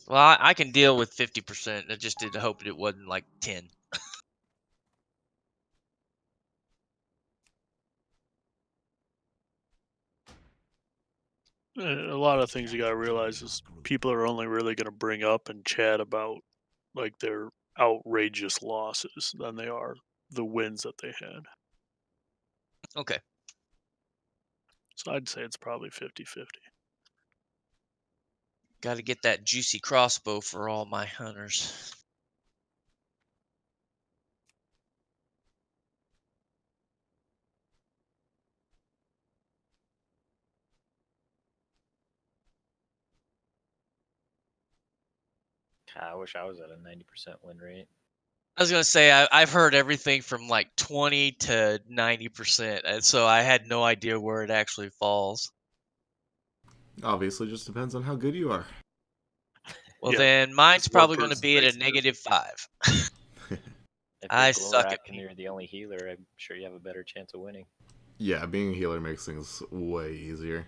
Well, I can deal with 50%. I just did hope it wasn't like 10. A lot of things you gotta realize is people are only really gonna bring up and chat about like their outrageous losses than they are the wins that they had. Okay. So I'd say it's probably 50-50. Got to get that juicy crossbow for all my hunters. I wish I was at a 90% win rate. I was gonna say I've heard everything from like 20 to 90%, and so I had no idea where it actually falls. Obviously, just depends on how good you are. Well, Yeah, then mine's because one probably going to person be at a makes it. -5. If you're I suck at Glorak and people. you're the only healer, I'm sure you have a better chance of winning. Yeah, being a healer makes things way easier.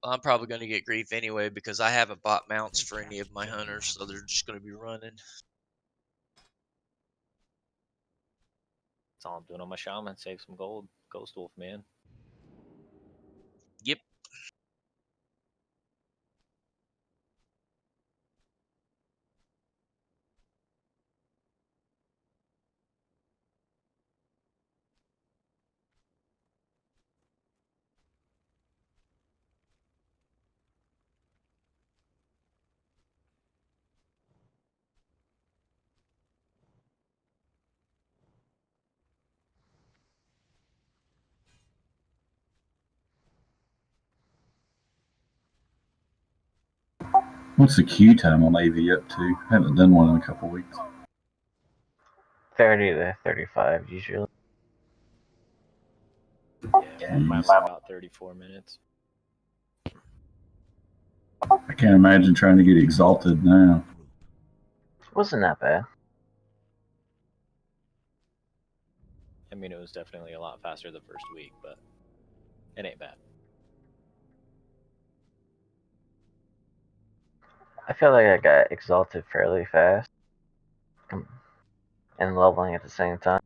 I'm probably going to get grief anyway because I haven't bought mounts for any of my hunters, so they're just going to be running. That's all I'm doing on my shaman. Save some gold. Ghost Wolf, man. Yep. What's the queue time on AV up to? I haven't done one in a couple weeks. 30 to 35 usually. Yeah, mine was about 34 minutes. I can't imagine trying to get exalted now. Wasn't that bad. I mean, it was definitely a lot faster the first week, but it ain't bad. I feel like I got exalted fairly fast. And leveling at the same time.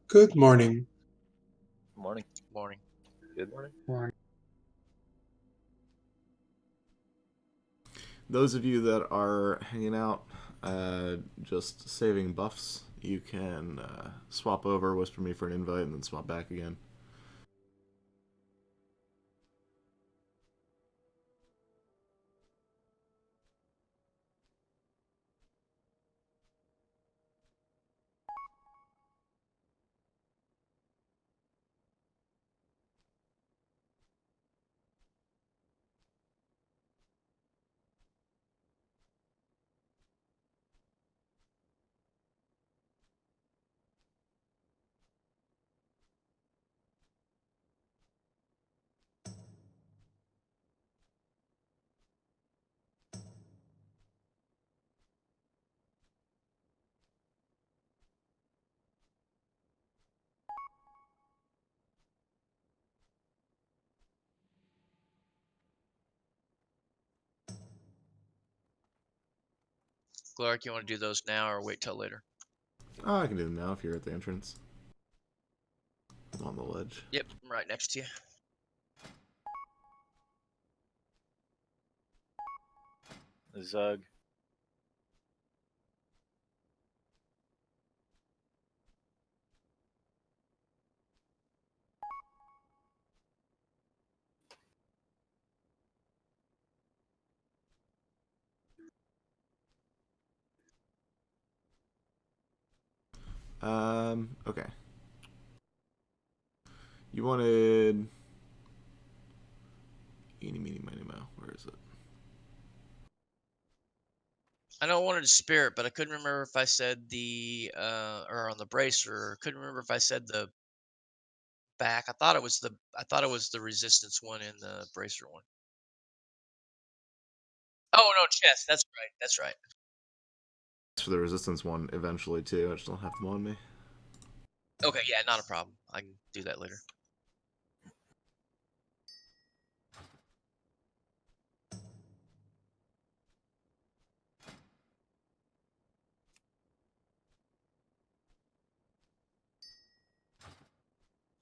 Good morning. Morning. Morning. Good morning. Those of you that are hanging out, just saving buffs, you can swap over, whisper me for an invite, and then swap back again. Clark, you want to do those now or wait till later? Oh, I can do them now if you're at the entrance. I'm on the ledge. Yep, I'm right next to you. Zug. Okay. You wanted... Eeny, meeny, miny, moe. Where is it? I know I wanted a spirit, but I couldn't remember if I said the or on the bracer. Couldn't remember if I said the back. I thought it was the resistance one and the bracer one. Oh no, chest. That's right. That's right. for the resistance one eventually too. I just don't have them on me. Okay, yeah, not a problem. I can do that later.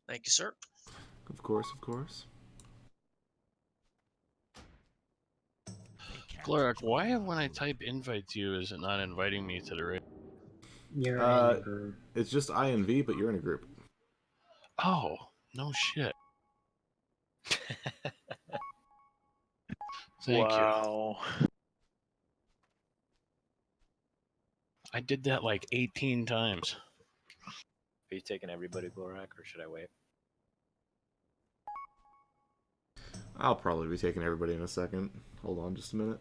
Thank you, sir. Of course, of course. Glorak, why when I type invite to you is it not inviting me to the raid? You're in Uh, a group. It's just INV, but you're in a group. Oh, no shit. Thank you. Wow. I did that like 18 times. Are you taking everybody, Glorak, or should I wait? I'll probably be taking everybody in a second. Hold on just a minute.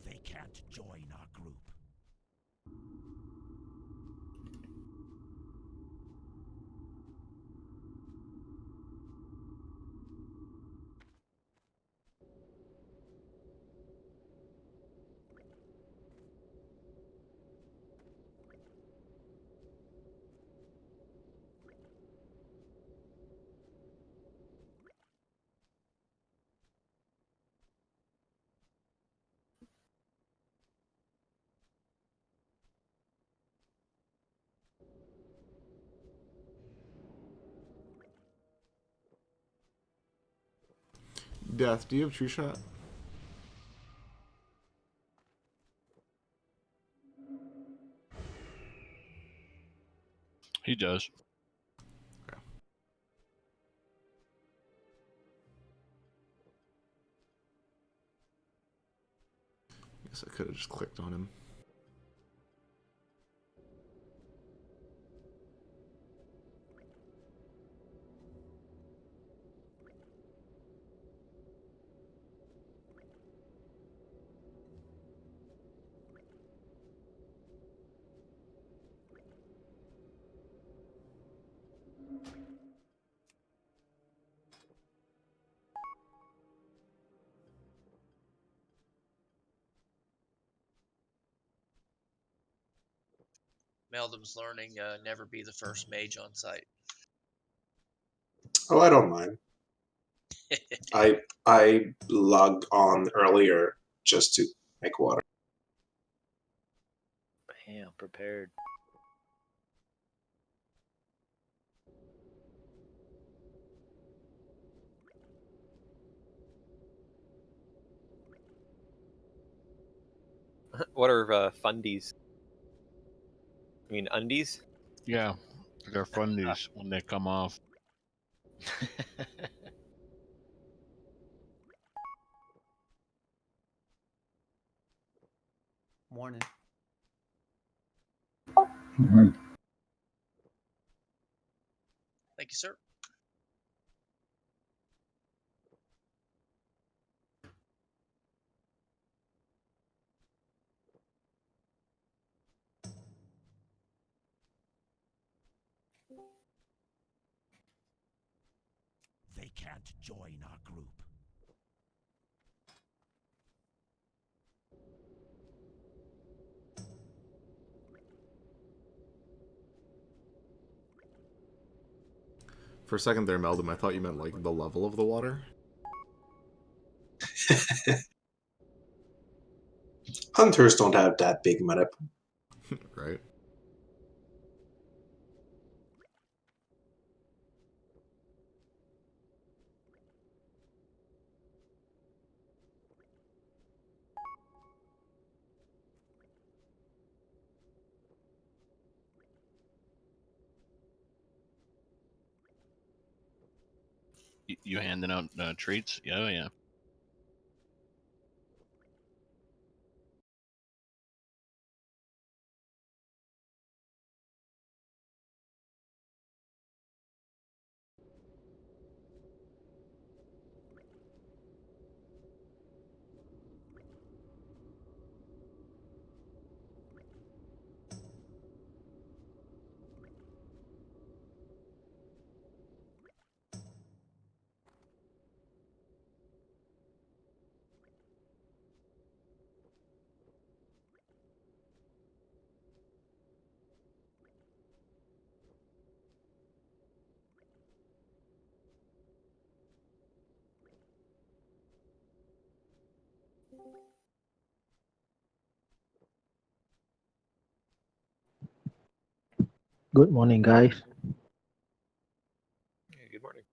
They can't join our group. Death, do you have True Shot? He does. Guess I could have just clicked on him. Meldum's learning never be the first mage on site. Oh, I don't mind. I logged on earlier just to make water. Bam, prepared. What are fundies? I mean undies? Yeah, they're fundies when they come off. Morning. Alright. Thank you, sir. They can't join our group. For a second there, Meldum, I thought you meant like the level of the water. Hunters don't have that big meta. Right. You handing out treats? Yeah, oh, yeah. Good morning, guys. Yeah, good morning.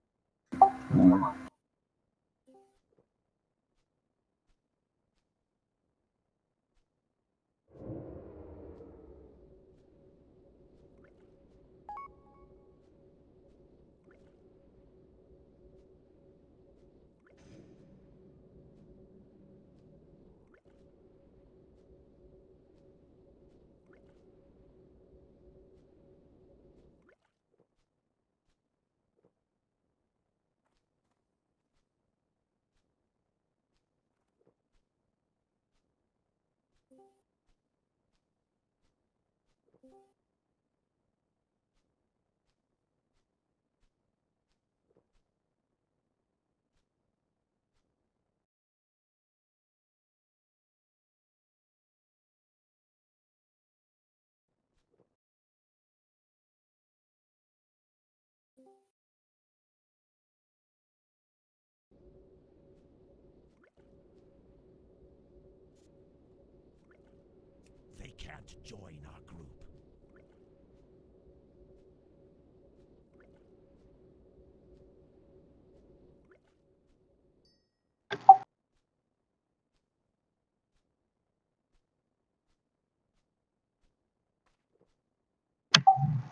They can't join our group.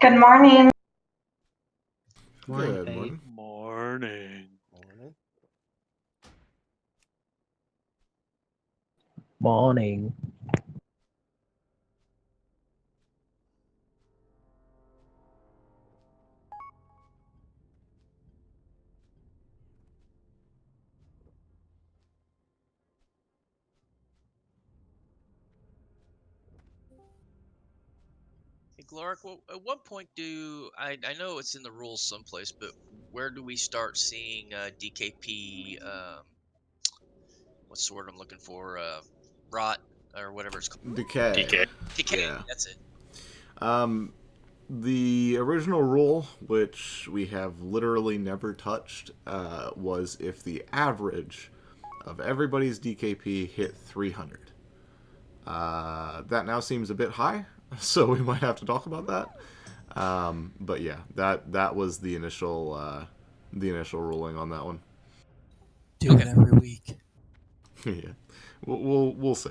Good morning. Morning, Good Faye. morning. Morning. Morning. Hey, Gloric, well, at what point do I know it's in the rules someplace, but where do we start seeing DKP? What's the word I'm looking for? Rot or whatever it's called. Decay. Decay. Yeah. That's it. The original rule, which we have literally never touched, was if the average of everybody's DKP hit 300. That now seems a bit high, so we might have to talk about that. But yeah, that was the initial ruling on that one. Do it every week. Yeah, we'll see.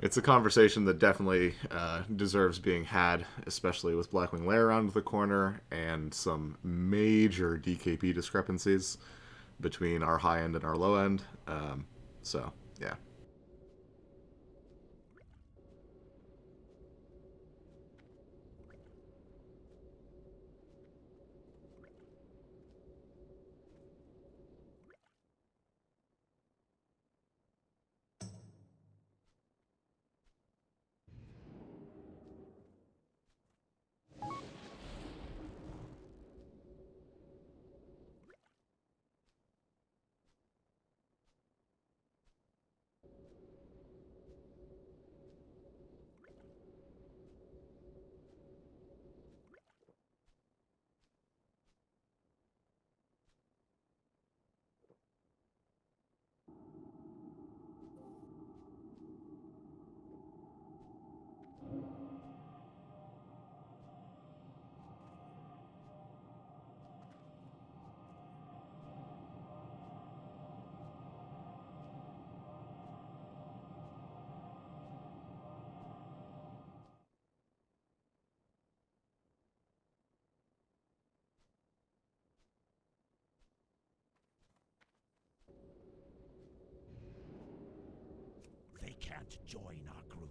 It's a conversation that definitely deserves being had, especially with Blackwing Lair around the corner and some major DKP discrepancies between our high end and our low end. So, yeah. can't join our group.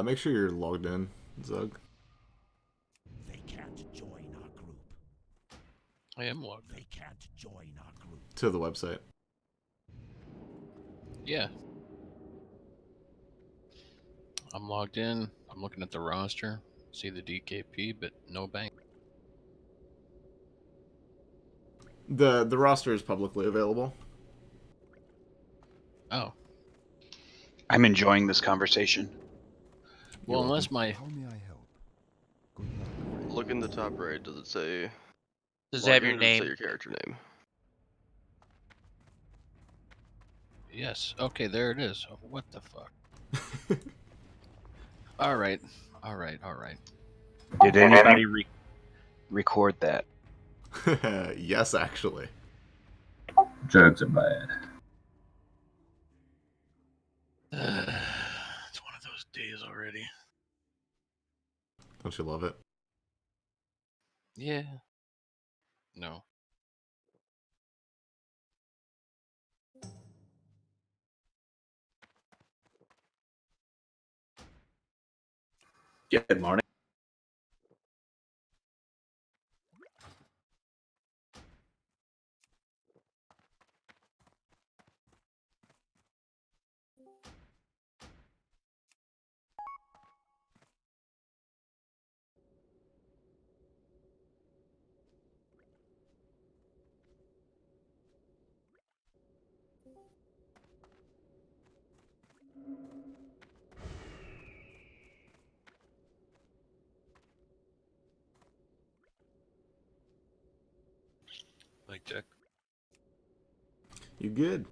Make sure you're logged in, Zug, They can't join our group. I am logged in. They can't join our group. to the website. Yeah. I'm logged in. I'm looking at the roster. See the DKP, but no bank. The roster is publicly available. Oh. I'm enjoying this conversation. Well, unless my... How may I help? Good luck. Look in the top right. Does it say... Does it have your login or does it say name? your character name? Yes. Okay, there it is. Oh, what the fuck? All right. All right. All right. Did anybody record that? Yes, actually. Jokes are bad. It's one of those days already. Don't you love it? Yeah. No. Good morning. Like check. You good?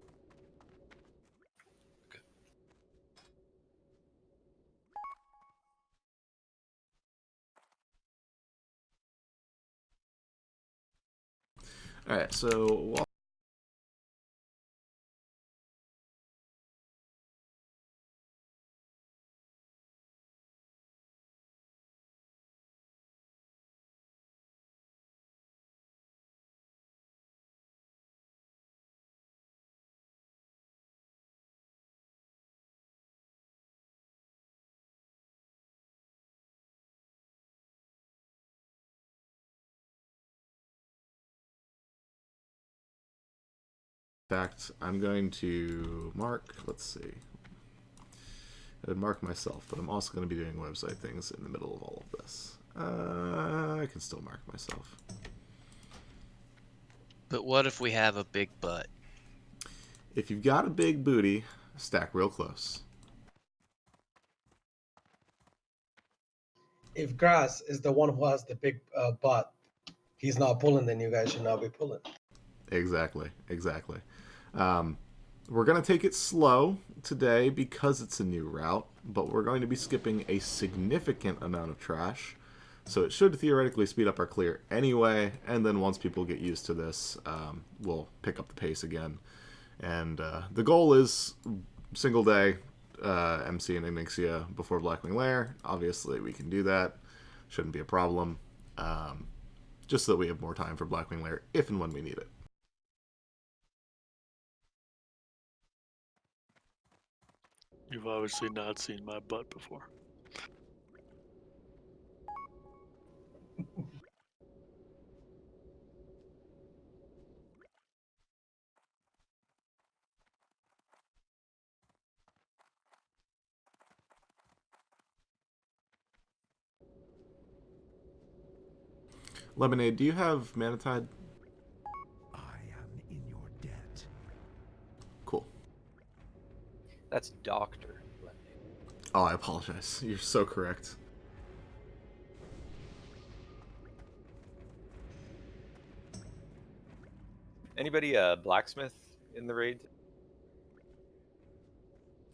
All right. So fact, I'm going to mark. Let's see. I would mark myself, but I'm also going to be doing website things in the middle of all of this. I can still mark myself. But what if we have a big butt? If you've got a big booty, stack real close. If Grass is the one who has the big butt, he's not pulling, then you guys should not be pulling. Exactly. Exactly. We're going to take it slow today because it's a new route, but we're going to be skipping a significant amount of trash. So it should theoretically speed up our clear anyway, and then once people get used to this, we'll pick up the pace again. And the goal is single day MC and Onyxia before Blackwing Lair. Obviously, we can do that. Shouldn't be a problem. Just so that we have more time for Blackwing Lair if and when we need it. You've obviously not seen my butt before. Lemonade, do you have Manatide? I am in your debt. Cool. That's Doctor. Oh, I apologize. You're so correct. Anybody blacksmith in the raid?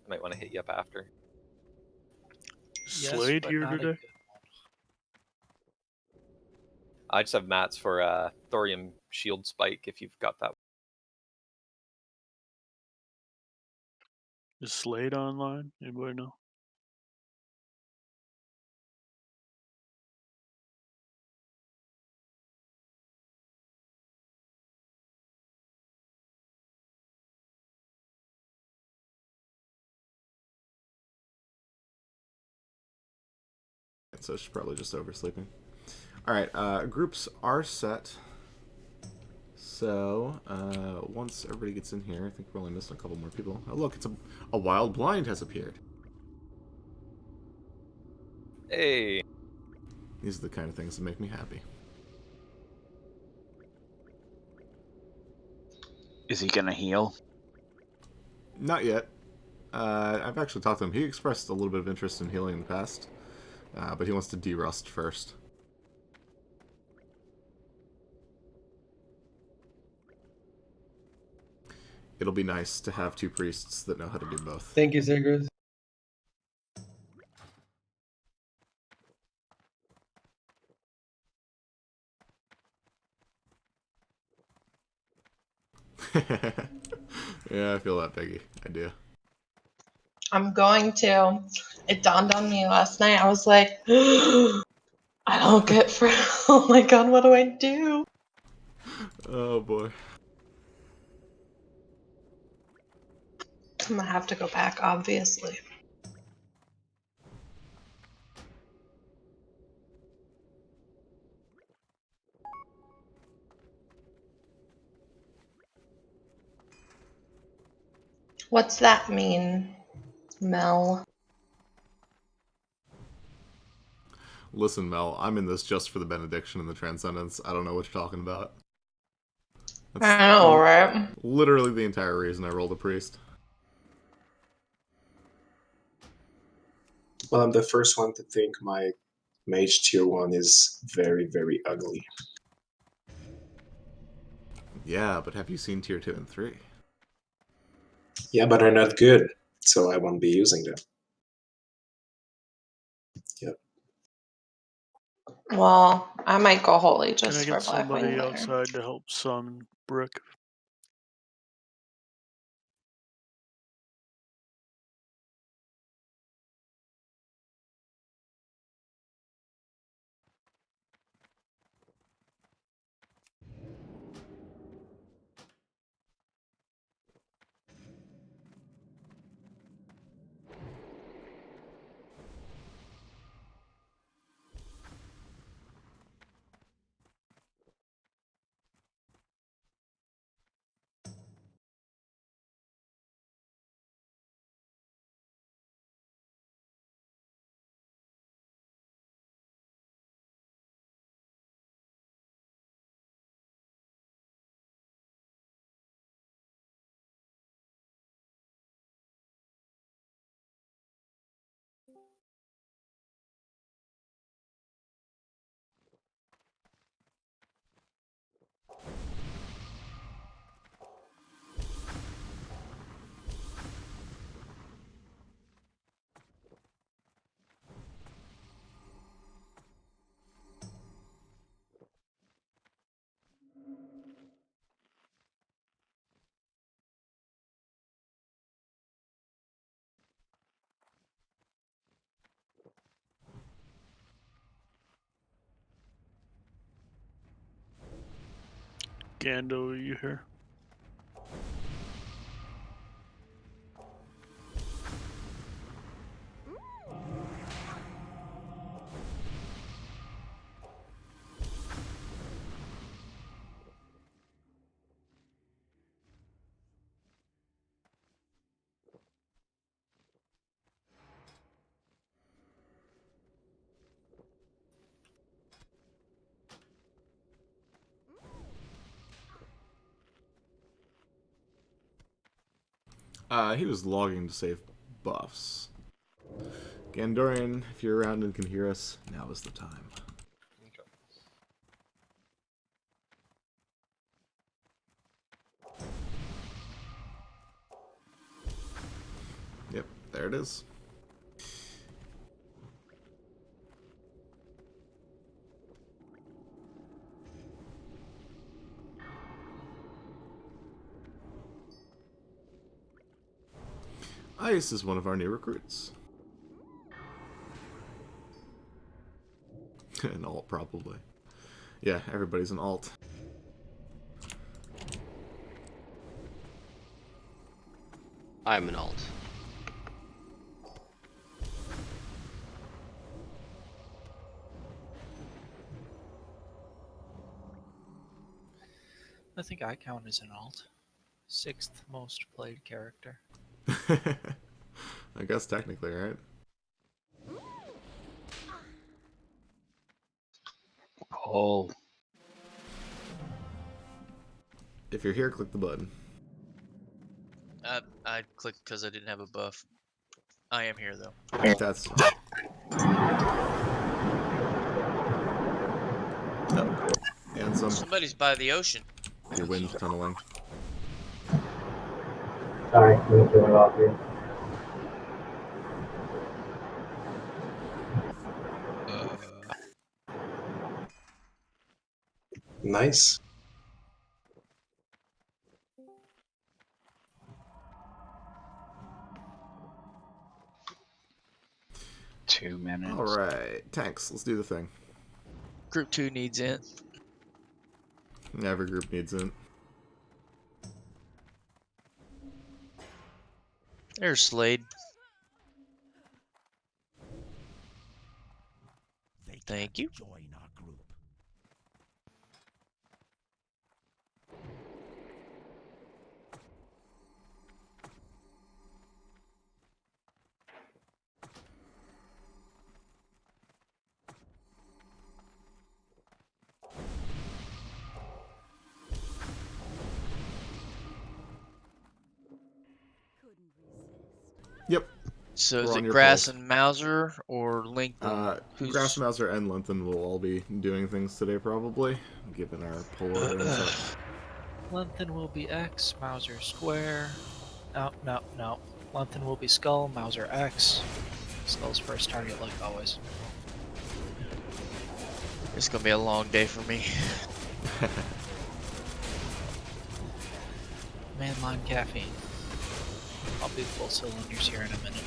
I might want to hit you up after. Slade here today? I just have mats for thorium shield spike if you've got that. Is Slade online? Anybody know? So she's probably just oversleeping. Alright, groups are set. So, once everybody gets in here, I think we're only missing a couple more people. Oh, look, it's a wild blind has appeared. Hey. These are the kind of things that make me happy. Is he gonna heal? Not yet. I've actually talked to him. He expressed a little bit of interest in healing in the past, but he wants to de-rust first. It'll be nice to have two priests that know how to do both. Thank you, Sigrid. Yeah, I feel that, Peggy. I do. I'm going to. It dawned on me last night. I was like, I don't get for. Oh my god, what do I do? Oh boy. I'm gonna have to go back, obviously. What's that mean, Mel? Listen, Mel, I'm in this just for the benediction and the transcendence. I don't know what you're talking about. I know, right? Literally the entire reason I rolled a priest. Well, I'm the first one to think my mage tier 1 is very, very ugly. Yeah, but have you seen tier 2 and 3? Yeah, but they're not good, so I won't be using them. Yep. Well, I might go holy Can I just for get somebody Blackwing Lair. outside to help summon Brick? Gando, are you here? He was logging to save buffs. Gandorian, if you're around and can hear us, now is the time. Yep, there it is. Ice is one of our new recruits. An alt, probably. Yeah, everybody's an alt. I'm an alt. I think I count as an alt. 6th most played character. I guess technically, right? Oh. If you're here, click the button. I clicked because I didn't have a buff. I am here though. That's. Oh. And some. Somebody's by the ocean. Your wind tunneling. Sorry, we can turn it off here. Nice. Two minutes. Alright, tanks, let's do the thing. Group 2 needs in. Every group needs it. There's Slade. Thank you. Join our group. Yep. So is We're on it your Grass pulse. and Mauser or Lincoln? Grass, Mauser, and Lenthen will all be doing things today, probably, given our pull order and such. Lenthen will be X, Mauser square. No. Lenthen will be Skull, Mauser X. Skull's first target, like always. It's gonna be a long day for me. Mainline caffeine. I'll be full cylinders here in a minute.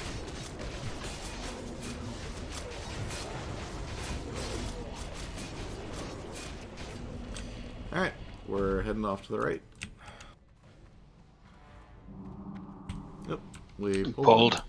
Alright, we're heading off to the right. Yep, we Pulled.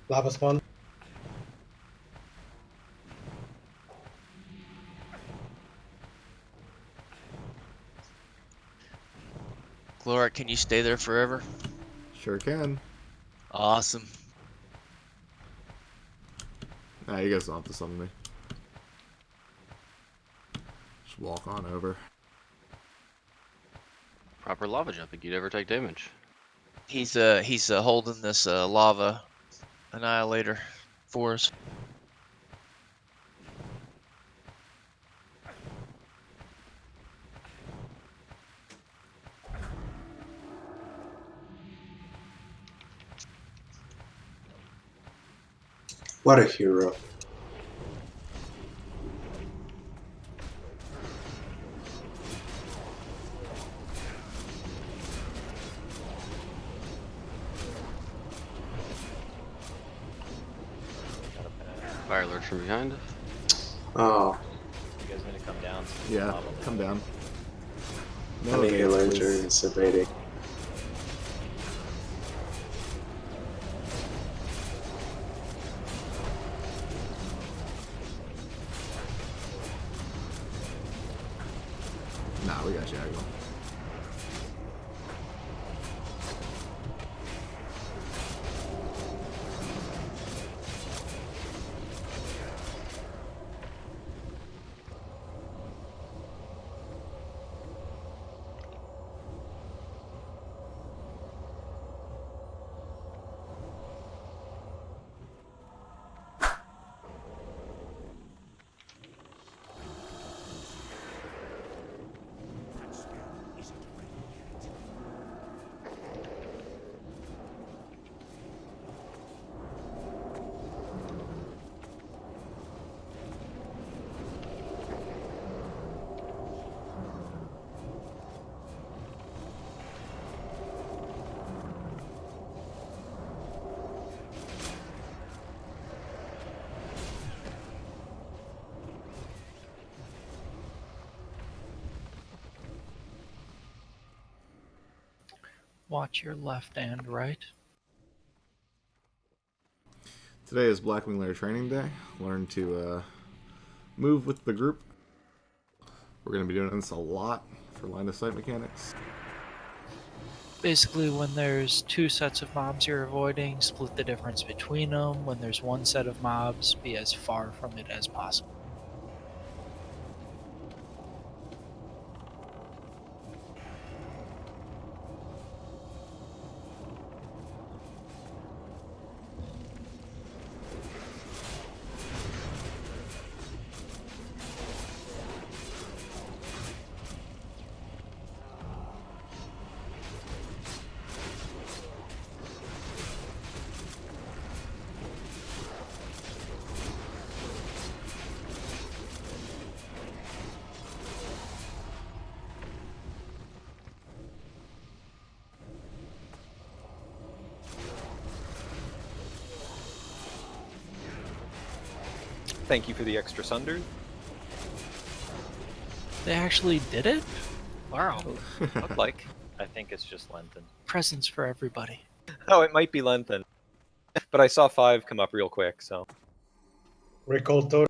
Lava spawn. Glorak, can you stay there forever? Sure can. Awesome. Nah, you guys don't have to summon me. Just walk on over. Proper lava jumping, you'd never take damage. He's holding this lava annihilator for us. What a hero. Fire alert from behind. Oh, You guys need to come down. Yeah, come down. Annihilator please. is evading. Nah, we got you, Agile. Watch your left and right. Today is Blackwing Lair Training Day. Learn to move with the group. We're going to be doing this a lot for line of sight mechanics. Basically, when there's two sets of mobs you're avoiding, split the difference between them. When there's one set of mobs, be as far from it as possible. Thank you for the extra sunder. They actually did it? Wow. Looked like. I think it's just Lenten. Presents for everybody. Oh, it might be Lenten. But I saw 5 come up real quick, so. Recall total.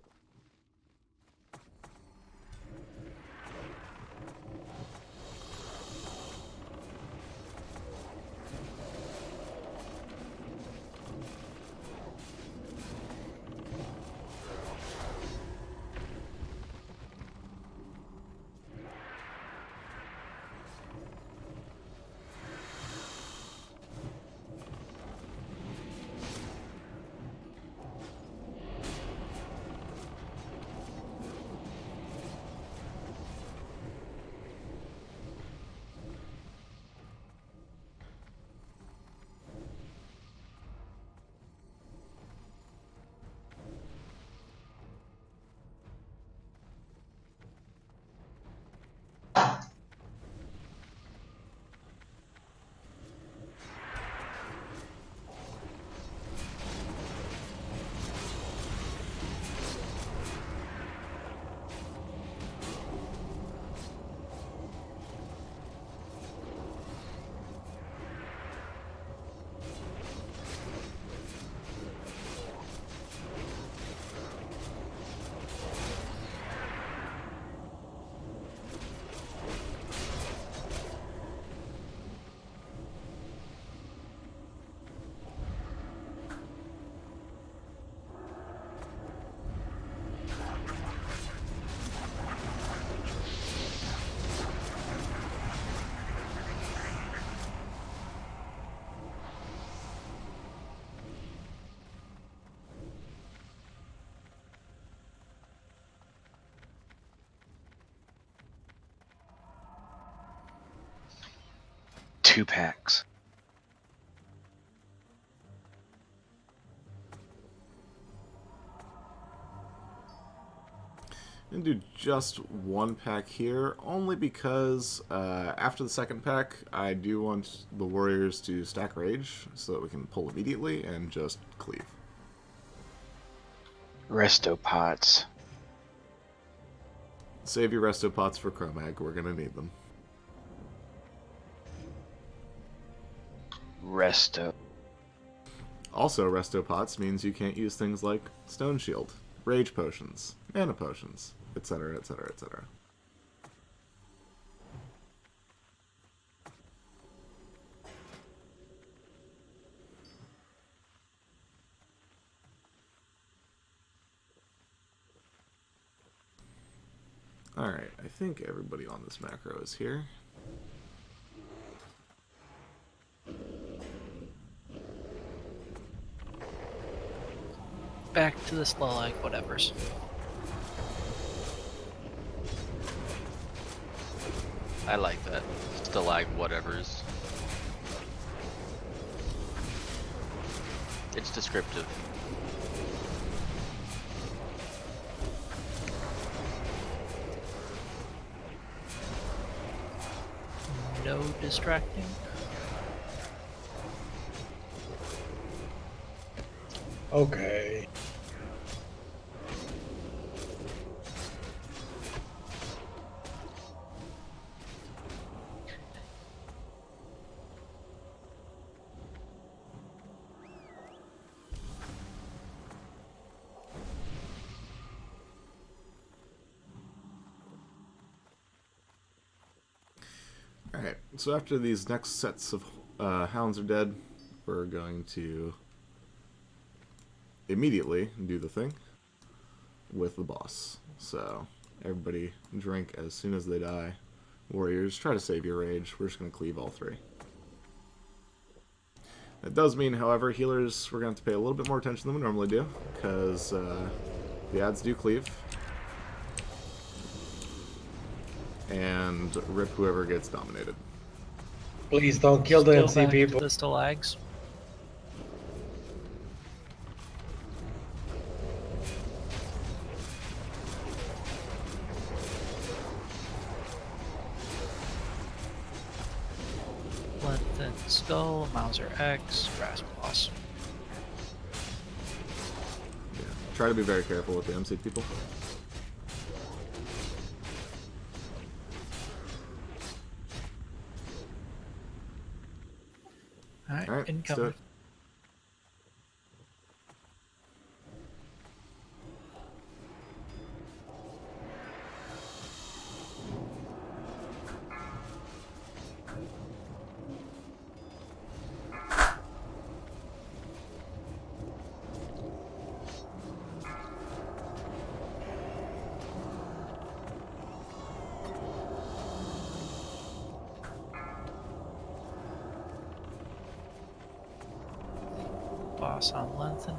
Two packs. I'm going to do just one pack here, only because after the second pack, I do want the warriors to stack rage so that we can pull immediately and just cleave. Resto pots. Save your resto pots for Chromag, we're going to need them. Resto. Also, resto pots means you can't use things like Stone Shield, Rage Potions, Mana Potions, etc., etc., etc. Alright, I think everybody on this macro is here. Back to the slow lag whatevers. I like that. Stalag whatevers. It's descriptive. No distracting. Okay. Alright, so after these next sets of hounds are dead, we're going to immediately do the thing with the boss. So, everybody drink as soon as they die. Warriors, try to save your rage. We're just going to cleave all three. That does mean, however, healers, we're going to have to pay a little bit more attention than we normally do, because the ads do cleave. And rip whoever gets dominated. Please don't kill the Still MC back to people. the stalags. Lengthen Skull, Mauser X, Grasp Boss. Yeah. Try to be very careful with the MC people. Alright, Alright, let's do incoming. it. Boss on Lengthen.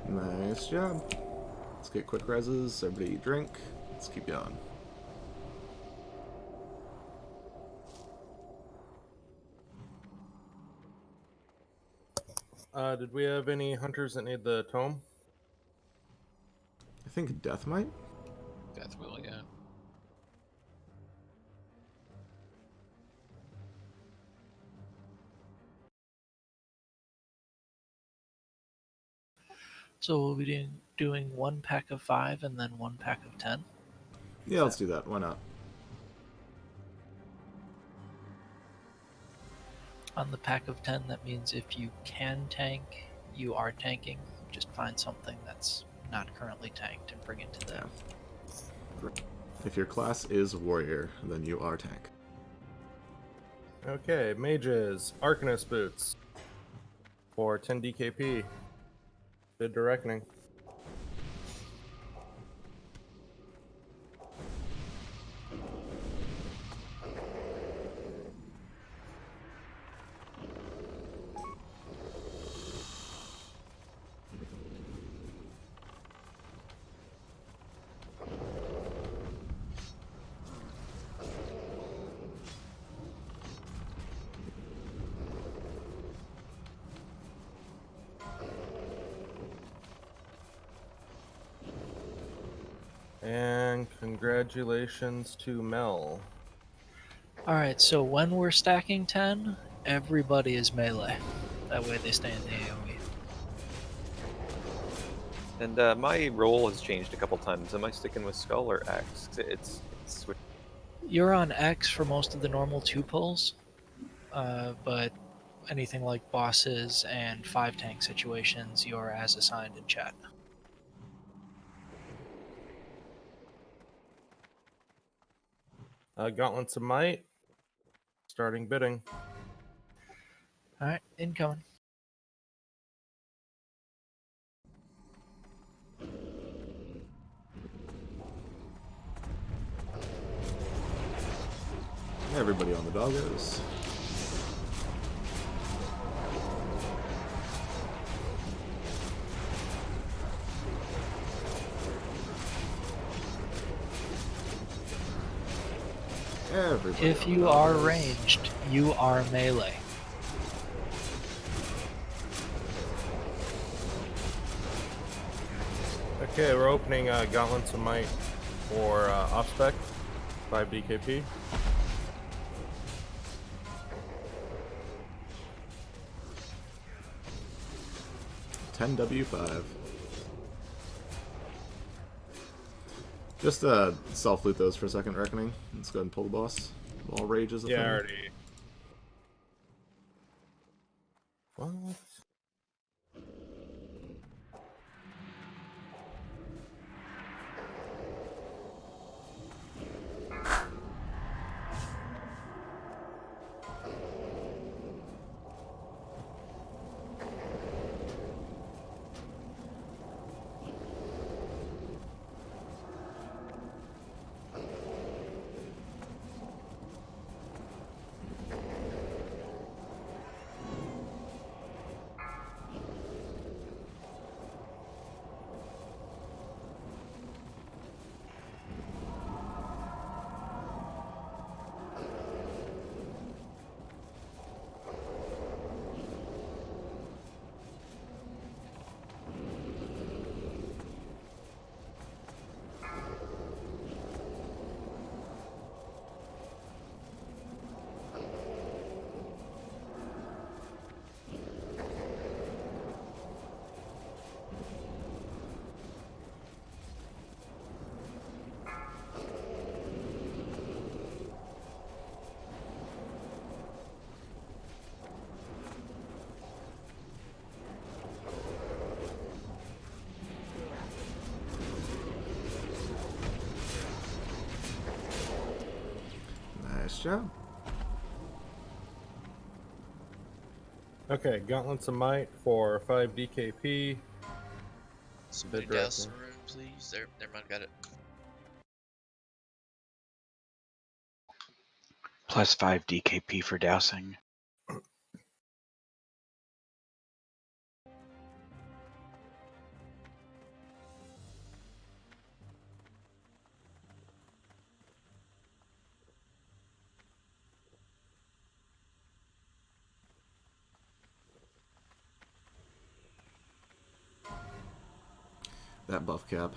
Nice job. Let's get quick reses. Everybody drink. Let's keep going. Did we have any hunters that need the tome? I think Death might. Death will, yeah. So we'll be doing 1 pack of 5 and then 1 pack of 10. Yeah, let's do that. Why not? On the pack of 10, that means if you can tank, you are tanking. Just find something that's not currently tanked and bring it to them. Yeah. If your class is warrior, then you are tank. Okay, mages, Arcanist boots for 10 DKP. Bid to Reckoning. And congratulations to Mel. Alright, so when we're stacking 10, everybody is melee. That way they stay in the AoE. And my role has changed a couple times. Am I sticking with Skull or X? It's You're on X for most of the normal 2 pulls, but anything like bosses and 5 tank situations, you're as assigned in chat. Gauntlets of Might. Starting bidding. Alright, incoming. Everybody on the doggos. Everybody If on the you are doggos. ranged, you are melee. Okay, we're opening Gauntlets of Might for off-spec, 5 DKP. $10W5. Just self-loot those for a second, Reckoning. Let's go ahead and pull the boss. All rages. Yeah, already. What? Nice job. Okay, Gauntlets of Might for 5 DKP. Somebody Bid douse the directing. room, please. There, never mind, got it. Plus 5 DKP for dousing. That buff cap.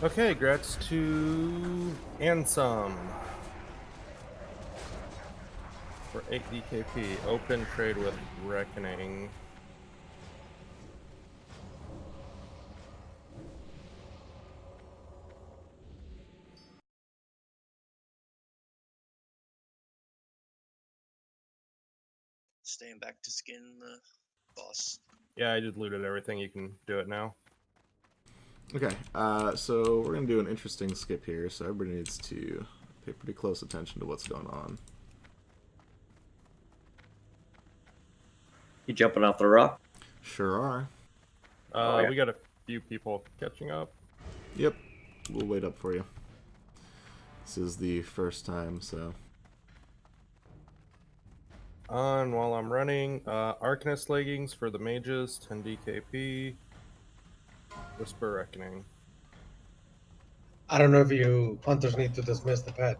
Okay, grats to Ansem for 8 DKP. Open trade with Reckoning. Staying back to skin the boss. Yeah, I just looted everything. You can do it now. Okay, so we're going to do an interesting skip here, so everybody needs to pay pretty close attention to what's going on. You jumping off the rock? Sure are. yeah. We got a few people catching up. Yep, we'll wait up for you. This is the first time, so... On while I'm running, Arcanist leggings for the mages, 10 DKP. Whisper Reckoning. I don't know if you hunters need to dismiss the pet.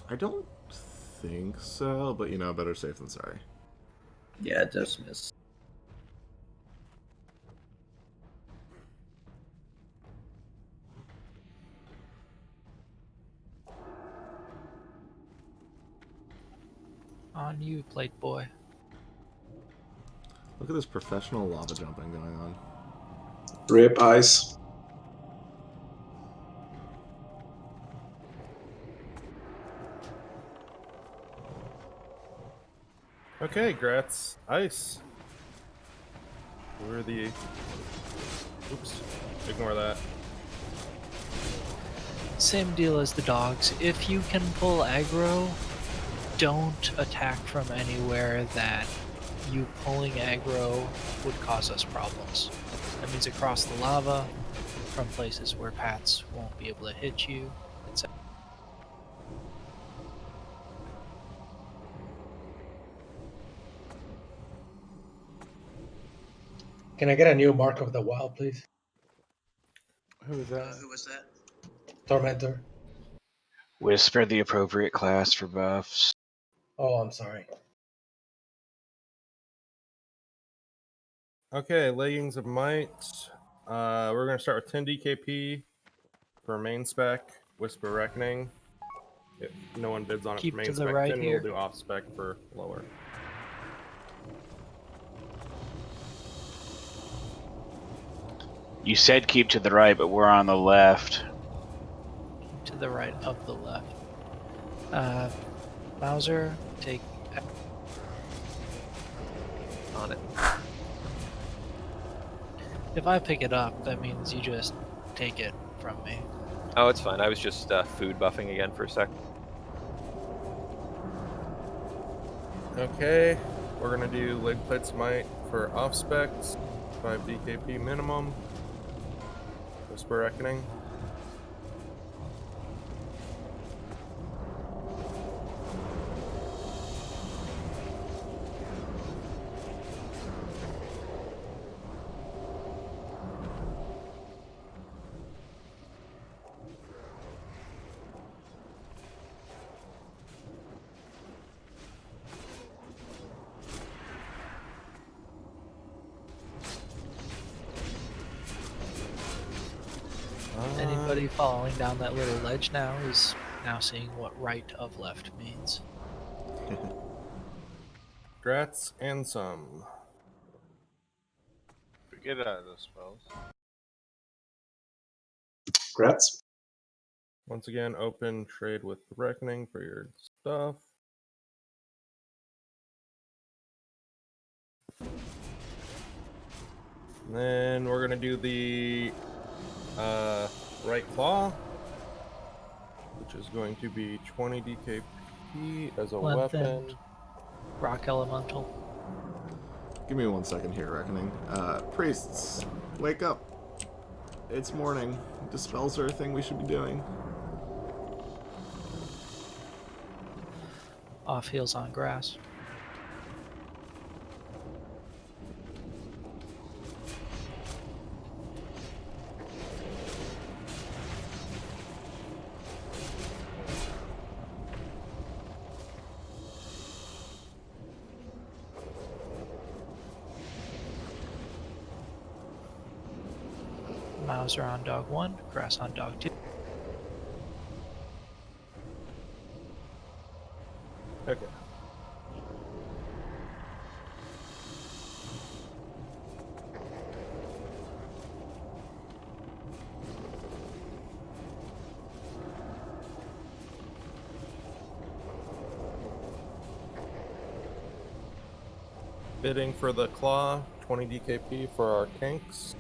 I don't think so, but you know, better safe than sorry. Yeah, dismiss. On you, plate boy. Look at this professional lava jumping going on. Rip ice. Okay, Gratz. Ice. Where are the... Oops. Ignore that. Same deal as the dogs. If you can pull aggro, don't attack from anywhere that you pulling aggro would cause us problems. That means across the lava, from places where Pats won't be able to hit you, etc. Can I get a new Mark of the Wild, please? Who is that? Who was that? Tormentor. Whisper the appropriate class for buffs. Oh, I'm sorry. Okay, Leggings of Might. We're going to start with 10 DKP for main spec. Whisper Reckoning. If no one bids on it Keep for main to the spec, right then here. we'll do off spec for lower. You said keep to the right, but we're on the left. To the right of the left. Mauser, take... On it. If I pick it up, that means you just take it from me. Oh, it's fine. I was just food buffing again for a sec. Okay, we're going to do Leg Plates Might for off specs. 5 DKP minimum. Whisper Reckoning. Anybody following down that little ledge now is now seeing what right of left means. Grats and some. Get out of those spells. Grats. Once again, open trade with Reckoning for your stuff. And then we're gonna do the right claw, which is going to be 20 DKP as a Lengthened. weapon. Rock Elemental. Give me 1 second here, Reckoning. Priests, wake up. It's morning. Dispels are a thing we should be doing. Off heels on grass. Mauser on dog 1, grass on dog 2. Okay. Bidding for the claw, 20 DKP for our tanks.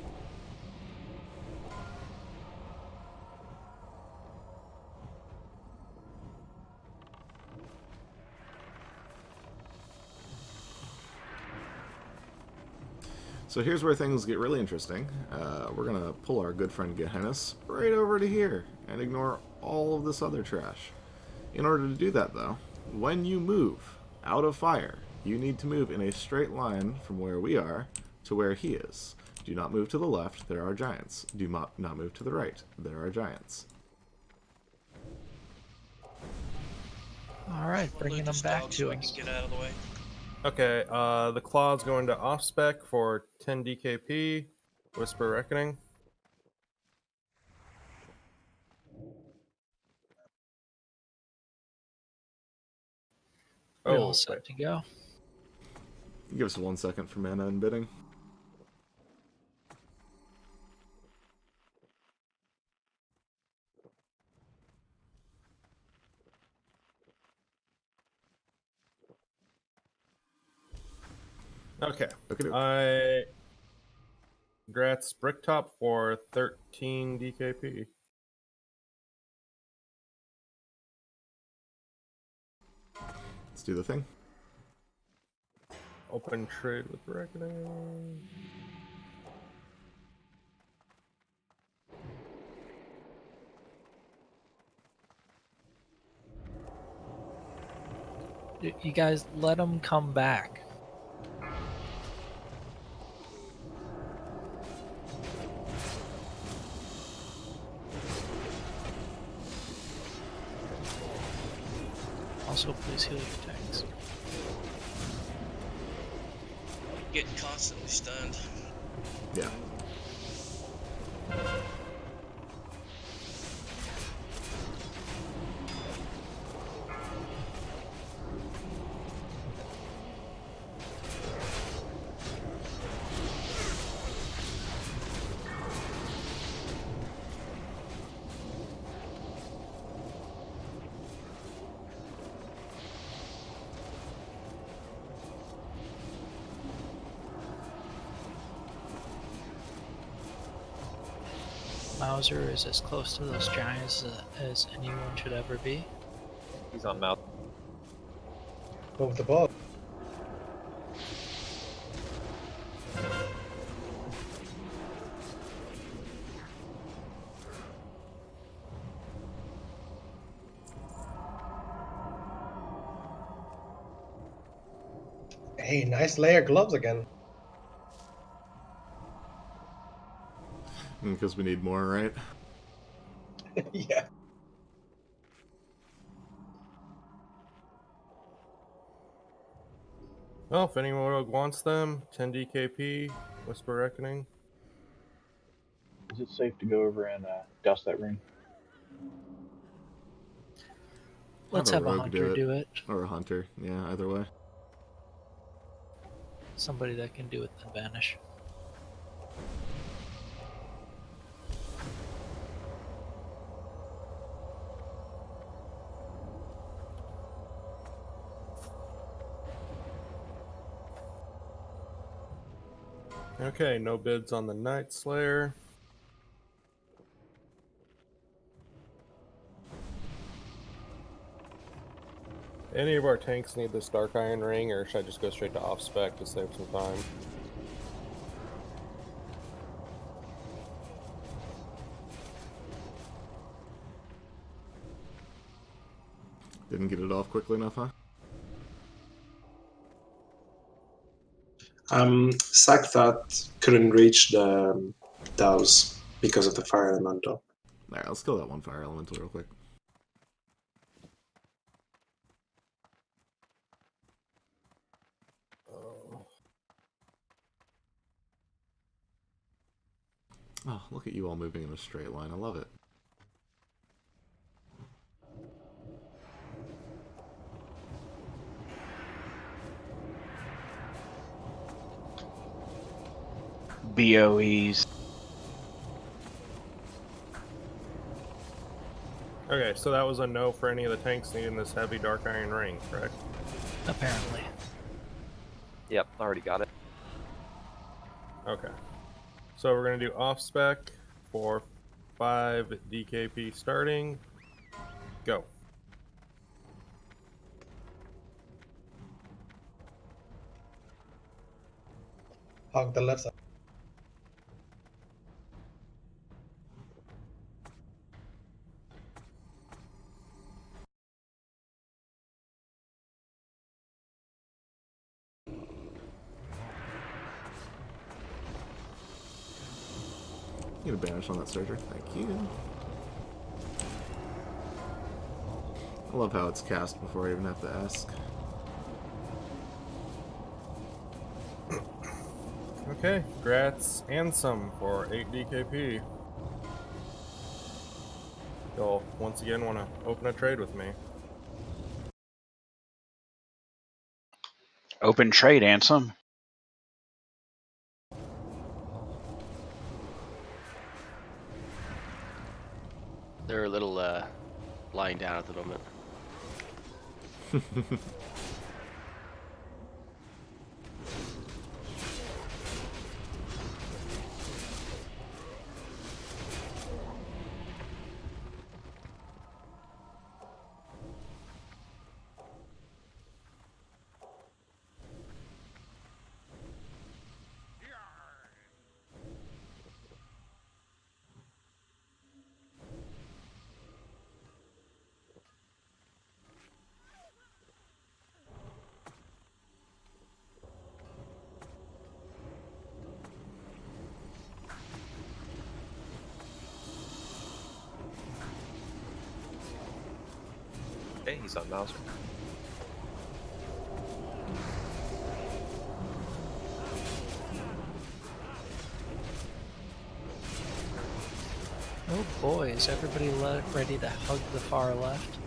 So here's where things get really interesting. We're going to pull our good friend Gehennis right over to here and ignore all of this other trash. In order to do that, though, when you move out of fire, you need to move in a straight line from where we are to where he is. Do not move to the left, there are giants. Do not move to the right, there are giants. Alright, bringing them back to I us. can get out of the way. Okay, the claw's going to off spec for 10 DKP. Whisper Reckoning. We're Oh, all set to go. Give us 1 second for mana and bidding. Okay. Okay. I Gratz Bricktop for 13 DKP. Let's do the thing. Open trade with Reckoning. You guys let them come back. Also, please heal your tanks. Getting constantly stunned. Yeah. Mauser is as close to those giants as anyone should ever be. He's on mouth. Move the ball. Hey, nice layer gloves again. Because we need more, right? Yeah. Well, if anyone wants them, 10 DKP, Whisper Reckoning. Is it safe to go over and douse that ring? Let's have a hunter do it. Or a hunter, yeah, either way. Somebody that can do it then vanish. Okay, no bids on the Night Slayer. Any of our tanks need this Dark Iron Ring, or should I just go straight to off-spec to save some time? Didn't get it off quickly enough, huh? Sack that couldn't reach the douse because of the fire elemental. Alright, let's kill that one fire elemental real quick. Oh, look at you all moving in a straight line. I love it. BOEs. Okay, so that was a no for any of the tanks needing this heavy Dark Iron Ring, correct? Apparently. Yep, already got it. Okay. So we're going to do off-spec for 5 DKP starting. Go. Hog the left side. Get a banish on that Surger. Thank you. I love how it's cast before I even have to ask. Okay, Gratz Ansem for 8 DKP. You'll once again want to open a trade with me. Open trade, Ansem. They're a little lying down at the moment. Hey, he's on Mauser. Oh boy, is everybody ready to hug the far left?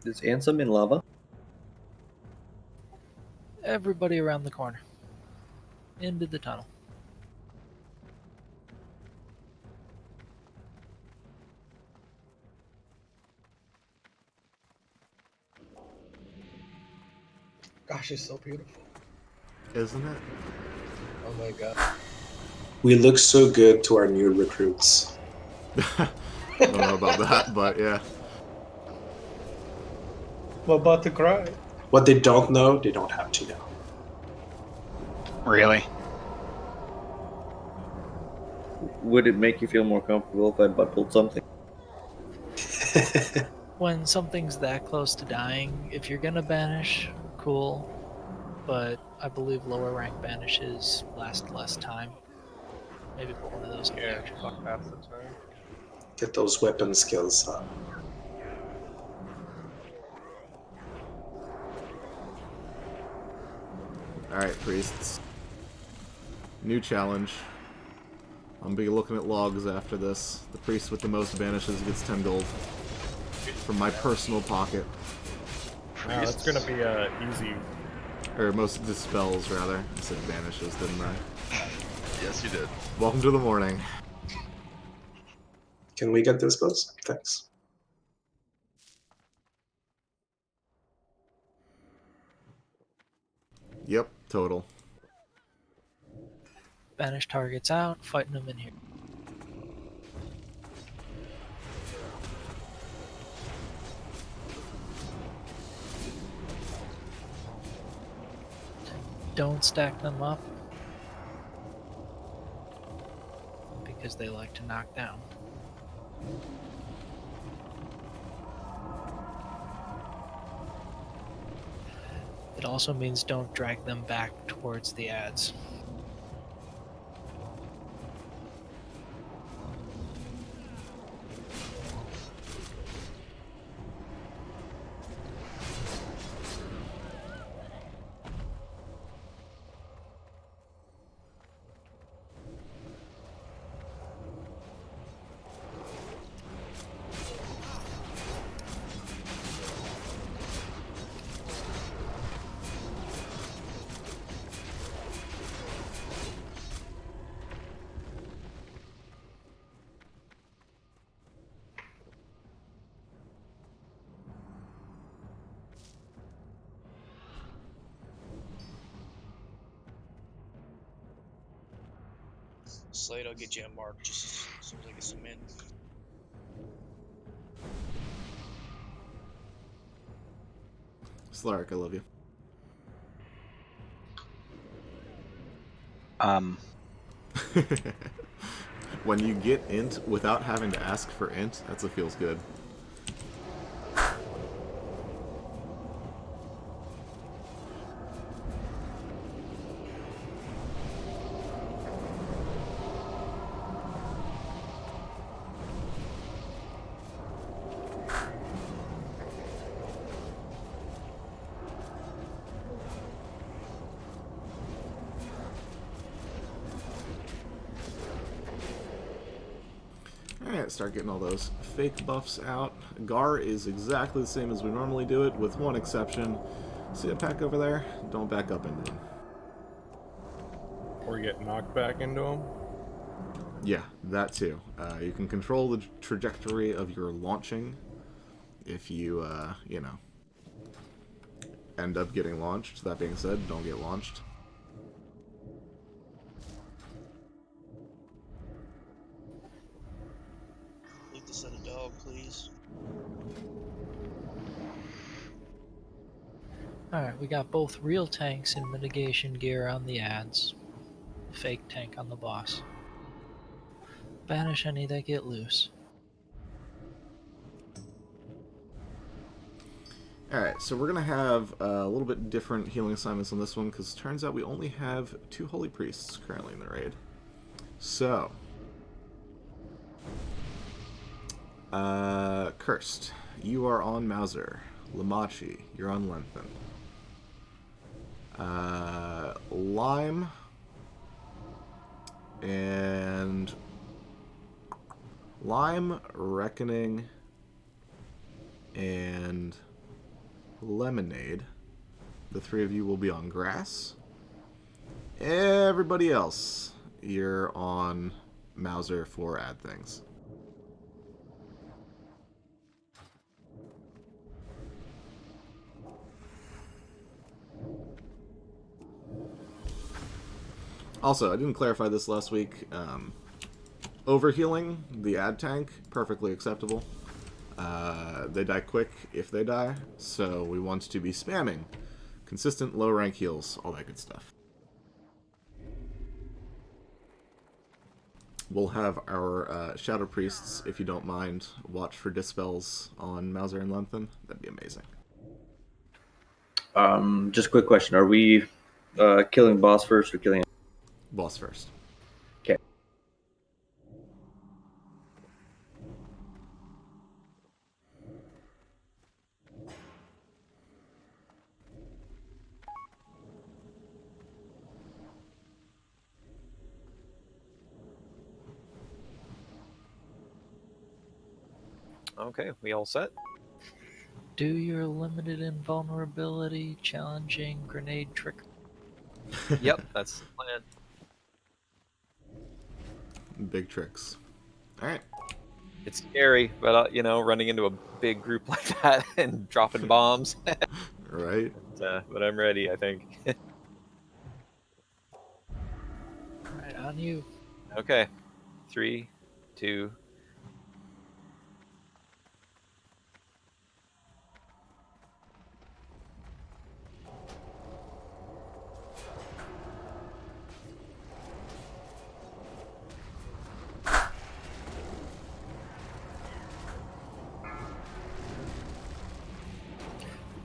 Is Ansem in lava? Everybody around the corner. Into the tunnel. Gosh, it's so beautiful. Isn't it? Oh my god. We look so good to our new recruits. I don't know about that, but yeah. I'm about to cry. What they don't know, they don't have to know. Really? Would it make you feel more comfortable if I buttled something? When something's that close to dying, if you're gonna banish, cool. But I believe lower rank banishes last less time. Maybe put one of those in Yeah, action. fuck half the time. Get those weapon skills up. Alright, priests. New challenge. I'm gonna be looking at logs after this. The priest with the most banishes gets 10 gold. From my personal pocket. Wow, that's gonna be easy. Or most dispels, rather. I said banishes, didn't I? Yes, you did. Welcome to the morning. Can we get this, please? Thanks. Yep, total. Banish targets out, fighting them in here. Don't stack them up because they like to knock down. It also means don't drag them back towards the ads. Slade, I'll get you a mark just as soon as I get some in. Slark, I love you. When you get int without having to ask for int, that's what feels good. Alright, start getting all those fake buffs out. Gar is exactly the same as we normally do it, with one exception. See a pack over there? Don't back up into them. Or get knocked back into them? Yeah, that too. You can control the trajectory of your launching if you, you know, end up getting launched. That being said, don't get launched. Leave this at a dog, please. Alright, we got both real tanks and mitigation gear on the ads. Fake tank on the boss. Banish any that get loose. Alright, so we're going to have a little bit different healing assignments on this one, because it turns out we only have 2 Holy Priests currently in the raid. So, Cursed, you are on Mauser. Lamachi, you're on Lengthen. Lime and Reckoning and Lemonade. The 3 of you will be on Grass. Everybody else, you're on Mauser for add things. Also, I didn't clarify this last week. Overhealing the ad tank, perfectly acceptable. They die quick if they die, so we want to be spamming consistent low rank heals, all that good stuff. We'll have our Shadow Priests, if you don't mind, watch for dispels on Mauser and Lengthen. That'd be amazing. Just a quick question. Are we killing boss first or killing... Boss first. Okay. Okay, we all set? Do your limited invulnerability challenging grenade trick. Yep, that's the plan. Big tricks. Alright. It's scary, but you know, running into a big group like that and dropping bombs. Right. But I'm ready, I think. Alright, on you. Okay. 3, 2.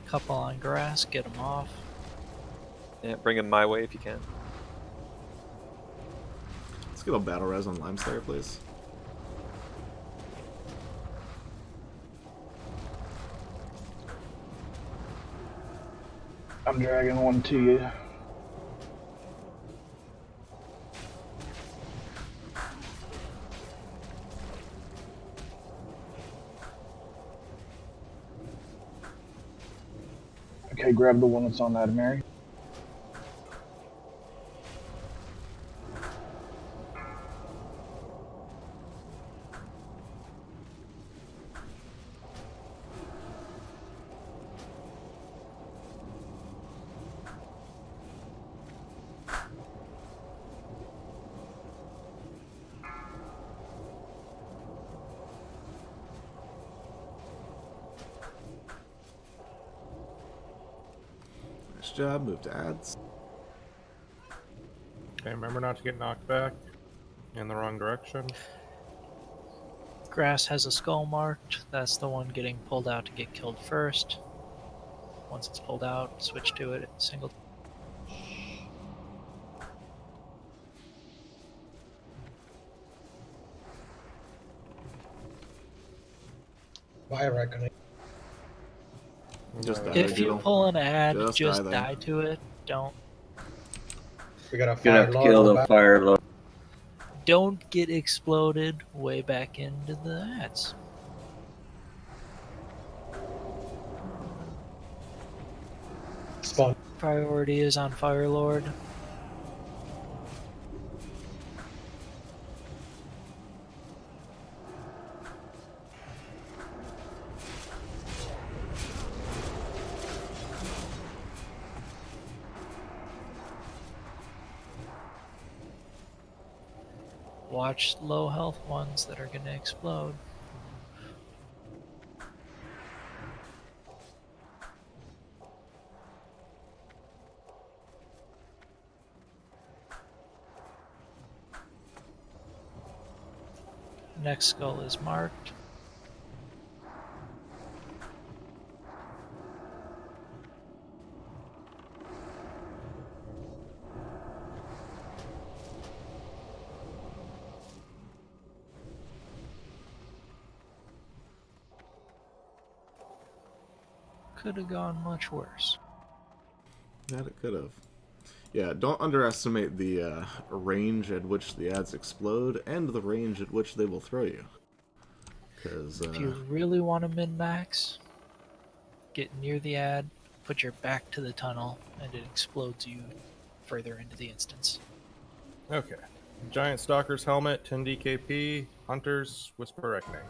Couple on Grass, get them off. Yeah, bring him my way if you can. Let's get a battle res on Lime Slayer, please. I'm dragging one to you. Okay, grab the one that's on that, Mary. Nice job, move to ads. Okay, remember not to get knocked back in the wrong direction. Grass has a skull marked. That's the one getting pulled out to get killed first. Once it's pulled out, switch to it. Single. By reckoning. Just die, If you Digital. pull an ad, Just just die die then. to it. Don't. We got a You're gonna fire have to lord kill on the the back. fire lord. don't get exploded way back into the ads. Spawn. Priority is on Firelord. Watch low health ones that are going to explode. Next skull is marked. Could have gone much worse. That it could have. Yeah, don't underestimate the range at which the ads explode and the range at which they will throw you. Because If you really want to min-max, get near the ad, put your back to the tunnel, and it explodes you further into the instance. Okay. Giant Stalker's helmet, 10 DKP, Hunters, Whisper Reckoning.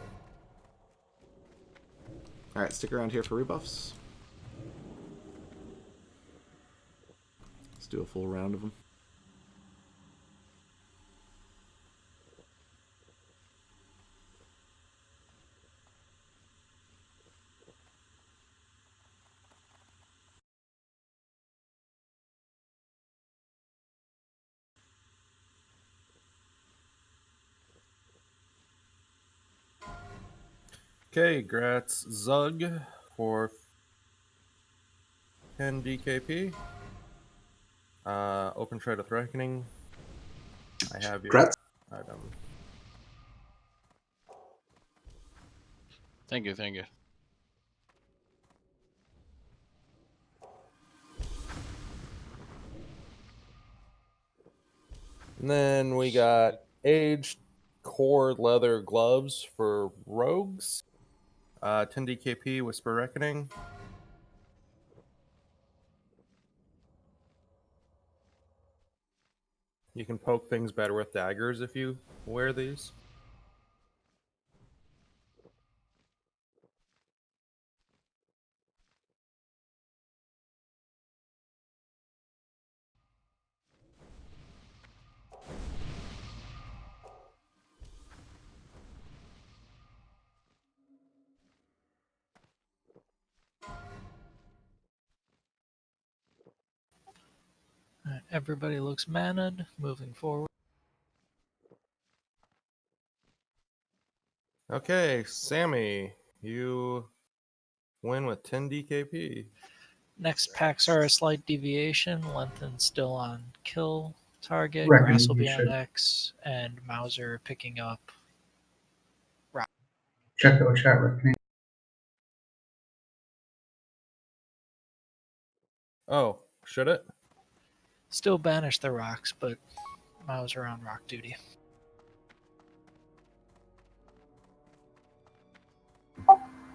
Alright, stick around here for rebuffs. Let's do a full round of them. Okay, Gratz Zug for 10 DKP. Open Shred of Reckoning. I have your Gratz. item. Thank you, thank you. And then we got aged core leather gloves for rogues. 10 DKP, Whisper Reckoning. You can poke things better with daggers if you wear these. Alright, everybody looks maned, moving forward. Okay, Sammy, you win with 10 DKP. Next packs are a slight deviation. Lengthen's still on kill target. Reckoning, Grass will be you on should. X, and Mauser picking up rock. Check out chat reckoning. Oh, should it? Still banish the rocks, but Mauser on rock duty.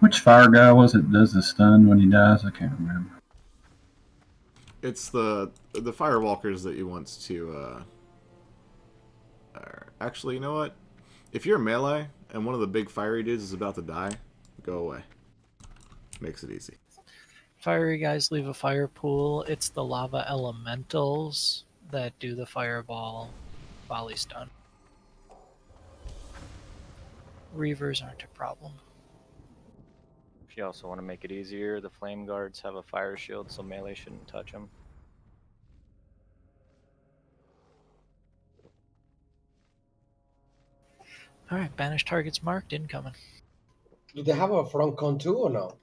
Which fire guy was it does the stun when he dies? I can't remember. It's the firewalkers that you want to actually, you know what? If you're melee and one of the big fiery dudes is about to die, go away. Makes it easy. Fiery guys leave a fire pool. It's the lava elementals that do the fireball volley stun. Reavers aren't a problem. If you also want to make it easier, the flame guards have a fire shield, so melee shouldn't touch them. Alright, banish targets marked, incoming. Do they have a front con too or no?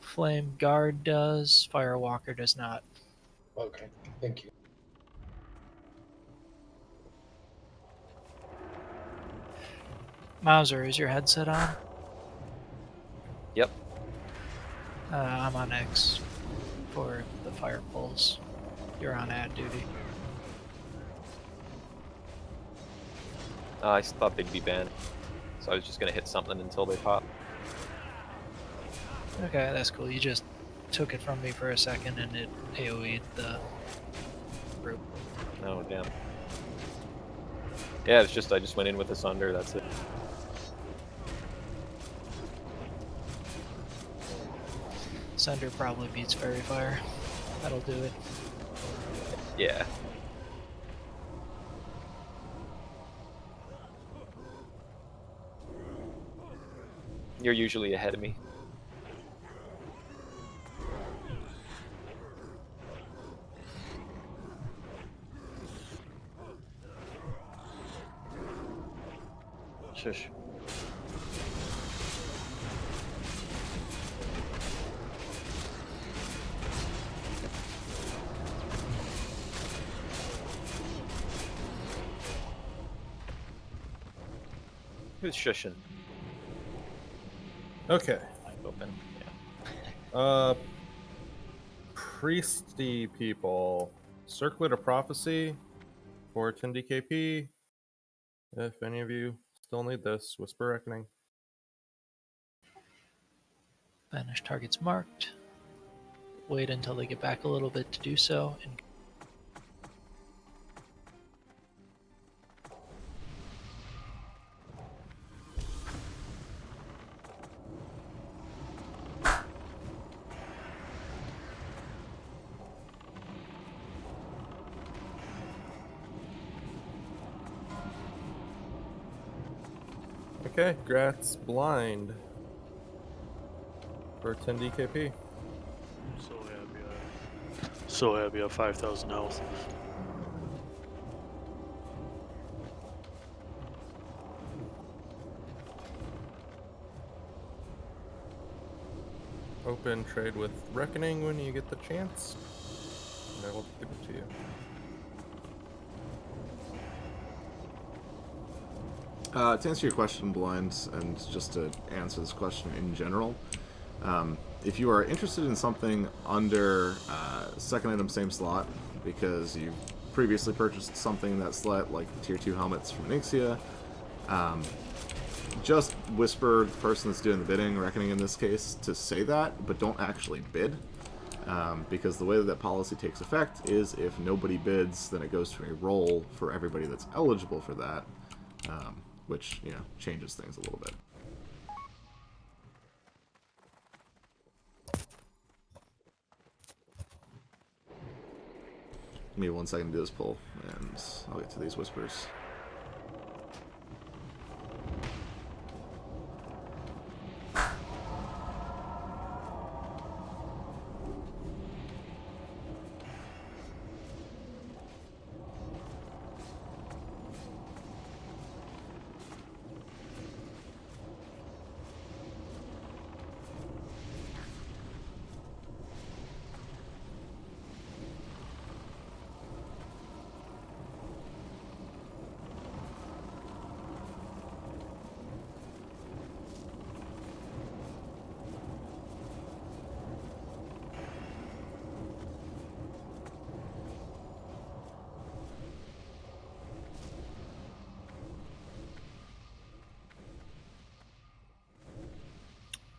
Flame guard does, firewalker does not. Okay, thank you. Mauser, is your headset on? Yep. I'm on X for the fire pulls. You're on ad duty. I thought they'd be banned, so I was just gonna hit something until they pop. Okay, that's cool. You just took it from me for a second and it AoE'd the group. Oh, damn. Yeah, it's just I just went in with a Sunder, that's it. Sunder probably beats Fairy Fire. That'll do it. Yeah. You're usually ahead of me. Shush. Who's shushing? Okay. Open. Priesty people. Circlet of Prophecy for 10 DKP. If any of you still need this, Whisper Reckoning. Banish targets marked. Wait until they get back a little bit to do so. And Okay, Grat's blind for 10 DKP. So happy I have 5,000 health. Open trade with Reckoning when you get the chance. And I will give it to you. To answer your question, Blind, and just to answer this question in general, if you are interested in something under second item, same slot, because you previously purchased something in that slot, like tier 2 helmets from Nixia, just whisper the person that's doing the bidding, Reckoning in this case, to say that, but don't actually bid. Because the way that policy takes effect is if nobody bids, then it goes to a roll for everybody that's eligible for that. Which, you know, changes things a little bit. Give me 1 second to do this pull, and I'll get to these whispers.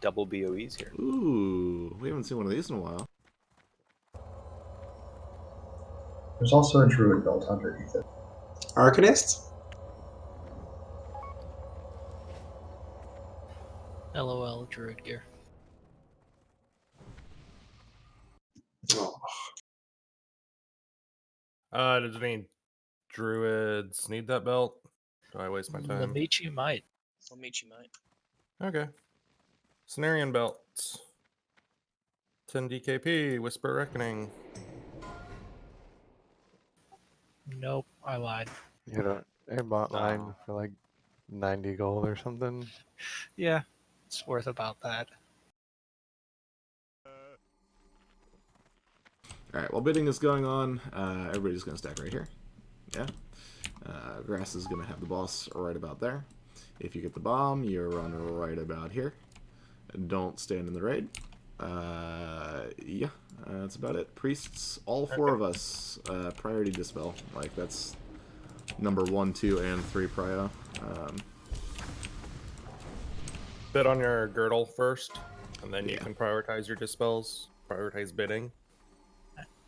Double BOEs here. Ooh, we haven't seen one of these in a while. There's also a druid belt underneath it. Arcanist? LOL druid gear. Oh. Does any druids need that belt? Do I waste my time? Lamichi might. Lamichi might. Okay. Cenarian belt. 10 DKP, Whisper Reckoning. Nope, I lied. You know, I bought mine for like 90 gold or something. Yeah, it's worth about that. Alright, while bidding is going on, everybody's going to stack right here. Yeah. Grass is going to have the boss right about there. If you get the bomb, you're run right about here. Don't stand in the raid. Yeah, that's about it. Priests, all 4 of us, priority dispel. Like, that's number 1, 2, and 3 prio. Bid on your girdle first, and then you can prioritize your dispels. Prioritize bidding.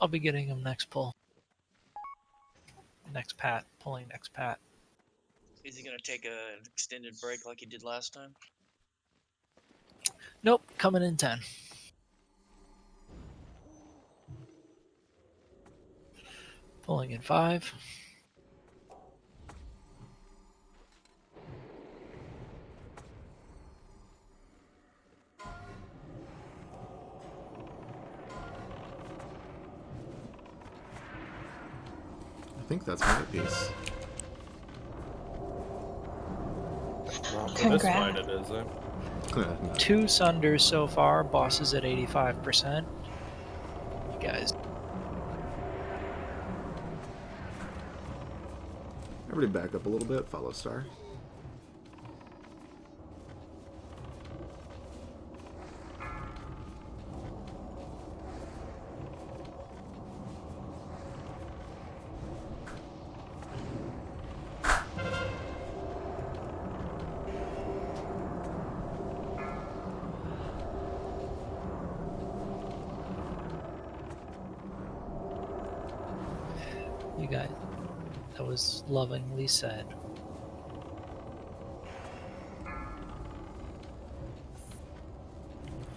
I'll be getting him next pull. Next pat. Pulling next pat. Is he gonna take an extended break like he did last time? Nope, coming in 10. Pulling in 5. I think that's my piece. Well, for this Congrats. fight it is, eh? 2 sunders so far. Boss is at 85%. You guys. Everybody back up a little bit. Follow Star. You guys. That was lovingly said.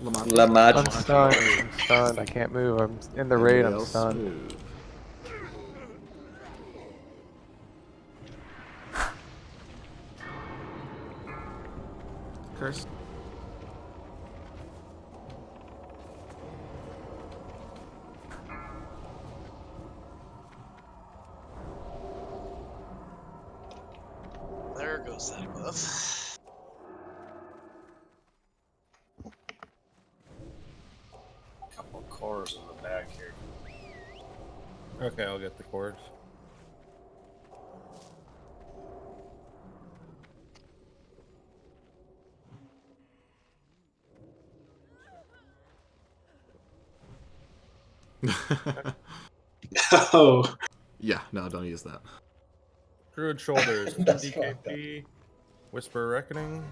Lamad. I'm stunned. I'm stunned. I can't move. I'm in the raid. I'm stunned. Curse. There goes that buff. Couple cores in the back here. Okay, I'll get the cores. Oh. Yeah, no, don't use that. Druid Shoulders, That's DKP, Whisper Reckoning.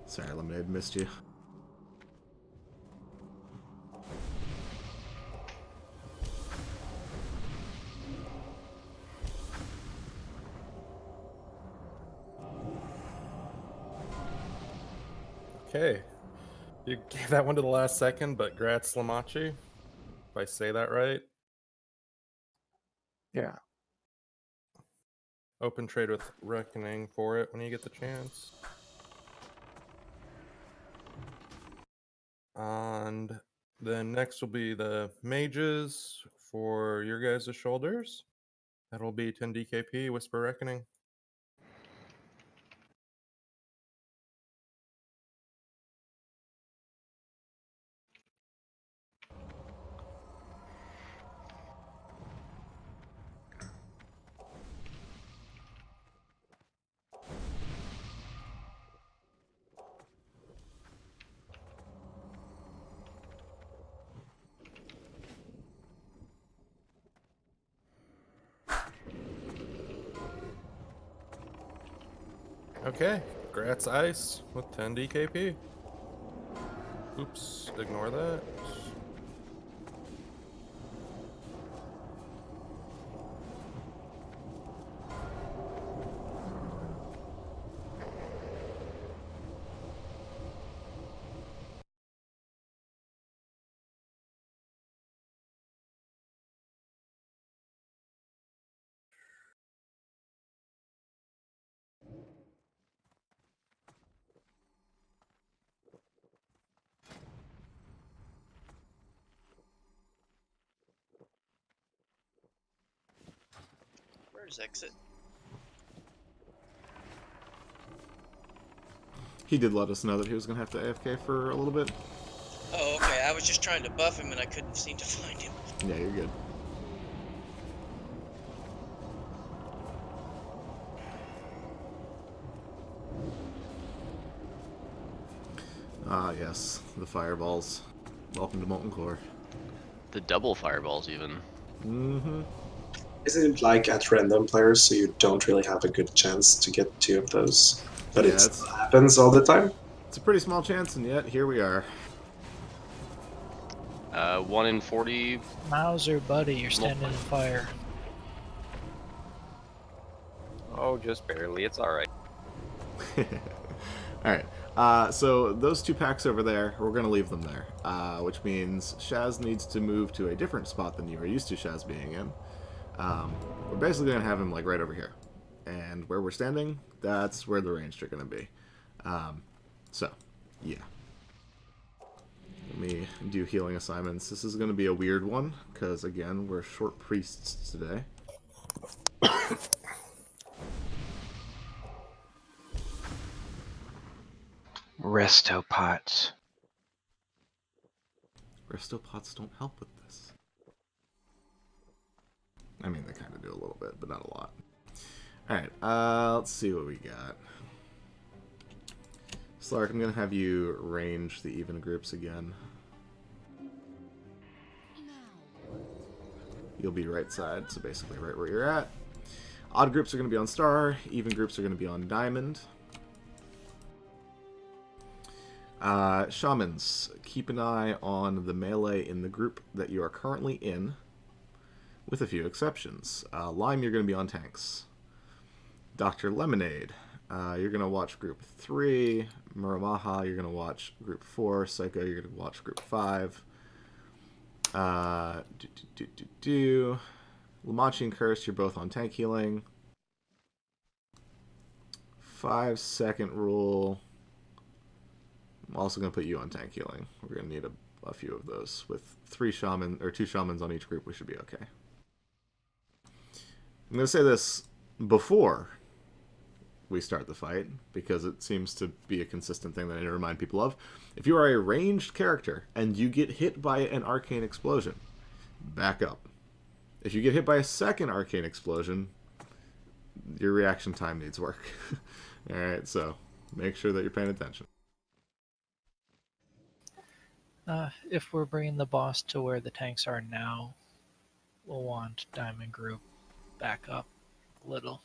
Sorry, Lemonade, missed you. Okay. You gave that one to the last second, but Gratz Lamachi, if I say that right. Yeah. Open trade with Reckoning for it when you get the chance. And then next will be the mages for your guys' shoulders. That'll be 10 DKP, Whisper Reckoning. Okay, Gratz Ice with 10 DKP. Oops, ignore that. Where's exit? He did let us know that he was going to have to AFK for a little bit. Oh, okay. I was just trying to buff him and I couldn't seem to find him. Yeah, you're good. Ah, yes, the fireballs. Welcome to Molten Core. The double fireballs, even. Mm-hmm. Isn't it like at random players, so you don't really have a good chance to get 2 of those? But Yeah, it still happens all the time? It's a pretty small chance, and yet here we are. 1 in 40. Mauser, buddy, you're standing in fire. Oh, just barely. It's alright. Alright, so those 2 packs over there, we're going to leave them there. Which means Shaz needs to move to a different spot than you are used to Shaz being in. We're basically going to have him like right over here. And where we're standing, that's where the ranged are going to be. So, yeah. Let me do healing assignments. This is going to be a weird one, because again, we're short priests today. Resto pots. Resto pots don't help with this. I mean, they kind of do a little bit, but not a lot. Alright, let's see what we got. Slark, I'm going to have you range the even groups again. You'll be right side, so basically right where you're at. Odd groups are going to be on star, even groups are going to be on diamond. Shamans, keep an eye on the melee in the group that you are currently in, with a few exceptions. Lime, you're going to be on tanks. Dr. Lemonade, you're going to watch group 3. Muramaha, you're going to watch group 4. Psycho, you're going to watch group 5. Lamachi and Curse, you're both on tank healing. 5-second rule. I'm also going to put you on tank healing. We're going to need a few of those. With 2 shamans on each group, we should be okay. I'm going to say this before we start the fight, because it seems to be a consistent thing that I need to remind people of. If you are a ranged character and you get hit by an arcane explosion, back up. If you get hit by a second arcane explosion, your reaction time needs work. Alright, so make sure that you're paying attention. If we're bringing the boss to where the tanks are now, we'll want Diamond Group back up a little.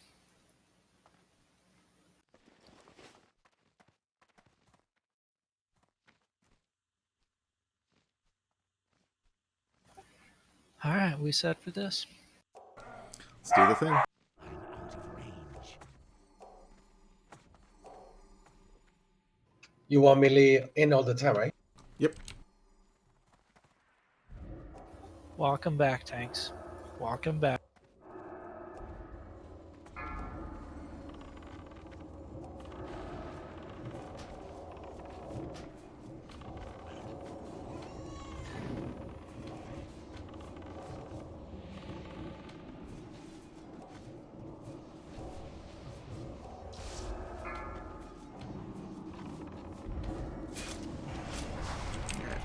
Alright, we set for this? Let's do the thing. You want melee in all the time, right? Yep. Walk 'em back, tanks. Walk 'em back.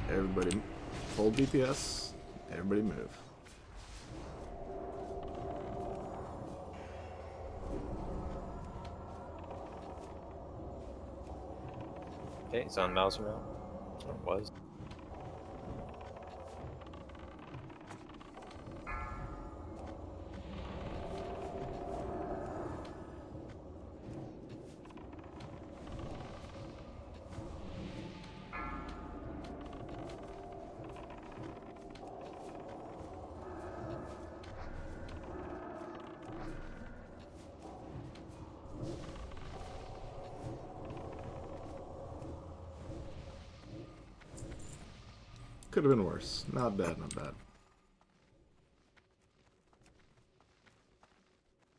Everybody hold DPS. Everybody move. Okay, it's on Mauser now. Or it was. Could have been worse. Not bad, not bad.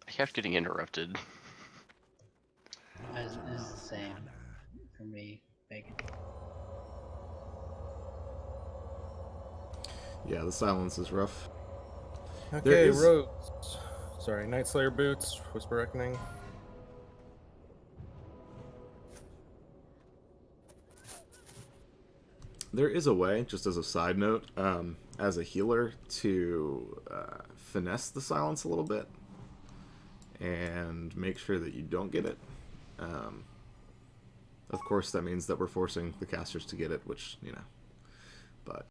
I kept getting interrupted. It's the same for me, Bacon. Yeah, the silence is rough. Okay, roads. Sorry, Night Slayer boots, Whisper Reckoning. There is a way, just as a side note, as a healer, to finesse the silence a little bit and make sure that you don't get it. Of course, that means that we're forcing the casters to get it, which, you know, but...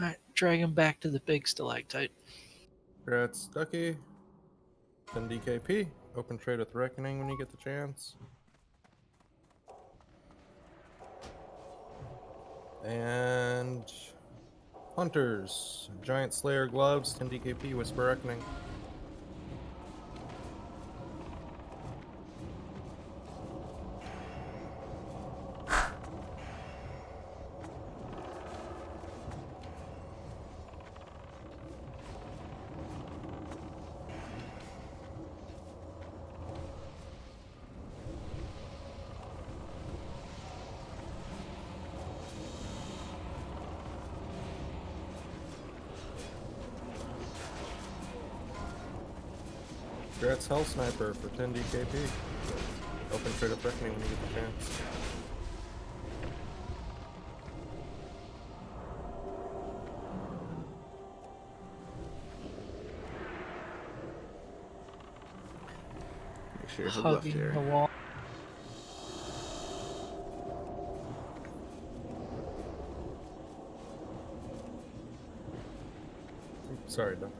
Alright, drag him back to the big stalactite. Congrats, Ducky. 10 DKP. Open trade with Reckoning when you get the chance. And Hunters. Giant Slayer gloves, 10 DKP, Whisper Reckoning. Congrats, Hell Sniper for 10 DKP. Open trade with Reckoning when you get the chance. Make sure you have left Hugging here. the wall. Sorry, Doc.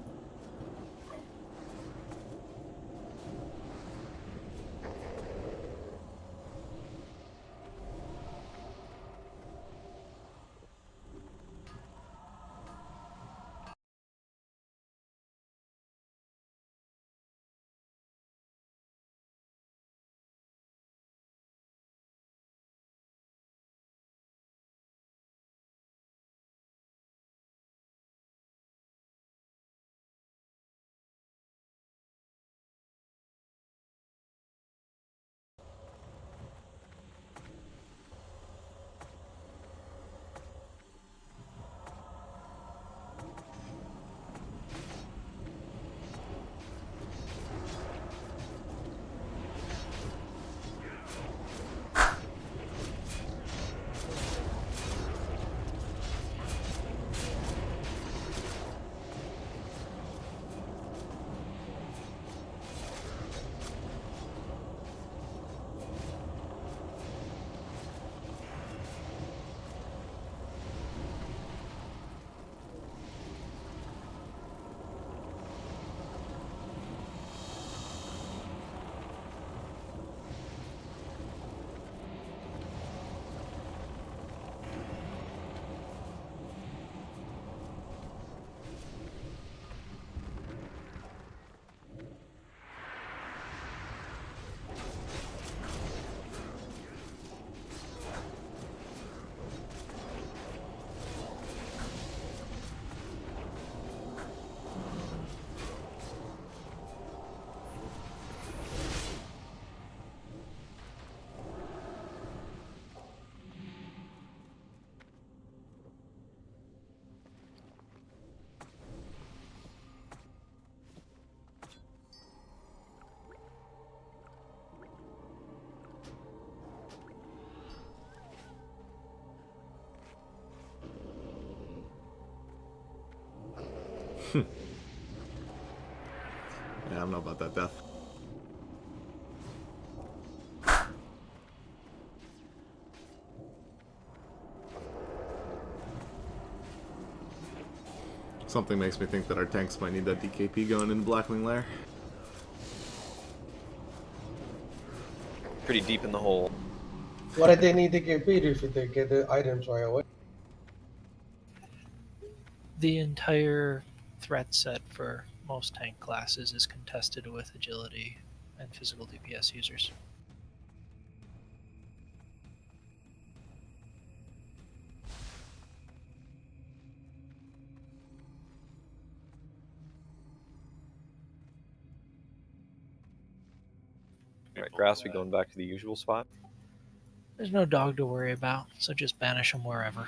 Yeah, I don't know about that, Death. Something makes me think that our tanks might need that DKP going into Blackwing Lair. Pretty deep in the hole. What did they need to get beat if they get the items right away? The entire threat set for most tank classes is contested with agility and physical DPS users. Alright, Grass, we going back to the usual spot? There's no dog to worry about, so just banish them wherever.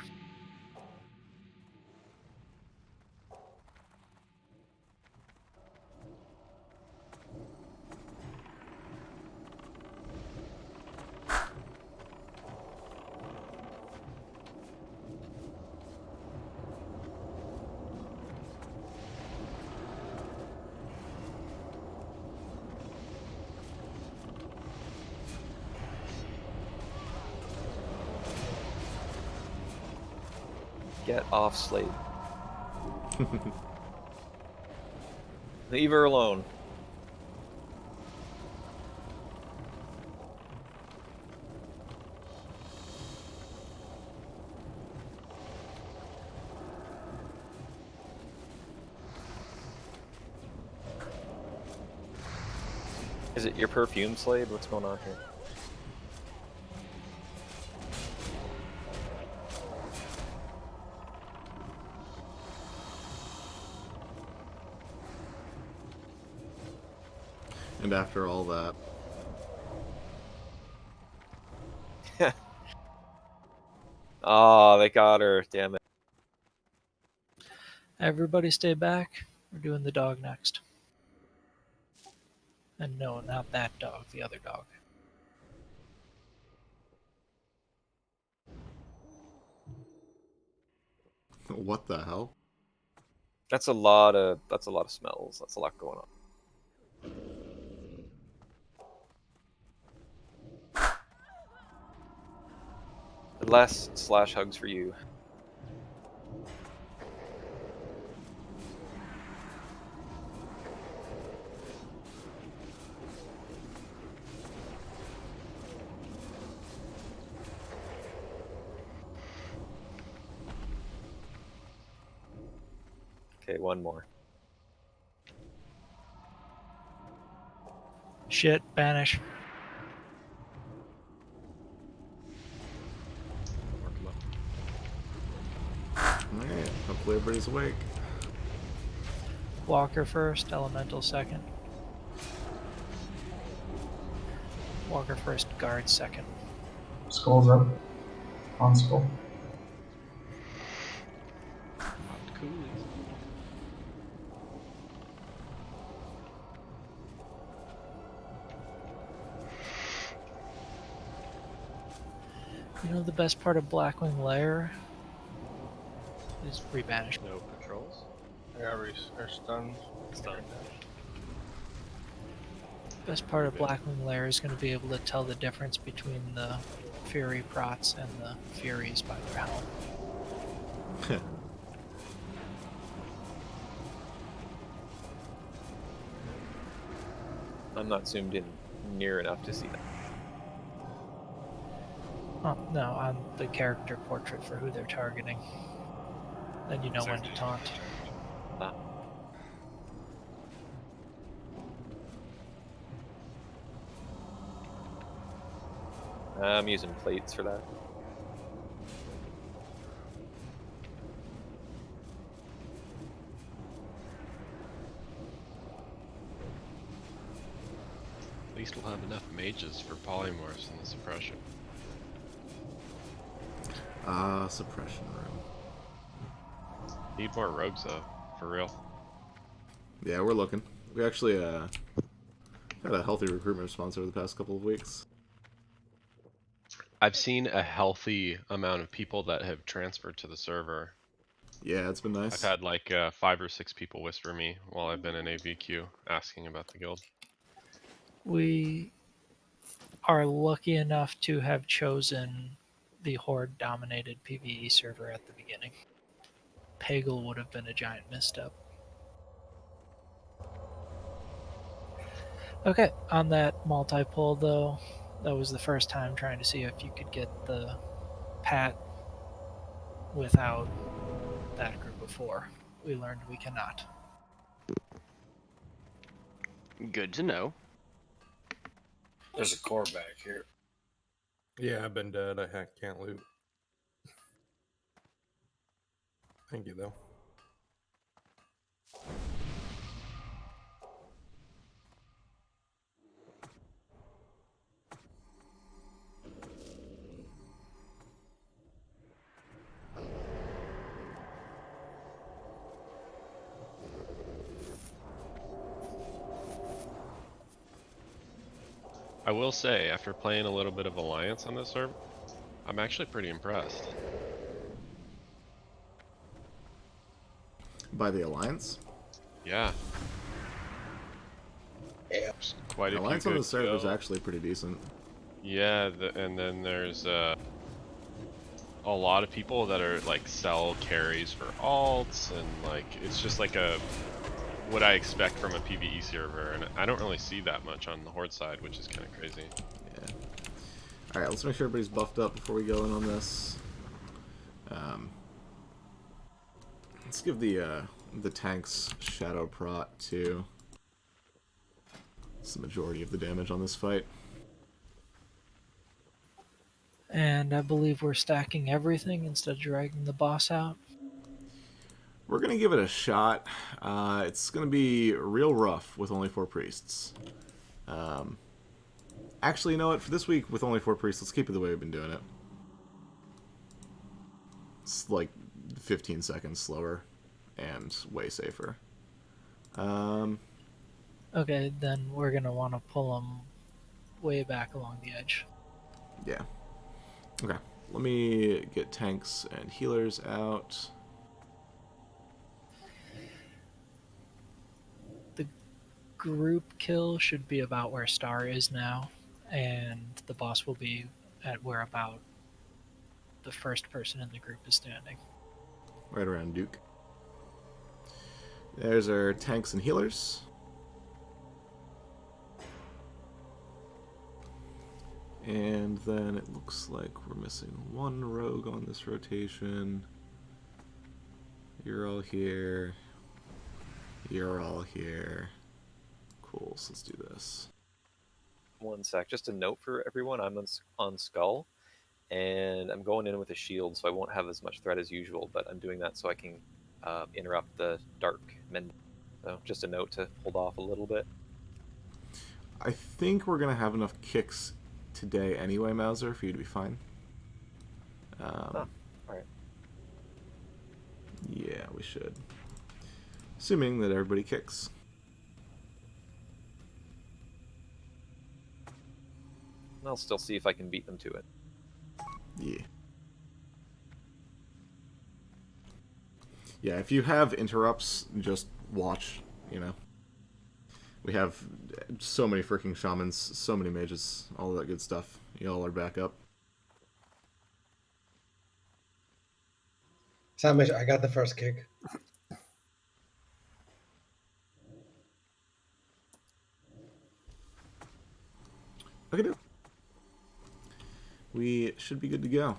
Get off Slate. Leave her alone. Is it your perfume, Slade? What's going on here? And after all that, Oh, they got her. Damn it. Everybody stay back. We're doing the dog next. And no, not that dog, the other dog. what the hell? That's a lot of smells. That's a lot going on. Less slash hugs for you. Okay, one more. Shit, banish. Alright, hopefully everybody's awake. Walker first, Elemental second. Walker first, Guard second. Skull's up. On skull. You know the best part of Blackwing Lair is rebanish. No patrols. Are stunned. Stunned. Best part of Blackwing Lair is going to be able to tell the difference between the Fury Prots and the Furies by their helm. I'm not zoomed in near enough to see that. Oh, no, on the character portrait for who they're targeting. Then you know when to taunt. Ah. I'm using plates for that. At least we'll have enough mages for polymorphs in the suppression. Suppression room. Need more rogues though, for real. Yeah, we're looking. We actually had a healthy recruitment response over the past couple of weeks. I've seen a healthy amount of people that have transferred to the server. Yeah, it's been nice. I've had like 5 or 6 people whisper me while I've been in AVQ asking about the guild. We are lucky enough to have chosen the Horde-dominated PvE server at the beginning. Pagel would have been a giant misstep. Okay, on that multi-pull though, that was the first time trying to see if you could get the Pat without that group of 4. We learned we cannot. Good to know. There's a core back here. Yeah, I've been dead. I can't loot. Thank you, though. I will say, after playing a little bit of Alliance on this server, I'm actually pretty impressed. By the Alliance? Yeah. Yeah. Quite a Alliance few on good the server is kills. actually pretty decent. Yeah, and then there's a lot of people that are like sell carries for alts, and like it's just like a what I expect from a PvE server, and I don't really see that much on the Horde side, which is kind of crazy. Yeah. All right, let's make sure everybody's buffed up before we go in on this. Let's give the tanks Shadow Prot too. It's the majority of the damage on this fight. And I believe we're stacking everything instead of dragging the boss out. We're going to give it a shot. It's going to be real rough with only 4 priests. Actually, you know what? For this week, with only 4 priests, let's keep it the way we've been doing it. It's like 15 seconds slower and way safer. Okay, then we're going to want to pull them way back along the edge. Yeah. Okay. Let me get tanks and healers out. The group kill should be about where Star is now, and the boss will be at where about the first person in the group is standing. Right around Duke. There's our tanks and healers. And then it looks like we're missing 1 rogue on this rotation. You're all here. You're all here. Cool, so let's do this. One sec, just a note for everyone. I'm on Skull, and I'm going in with a shield, so I won't have as much threat as usual, but I'm doing that so I can interrupt the Dark Mend. So just a note to hold off a little bit. I think we're going to have enough kicks today anyway, Mauser, for you to be fine. Alright. Yeah, we should. Assuming that everybody kicks. I'll still see if I can beat them to it. Yeah. Yeah, if you have interrupts, just watch, you know. We have so many freaking shamans, so many mages, all that good stuff. Y'all are back up. Samish, I got the first kick. Okay, dude. We should be good to go.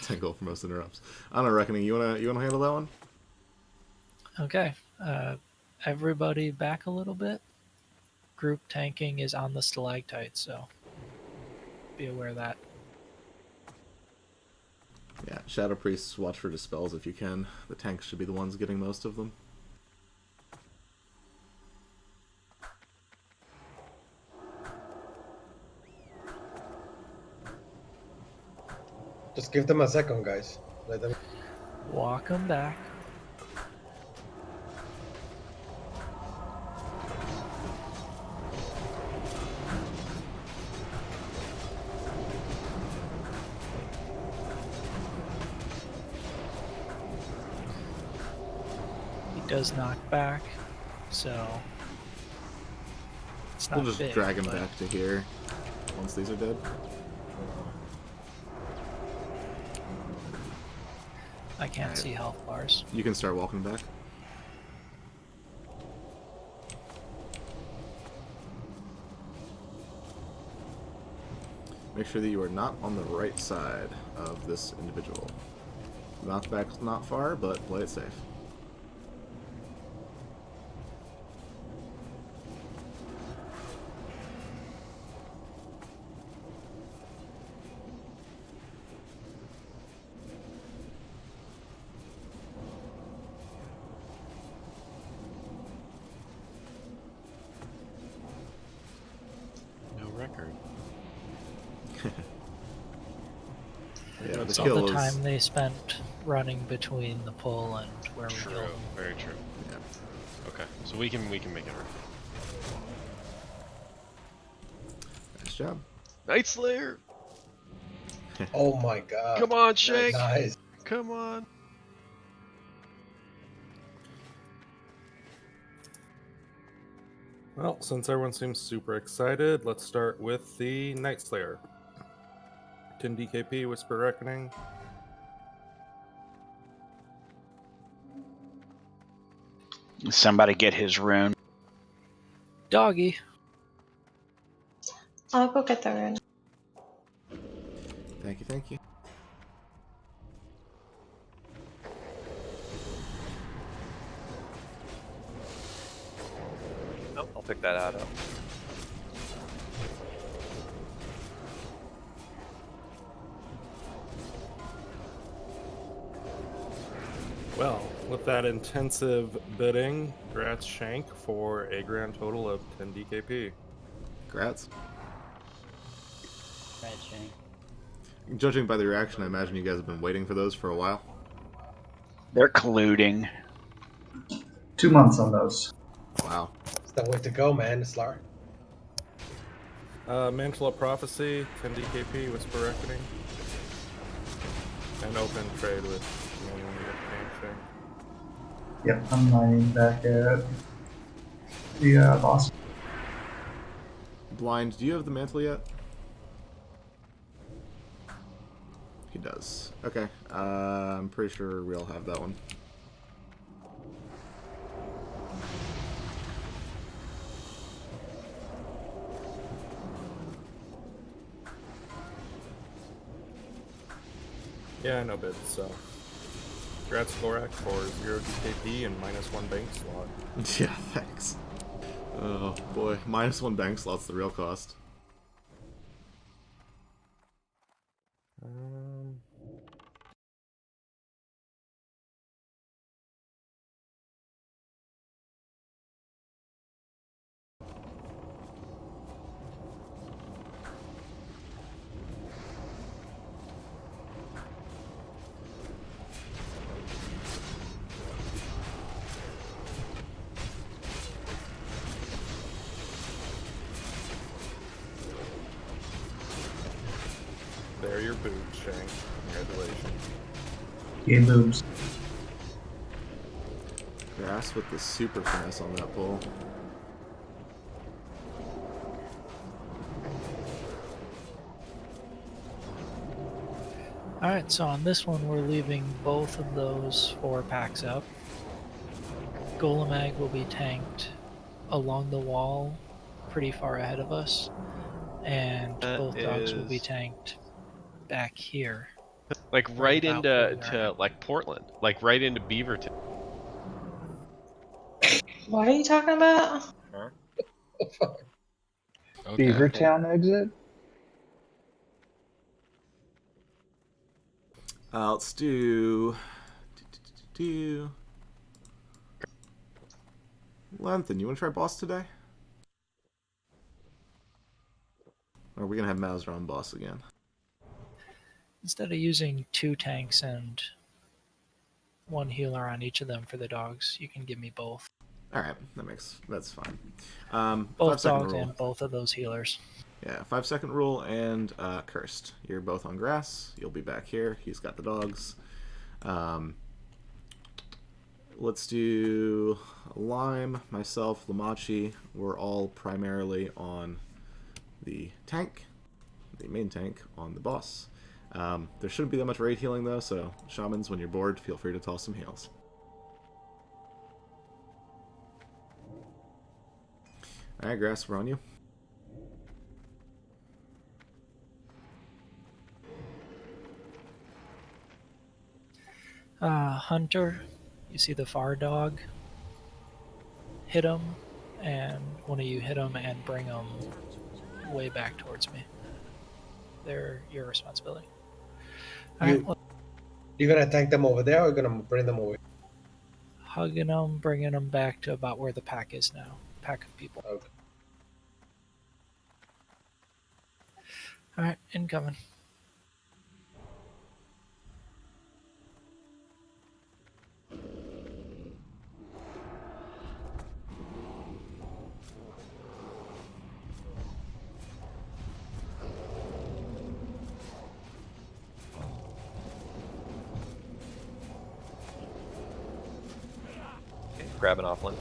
10 gold for most interrupts. On a reckoning, you wanna handle that one? Okay, everybody back a little bit. Group tanking is on the stalactite, so be aware of that. Yeah, Shadow Priests, watch for dispels if you can. The tanks should be the ones getting most of them. Just give them a second, guys. Let them. Walk them back. He does knock back, so it's not We'll just big, drag him but back to here once these are dead. I can't see health bars. You can start walking back. Make sure that you are not on the right side of this individual. Knockback's not far, but play it safe. No record. Yeah, the It's all kill the is... time they spent running between the pull and where we True, killed them. very true. Yeah. Okay, so we can make it work. Nice job. Night Slayer! Oh my god. Come on, Shake! Nice. Come on! Well, since everyone seems super excited, let's start with the Night Slayer. 10 DKP, Whisper Reckoning. Somebody get his rune. Doggy. I'll go get the rune. Thank you, thank you. Oh, I'll pick that out up. Well, with that intensive bidding, Grats Shank for a grand total of 10 DKP. Grats. Right, Shank. Judging by the reaction, I imagine you guys have been waiting for those for a while. They're colluding. 2 months on those. Wow. It's the way to go, man. Slar. Mantle of Prophecy, 10 DKP, Whisper Reckoning. And open trade with Manual Shank. Yep, I'm mining back at the boss. Blind, do you have the mantle yet? He does. Okay. I'm pretty sure we all have that one. Yeah, no bids, so. Grats Gorak for 0 DKP and -1 bank slot. Yeah, thanks. Oh boy, -1 bank slot's the real cost. There are your boobs, Shank. Congratulations. Game moves. Grass with the super finesse on that pull. Alright, so on this one we're leaving both of those 4 packs up. Golemag will be tanked along the wall pretty far ahead of us. And both dogs will be tanked back here. Like right into like Portland, like right into Beaverton. What are you talking about? Beavertown exit? Let's do... Lanthan, you want to try boss today? Or are we going to have Mauser on boss again? Instead of using 2 tanks and 1 healer on each of them for the dogs, you can give me both. Alright, that's fine. Both 5-second dogs rule. and both of those healers. Yeah, 5-second rule and Cursed. You're both on grass. You'll be back here. He's got the dogs. Let's do Lime, myself, Lamachi. We're all primarily on the tank, the main tank, on the boss. There shouldn't be that much raid healing though, so Shamans, when you're bored, feel free to toss some heals. Alright, Grass, we're on you. Hunter, you see the far dog? Hit him, and one of you hit him and bring him way back towards me. They're your responsibility. Alright, You're gonna tank them over there, or you're gonna bring them over? hugging them, bringing them back to about where the pack is now. Pack of people. Okay. Alright, incoming. Grab an offline.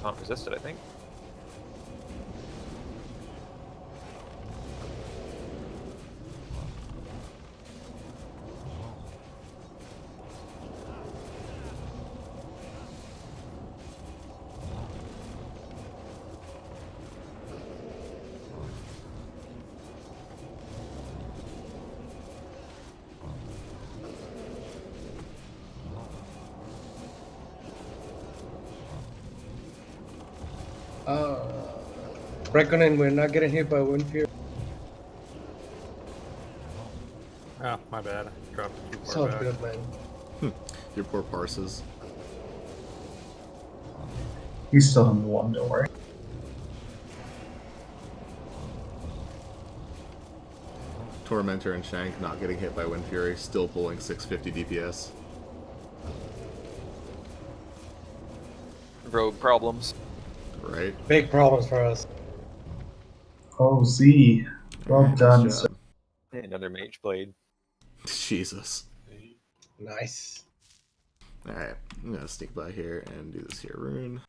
taunt resisted, I think. Reckoning, we're not getting hit by Wind Fury. Oh, my bad. I dropped it too It's far all back. good, man. Your poor parses. He's still in one, don't worry. Tormentor and Shank not getting hit by Wind Fury, still pulling 650 DPS. Rogue problems. Right. Big problems for us. Oh, Z. Well Alright, done, nice sir. job. Another Mage Blade. Jesus. Nice. Alright, I'm gonna sneak by here and do this here rune.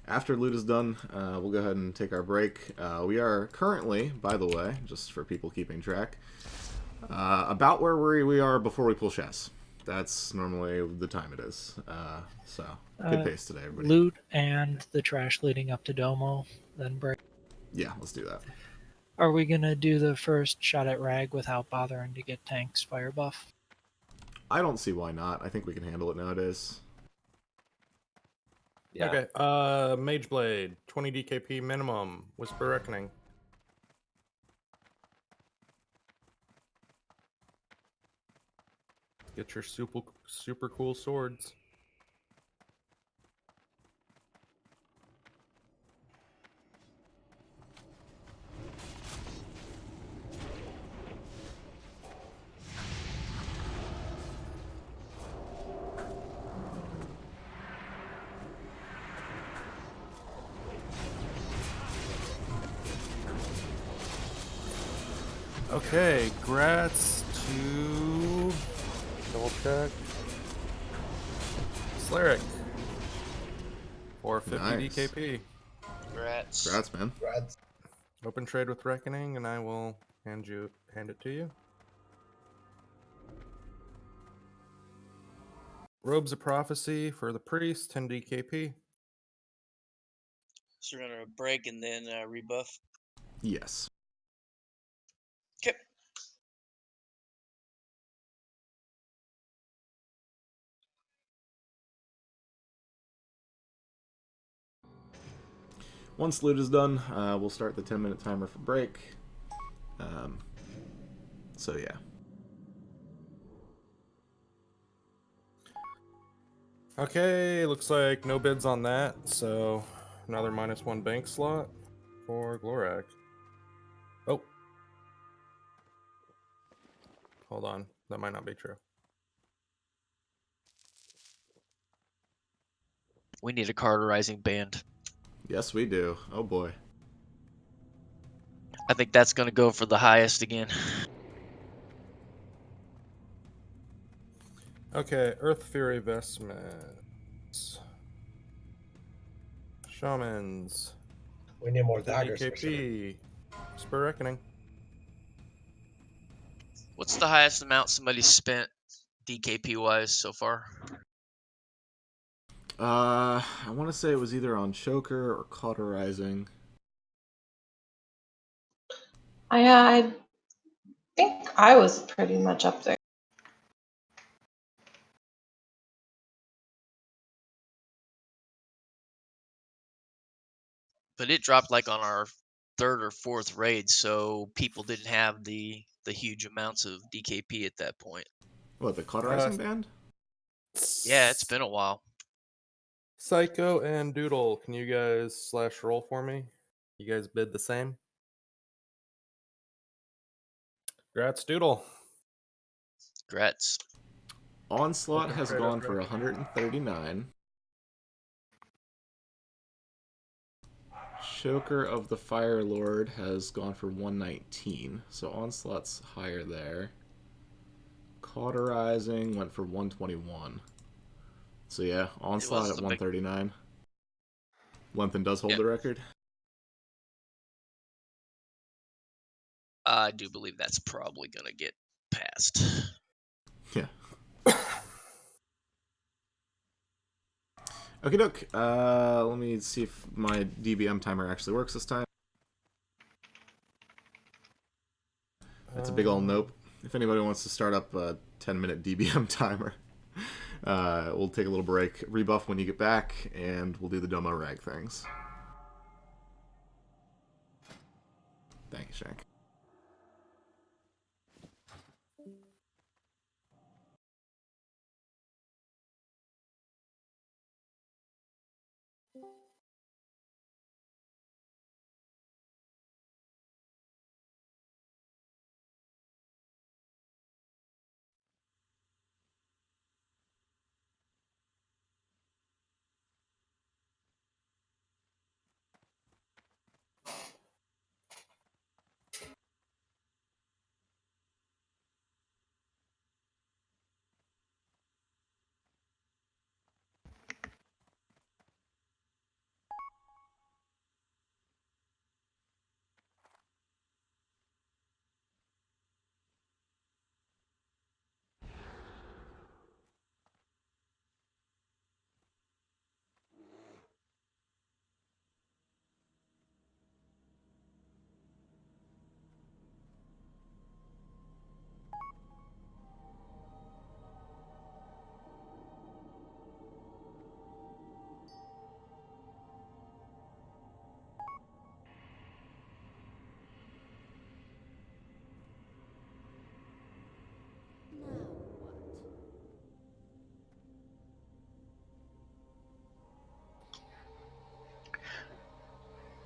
After loot is done, we'll go ahead and take our break. We are currently, by the way, just for people keeping track, about where we are before we pull Shaz. That's normally the time it is. So, good pace today, everybody. Loot and the trash leading up to Domo, then break. Yeah, let's do that. Are we gonna do the first shot at Rag without bothering to get Tank's fire buff? I don't see why not. I think we can handle it nowadays. Yeah. Okay, Mage Blade, 20 DKP minimum, Whisper Reckoning. Get your super cool swords. Okay, grats to double check. Slaric for 50 Nice. DKP. Congrats. Congrats, man. Congrats. Open trade with Reckoning, and I will hand it to you. Robes of Prophecy for the priest, 10 DKP. So we're gonna break and then rebuff. Yes. Okay. Once loot is done, we'll start the 10-minute timer for break. So yeah. Okay, looks like no bids on that, so another -1 bank slot for Glorak. Oh. Hold on, that might not be true. We need a carterizing band. Yes, we do. Oh boy. I think that's gonna go for the highest again. Okay, Earth Fury Vestments. Shamans. We need more daggers. For sure. DKP. Whisper Reckoning. What's the highest amount somebody spent DKP wise so far? I want to say it was either on Choker or Cauterizing. I think I was pretty much up there. But it dropped like on our third or fourth raid, so people didn't have the huge amounts of DKP at that point. What, the Cauterizing band? Yeah, it's been a while. Psycho and Doodle, can you guys /roll for me? You guys bid the same? Grats, Doodle. Grats. Onslaught has Trade gone with for Reckoning. 139. Choker of the Fire Lord has gone for 119, so Onslaught's higher there. Cauterizing went for 121. So yeah, Onslaught was at the big- 139. Lenthen does hold the record. I do believe that's probably going to get passed. Yeah. Okay, doke. Let me see if my DBM timer actually works this time. That's a big old nope. If anybody wants to start up a 10-minute DBM timer, we'll take a little break, rebuff when you get back, and we'll do the Domo Rag things. Thank you, Shank.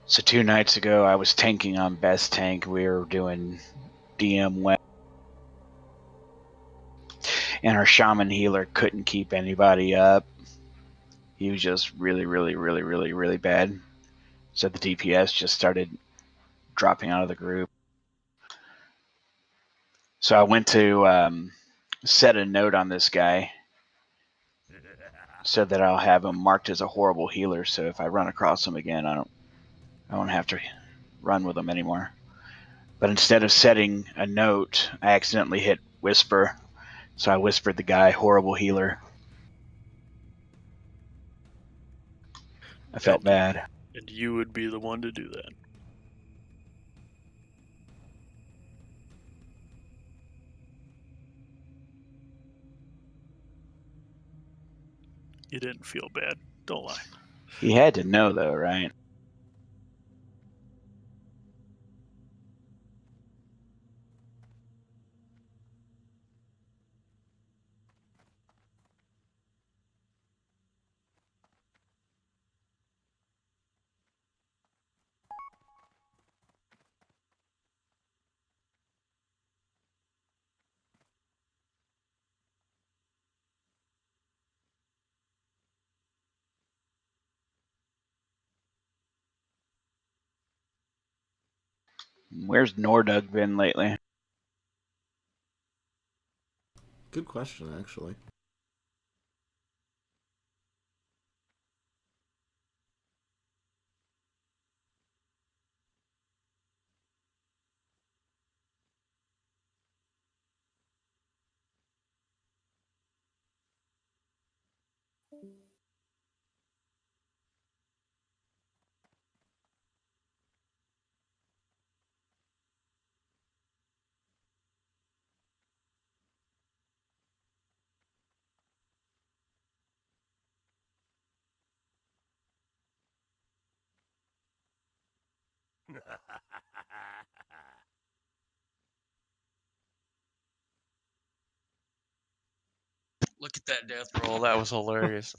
So 2 nights ago, I was tanking on best tank. We were doing DM web, and our shaman healer couldn't keep anybody up. He was just really bad. So the DPS just started dropping out of the group. So I went to set a note on this guy so that I'll have him marked as a horrible healer. So if I run across him again, I won't have to run with him anymore. But instead of setting a note, I accidentally hit whisper. So I whispered the guy, horrible healer. I felt bad. And you would be the one to do that. You didn't feel bad. Don't lie. He had to know, though, right? Where's Nordug been lately? Good question, actually. Look at that death roll. That was hilarious.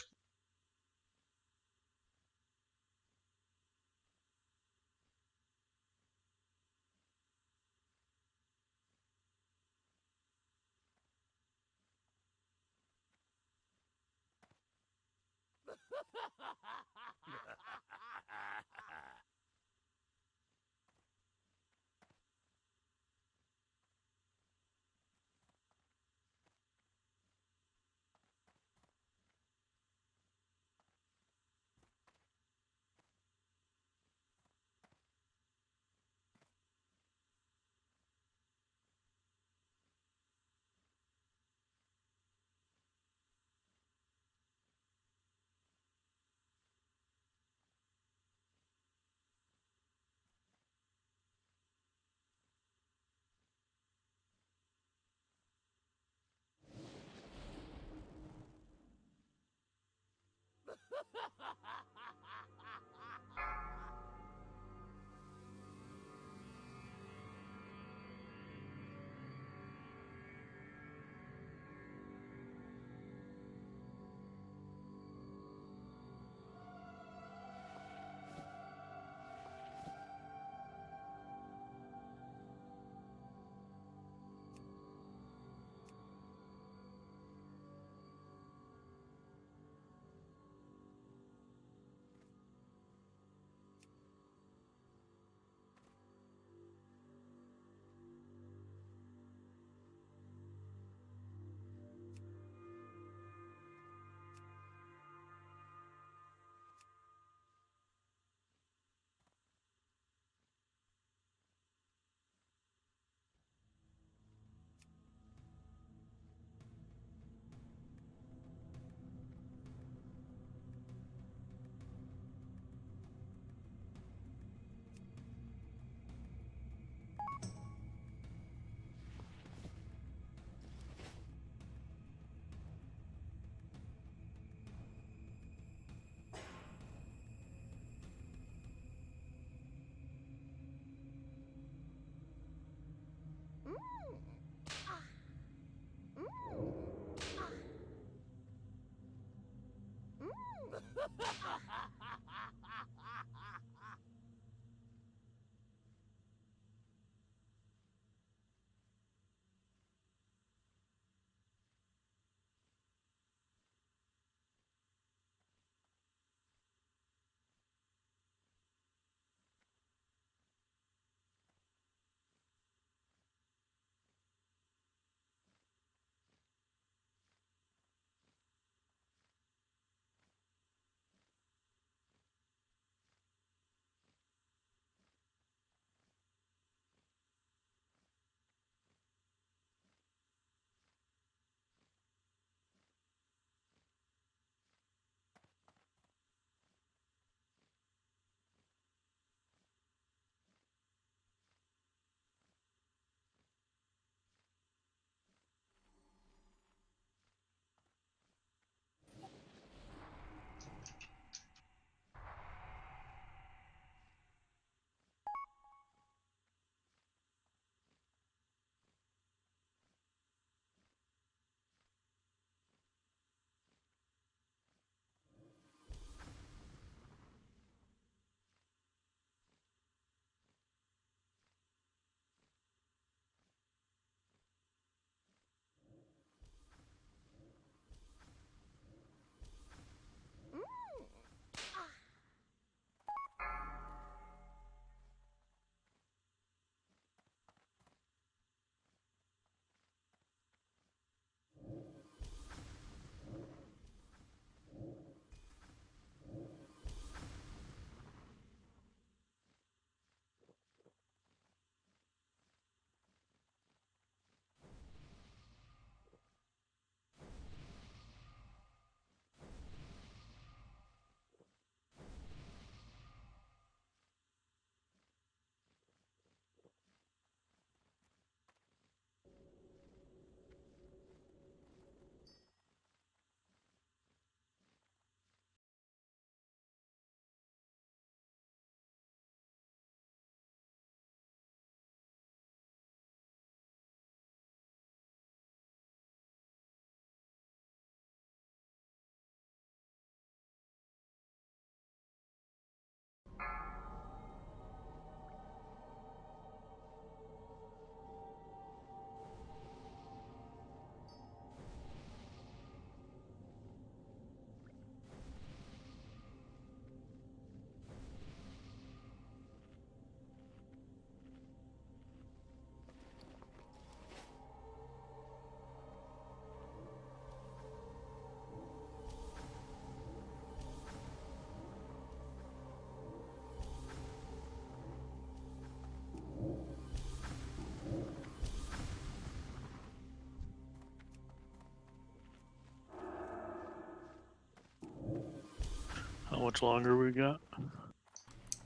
How much longer we got?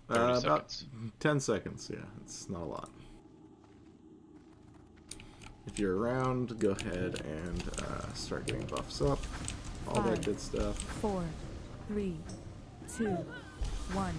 30 About seconds. 10 seconds, yeah. It's not a lot. If you're around, go ahead and start getting buffs up. All that good stuff. 4, 3, 2, 1.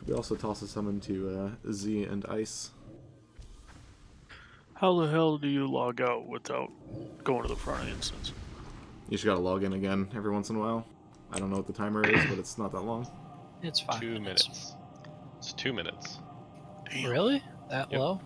We also toss a summon to Z and Ice. How the hell do you log out without going to the front instance? You just gotta log in again every once in a while. I don't know what the timer is, but it's not that long. It's 5 2 minutes. minutes. It's 2 minutes. Really? That Yep. low?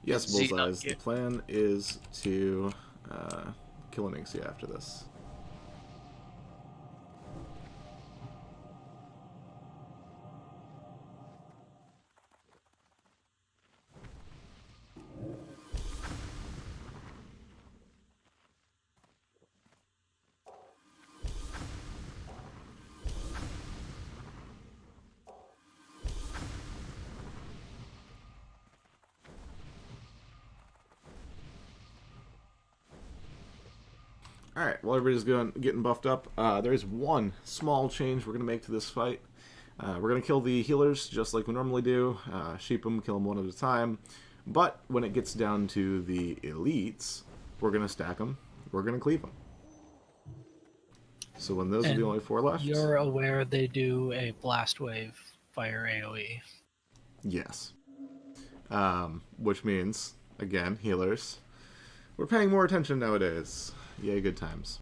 Yes, Z- Bullseyes. The plan is to kill an Ixia after this. Alright, while everybody's getting buffed up, there is one small change we're going to make to this fight. We're going to kill the healers just like we normally do. Sheep them, kill them one at a time. But when it gets down to the elites, we're going to stack them. We're going to cleave them. So when those are the only 4 left... You're aware they do a Blast Wave fire AoE. Yes. Which means, again, healers. We're paying more attention nowadays. Yay, good times.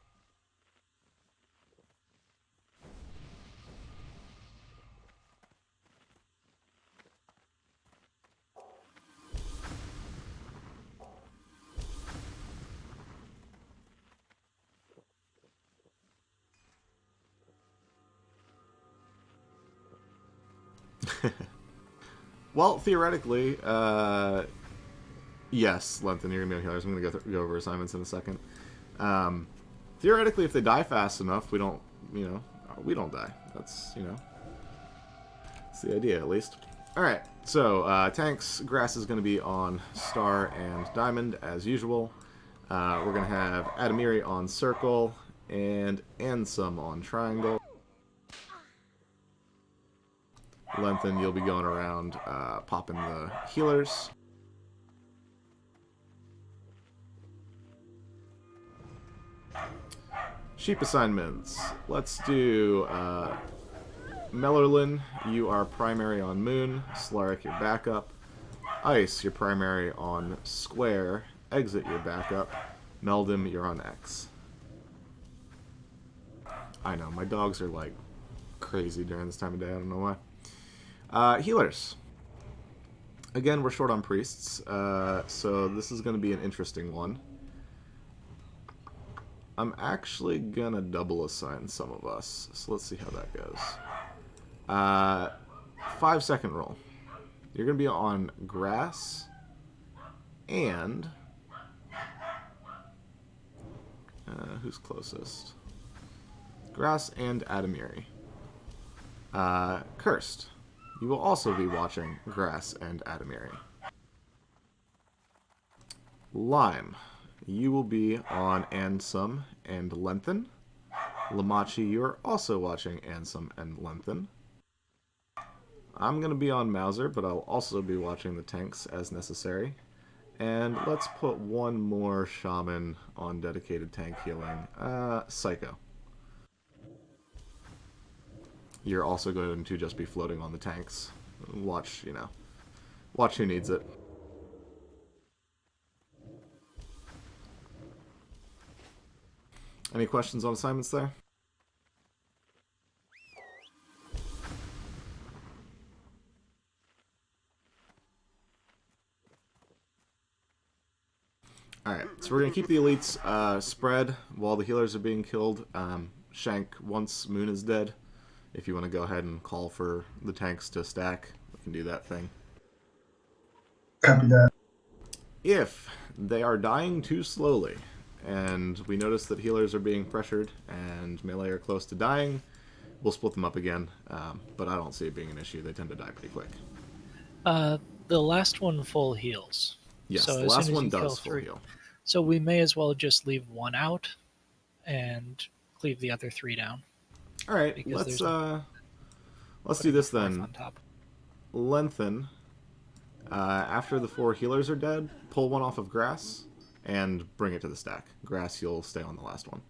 Well, theoretically, yes, Lenthen, you're going to be on healers. I'm going to go over assignments in a second. Theoretically, if they die fast enough, we don't die. That's, that's the idea, at least. Alright, so, tanks, Grass is going to be on Star and Diamond, as usual. We're going to have Adamiri on Circle, and Ansem on Triangle. Lenthen, you'll be going around popping the healers. Sheep assignments. Let's do Mellerlin, you are primary on Moon. Slarek, your backup. Ice, your primary on Square. Exit, your backup. Meldim, you're on X. I know, my dogs are like crazy during this time of day, I don't know why. Healers. Again, we're short on priests, so this is going to be an interesting one. I'm actually going to double assign some of us, so let's see how that goes. 5-second roll. You're going to be on Grass and... who's closest? Grass and Adamiri. Cursed. You will also be watching Grass and Adamiri. Lime. You will be on Ansem and Lenthen. Lamachi, you're also watching Ansem and Lenthen. I'm going to be on Mauser, but I'll also be watching the tanks as necessary. And let's put one more Shaman on dedicated tank healing. Psycho. You're also going to just be floating on the tanks. Watch, watch who needs it. Any questions on assignments there? Alright, so we're going to keep the elites spread while the healers are being killed. Shank, once Moon is dead, if you want to go ahead and call for the tanks to stack, we can do that thing. Copy that. If they are dying too slowly, and we notice that healers are being pressured and melee are close to dying, we'll split them up again, but I don't see it being an issue. They tend to die pretty quick. The last one full heals. Yes, so the as last soon as one you kill does full 3, heal. So we may as well just leave one out and cleave the other 3 down. Alright, Because let's do this then. On top. Lengthen. After the 4 healers are dead, pull one off of grass and bring it to the stack. Grass, you'll stay on the last one.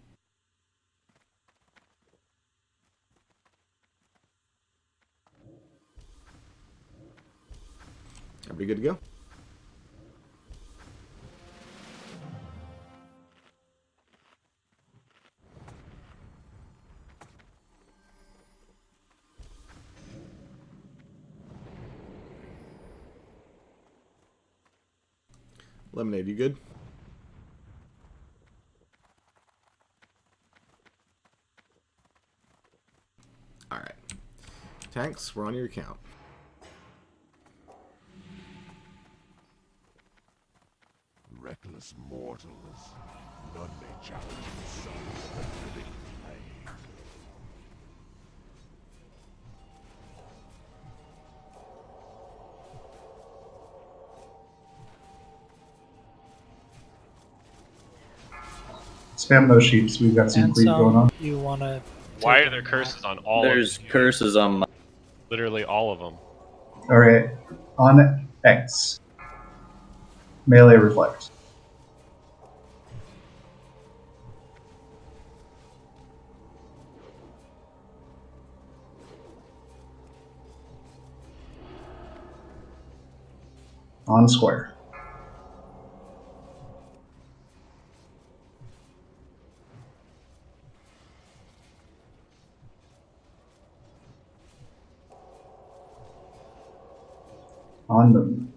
Are we good to go? Lemonade, you good? Alright. Tanks, we're on your account. Reckless mortals, none may challenge the sons of the living flame. Spam those sheeps. We've got some And cleave going on. you want to... Why are there curses on all There's of them? curses on my... Literally all of them. Alright. On X. Melee reflect. On square. On moon.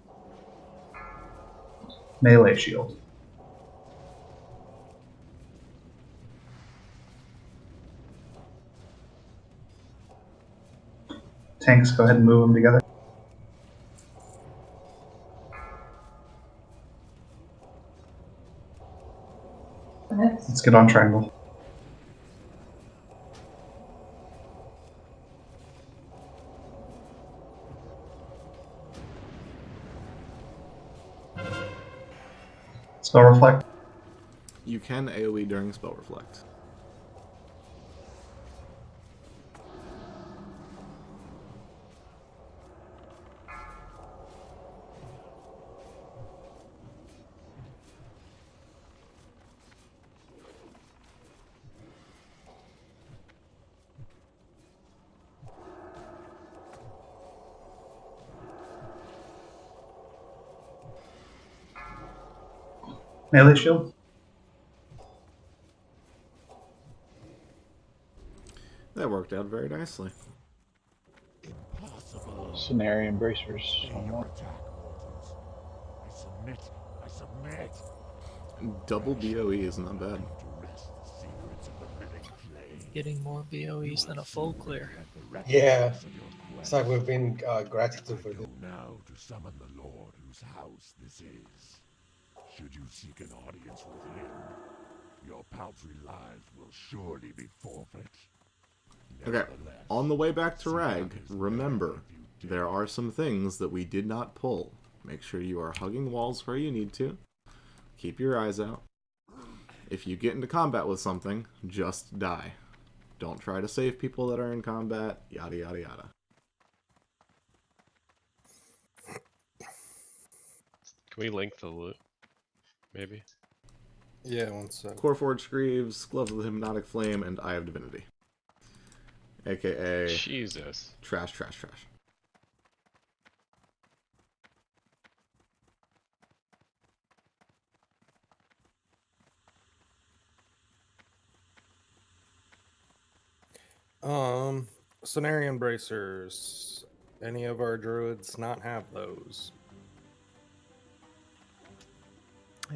Melee shield. Tanks, go ahead and move them together. Let's get on triangle. Spell reflect. You can AoE during spell reflect. Melee shield. That worked out very nicely. Cenarian bracers. I submit. I submit. Double BOE is not bad. Getting more BOEs than a full clear. Yeah. It's like we've been gratitude for this. Now to summon the Lord whose house this is. Should you seek an audience with him, your paltry lives will surely be forfeit. Okay, on the way back to Rag, remember, there are some things that we did not pull. Make sure you are hugging walls where you need to. Keep your eyes out. If you get into combat with something, just die. Don't try to save people that are in combat, yada yada yada. Can we link the loot? Maybe. Yeah, one sec. Coreforged Greaves, Gloves of the Hypnotic Flame, and Eye of Divinity. AKA... Jesus. Trash, trash, trash. Cenarian bracers. Any of our druids not have those?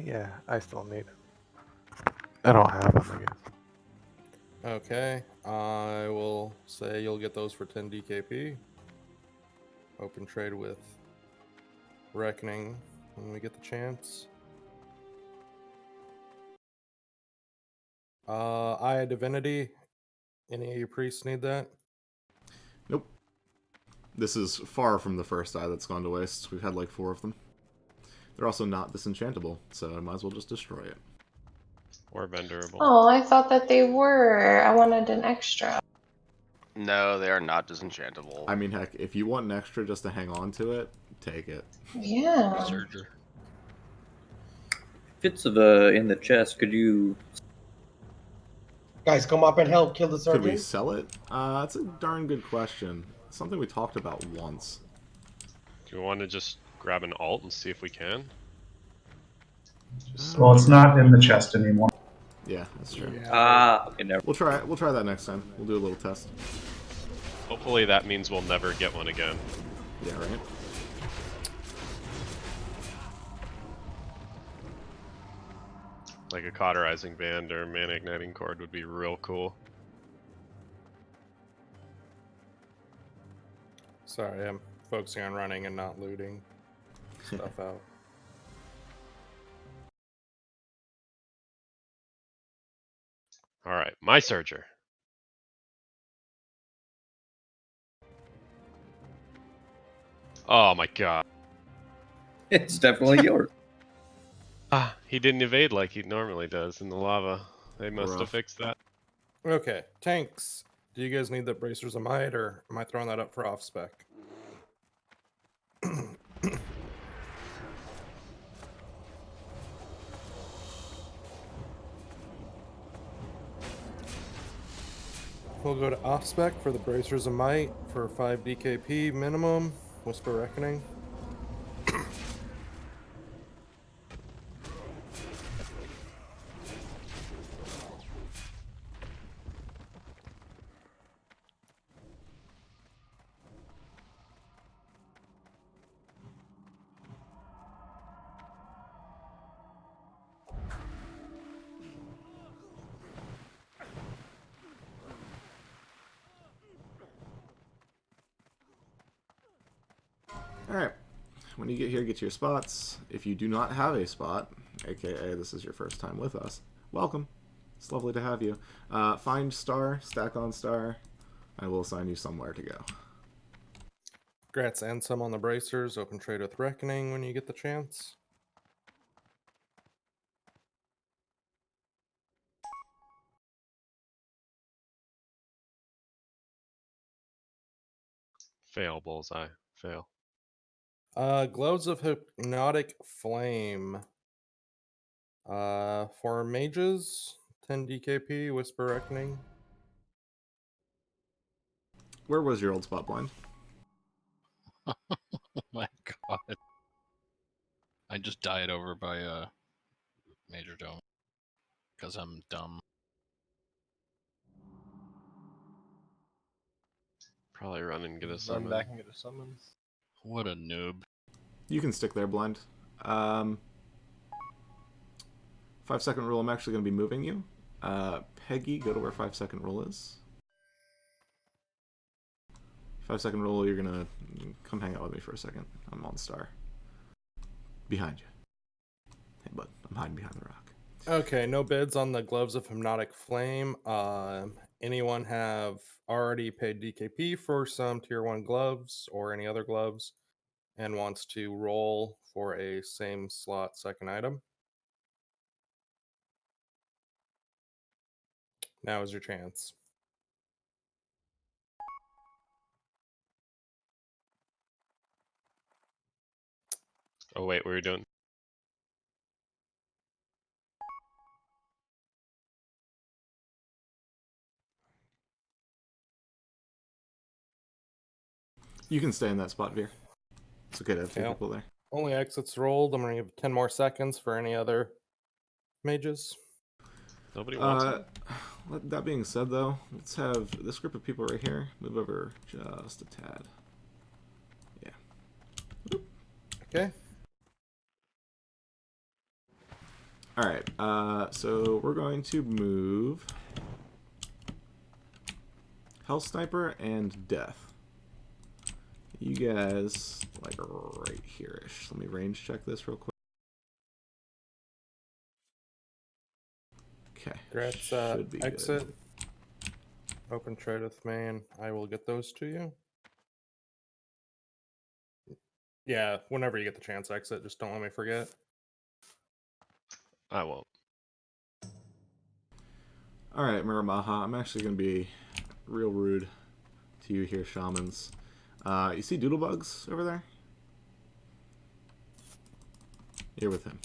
Yeah, I still need it. I don't have them, I guess. Okay, I will say you'll get those for 10 DKP. Open trade with Reckoning when we get the chance. Eye of Divinity. Any of you priests need that? Nope. This is far from the first eye that's gone to waste. We've had like 4 of them. They're also not disenchantable, so I might as well just destroy it. Or venderable. Oh, I thought that they were. I wanted an extra. No, they are not disenchantable. I mean, heck, if you want an extra just to hang on to it, take it. Yeah. Researcher. If it's in the chest, could you? Guys, come up and help kill the Could we sergeant. sell it? That's a darn good question. Something we talked about once. Do you want to just grab an alt and see if we can? Well, it's not in the chest anymore. Yeah, that's true. Okay, never. We'll try that next time. We'll do a little test. Hopefully that means we'll never get one again. Yeah, right? Like a cauterizing band or mana igniting cord would be real cool. Sorry, I'm focusing on running and not looting stuff out. Alright, my Surger. Oh my god. It's definitely yours. Ah, he didn't evade like he normally does in the lava. They must have Rough. fixed that. Okay, tanks. Do you guys need the bracers of might, or am I throwing that up for off spec? We'll go to off spec for the bracers of might for 5 DKP minimum. Whisper Reckoning. Alright. When you get here, get to your spots. If you do not have a spot, aka this is your first time with us, welcome. It's lovely to have you. Find star, stack on star. I will assign you somewhere to go. Grats and some on the bracers. Open trade with Reckoning when you get the chance. Fail, bullseye. Fail. Gloves of Hypnotic Flame. For mages, 10 DKP, Whisper Reckoning. Where was your old spot, Blind? Oh my god. I just died over by Major Dome. Because I'm dumb. Probably run and get a Run summon. back and get a summon. What a noob. You can stick there, Blind. 5-second rule, I'm actually going to be moving you. Peggy, go to where 5-second rule is. 5-second rule, you're going to come hang out with me for a second. I'm on star. Behind you. Hey, bud, I'm hiding behind the rock. Okay, no bids on the Gloves of Hypnotic Flame. Anyone have already paid DKP for some tier 1 gloves or any other gloves and wants to roll for a same slot second item? Now is your chance. Oh wait, what are you doing? You can stay in that spot, Veer. It's okay to have 2 people there. Only exits rolled. I'm going to give 10 more seconds for any other mages. Nobody wants it. That being said, though, let's have this group of people right here move over just a tad. Yeah. Okay. All right. So we're going to move Hell Sniper and Death. You guys, like, right here-ish. Let me range check this real quick. Okay. Grats, Should be exit. good. Open trade with main. I will get those to you. Yeah, whenever you get the chance, exit. Just don't let me forget. I won't. All right, Muramaha. I'm actually going to be real rude to you here, shamans. You see Doodlebugs over there? You're with him.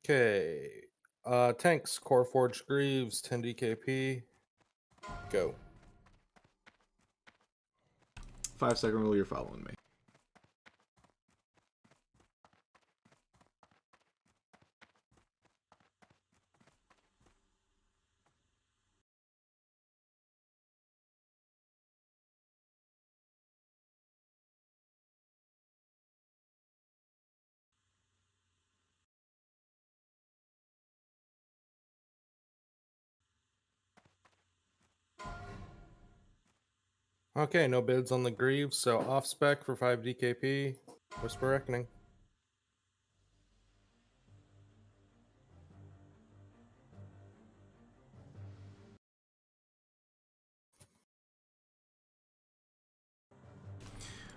Okay. Tanks, Core Forge Greaves, 10 DKP. Go. 5-second rule, you're following me. Okay, no bids on the Greaves, so off spec for 5 DKP. Whisper Reckoning.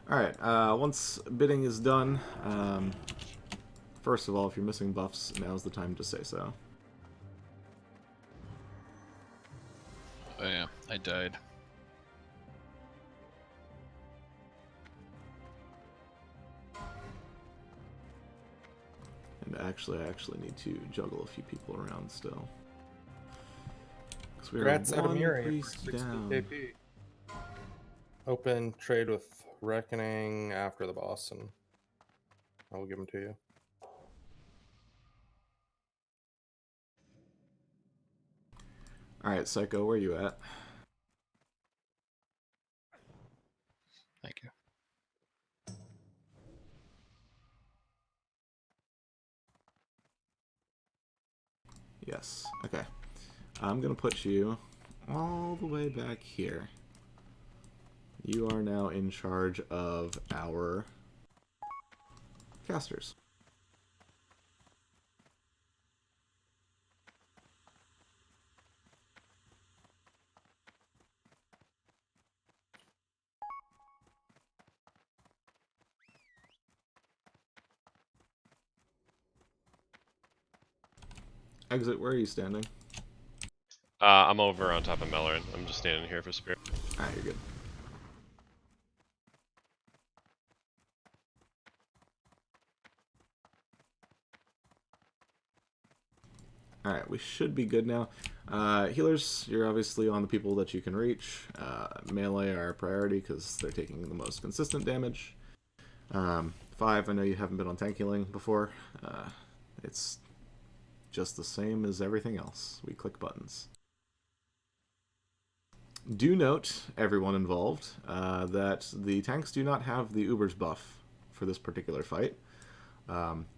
Alright, once bidding is done, first of all, if you're missing buffs, now's the time to say so. Oh yeah, I died. And actually, I need to juggle a few people around still. Because we are one priest down. DKP. Open trade with Reckoning after the boss, and I will give them to you. Alright, Psycho, where are you at? Thank you. Yes. Okay. I'm going to put you all the way back here. You are now in charge of our casters. Exit, where are you standing? I'm over on top of Melrin. I'm just standing here for Spirit. Alright, you're good. Alright, we should be good now. Healers, you're obviously on the people that you can reach. Melee are a priority because they're taking the most consistent damage. 5, I know you haven't been on tank healing before. It's just the same as everything else. We click buttons. Do note, everyone involved, that the tanks do not have the Uber's buff for this particular fight,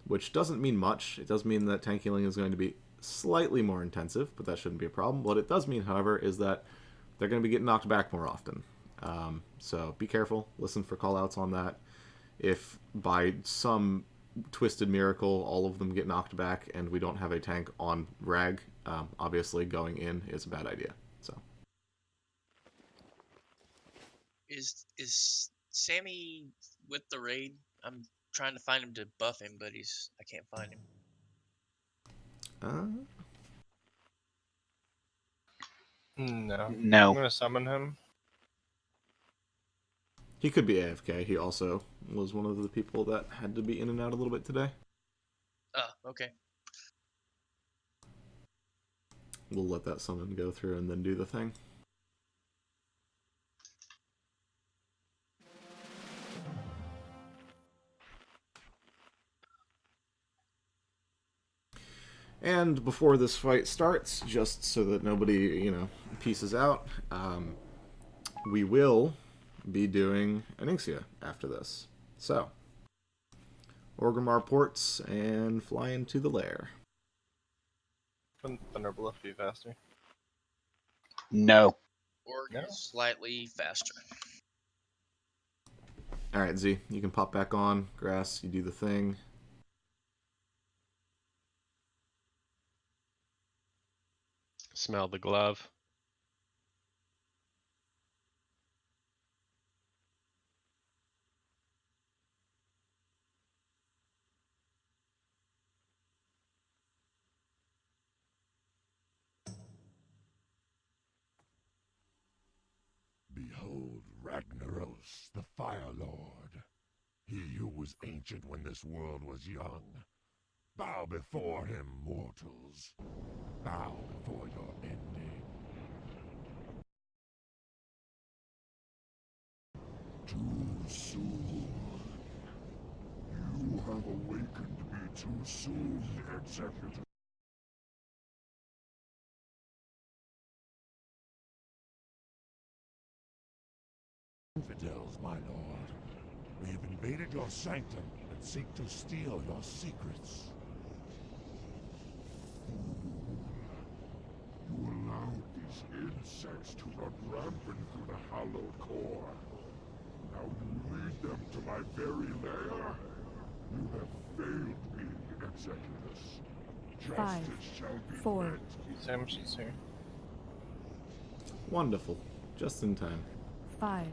which doesn't mean much. It does mean that tank healing is going to be slightly more intensive, but that shouldn't be a problem. What it does mean, however, is that they're going to be getting knocked back more often. So be careful. Listen for callouts on that. If by some twisted miracle all of them get knocked back and we don't have a tank on Rag, obviously going in is a bad idea. So. Is Sammy with the raid? I'm trying to find him to buff him, but I can't find him. No. No. I'm gonna summon him. He could be AFK. He also was one of the people that had to be in and out a little bit today. Oh, okay. We'll let that summon go through and then do the thing. And before this fight starts, just so that nobody, you know, pieces out, we will be doing Onyxia after this. So, Orgrimmar ports and fly into the lair. Couldn't Thunderbolt be faster? No. Or slightly faster. Alright, Z, you can pop back on. Grass, you do the thing. Smell the glove. Behold Ragnaros, the Fire Lord. He who was ancient when this world was young. Bow before him, mortals. Bow before your ending. Too soon. You have awakened me too soon, Executor. Infidels, my lord. We have invaded your sanctum and seek to steal your secrets. You allowed these insects to run rampant through the hallowed core. Now you lead them to my very lair? You have failed me, Executus. Justice shall be 4. met. Sam, she's here. Wonderful. Just in time. 5,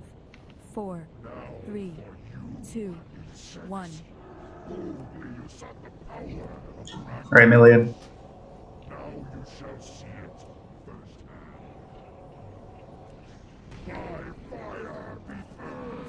4, 3, 2, 1. Alright, Million. Now you shall see it firsthand. By fire be purged.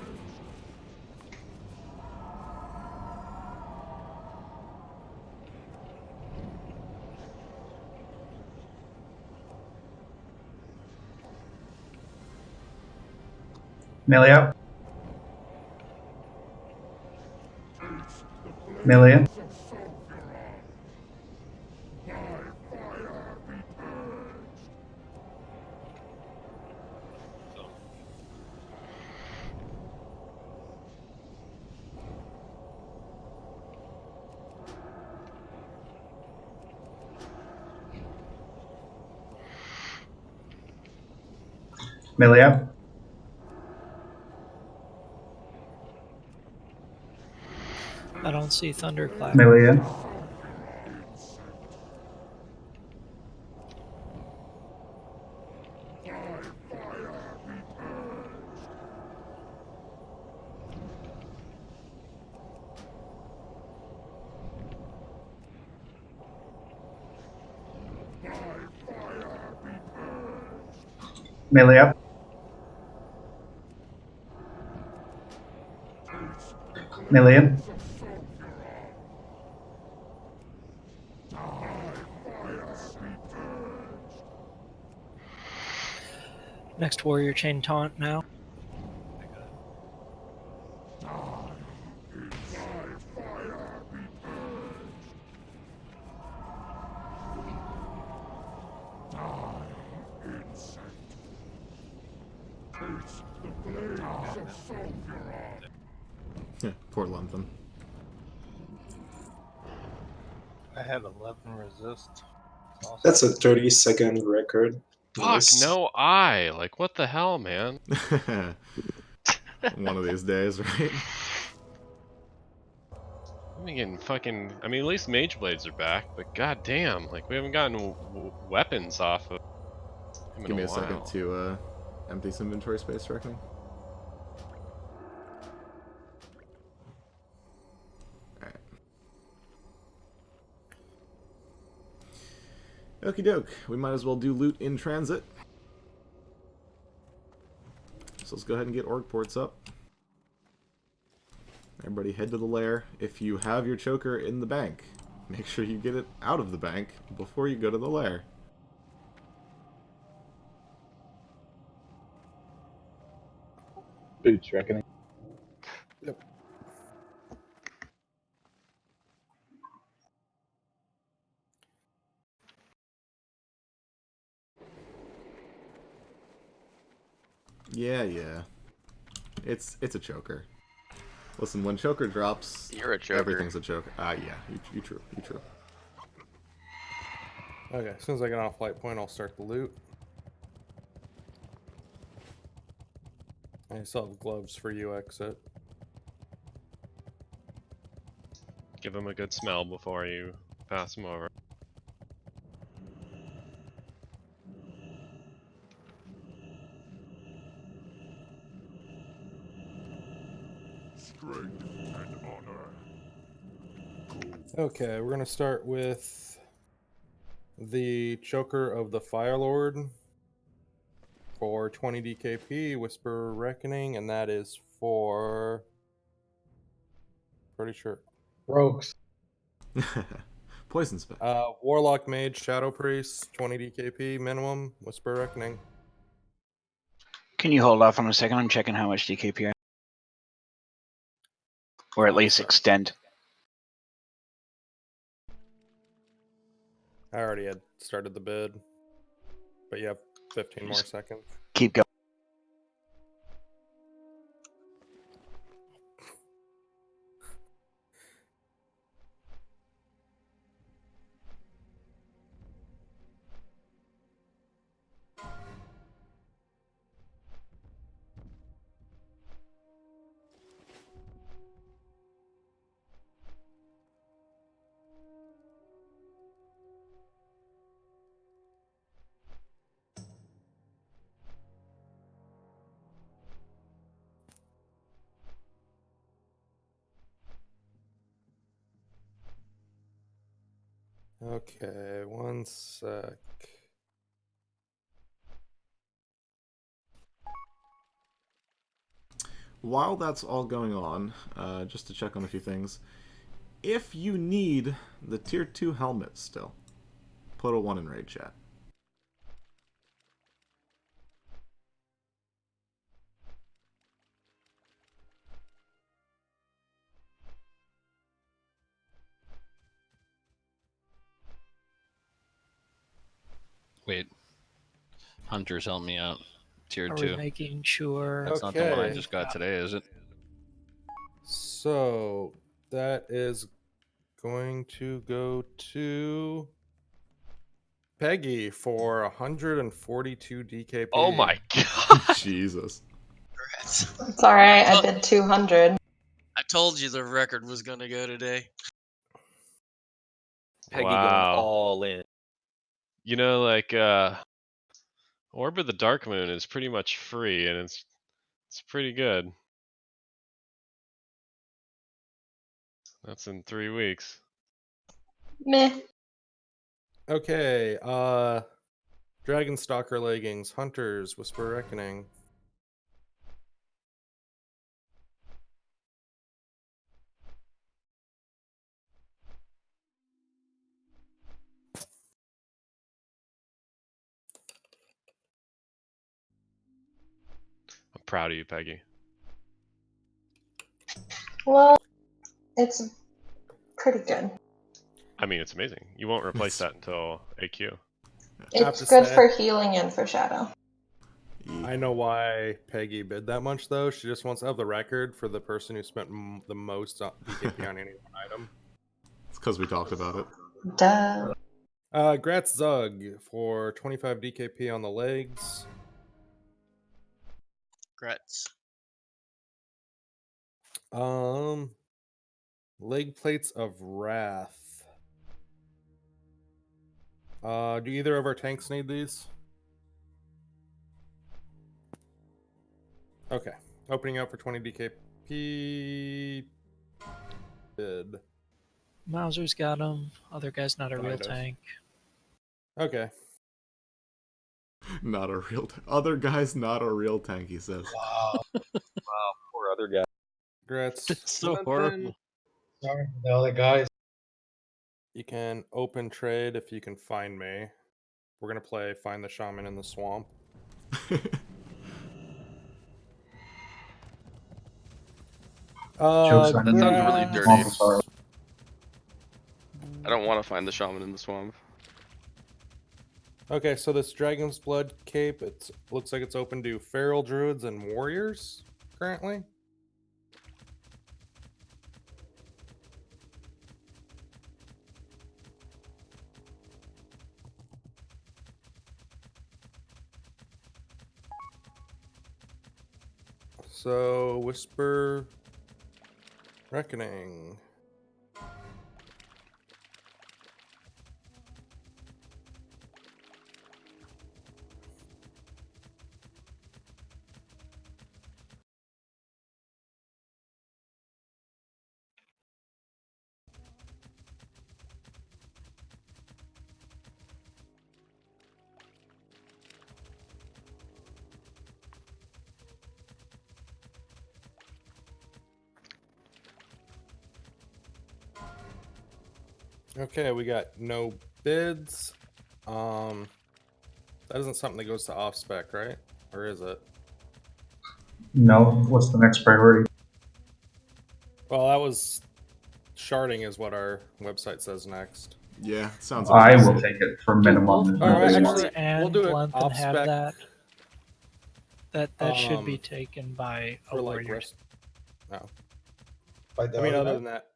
Melia. Melia. Melia. I don't see Thunderclap. Melia. Melia. Melia. Next warrior chain taunt now. Poor Lumpkin. I had 11 resist. Awesome. That's a 30-second record. Fuck, Nice. no eye. Like, what the hell, man? One of these days, right? I'm getting fucking. I mean, at least Mage Blades are back, but goddamn, like, we haven't gotten weapons off of him Give in me a a second while. to empty some inventory space, reckoning. Alright. Okie doke. We might as well do loot in transit. So let's go ahead and get org ports up. Everybody head to the lair. If you have your choker in the bank, make sure you get it out of the bank before you go to the lair. Boots, reckoning. Yep. Yeah. It's a choker. Listen, when choker drops, You're a choker. everything's a choker. Yeah, you true. Okay, as soon as I get off light point, I'll start the loot. I still have gloves for you exit. Give them a good smell before you pass them over. Strength and honor. Okay, we're gonna start with the Choker of the Firelord for 20 DKP, Whisper Reckoning, and that is for pretty sure Rogues. Poison spec. Warlock Mage, Shadow Priest, 20 DKP minimum, Whisper Reckoning. Can you hold off on a second? I'm checking how much DKP I or at least extend. I already had started the bid, but you have 15 more Just seconds. keep going. Okay, one sec. While that's all going on, just to check on a few things, if you need the tier 2 helmet still, put a 1 in raid chat. Wait. Hunters help me out. Tier Are 2. we making sure? That's not the one I Okay. just got today, is it? So that is going to go to Peggy for 142 DKP. Oh my god! Jesus. It's alright, I bid 200. I told you the record was gonna go today. Peggy going Wow. all in. You know, like Orb of the Dark Moon is pretty much free, and it's pretty good. That's in 3 weeks. Meh. Okay, Dragonstalker leggings, Hunters, Whisper Reckoning. I'm proud of you, Peggy. Well, it's pretty good. I mean, it's amazing. You won't replace that until AQ. It's good for healing and for shadow. I know why Peggy bid that much, though. She just wants to have the record for the person who spent the most on DKP on any one item. It's because we talked about it. Duh. Gratz Zug for 25 DKP on the legs. Grets. Leg plates of wrath. Do either of our tanks need these? Okay. Opening up for 20 DKP. Bid. Mauser's got him. Other guy's not a real Kind of. tank. Okay. Not a real other guy's not a real tank, he says. Wow. Wow, poor other guy. Gratz. So horrible. Sorry, the other guys. You can open trade if you can find me. We're gonna play Find the Shaman in the Swamp. That sounds really dirty. Gratz. I don't want to find the shaman in the swamp. Okay, so this Dragon's Blood cape, it looks like it's open to feral druids and warriors currently. So Whisper Reckoning. Okay, we got no bids. That isn't something that goes to off spec, right? Or is it? No, what's the next priority? Well, that was sharding is what our website says next. Yeah, sounds. I will take it for Do minimum. both All right, Whisper actually, and we'll do it Glenthan off have spec. that should be taken by a for like warrior. rest. No. By I the mean, other other guy? than that,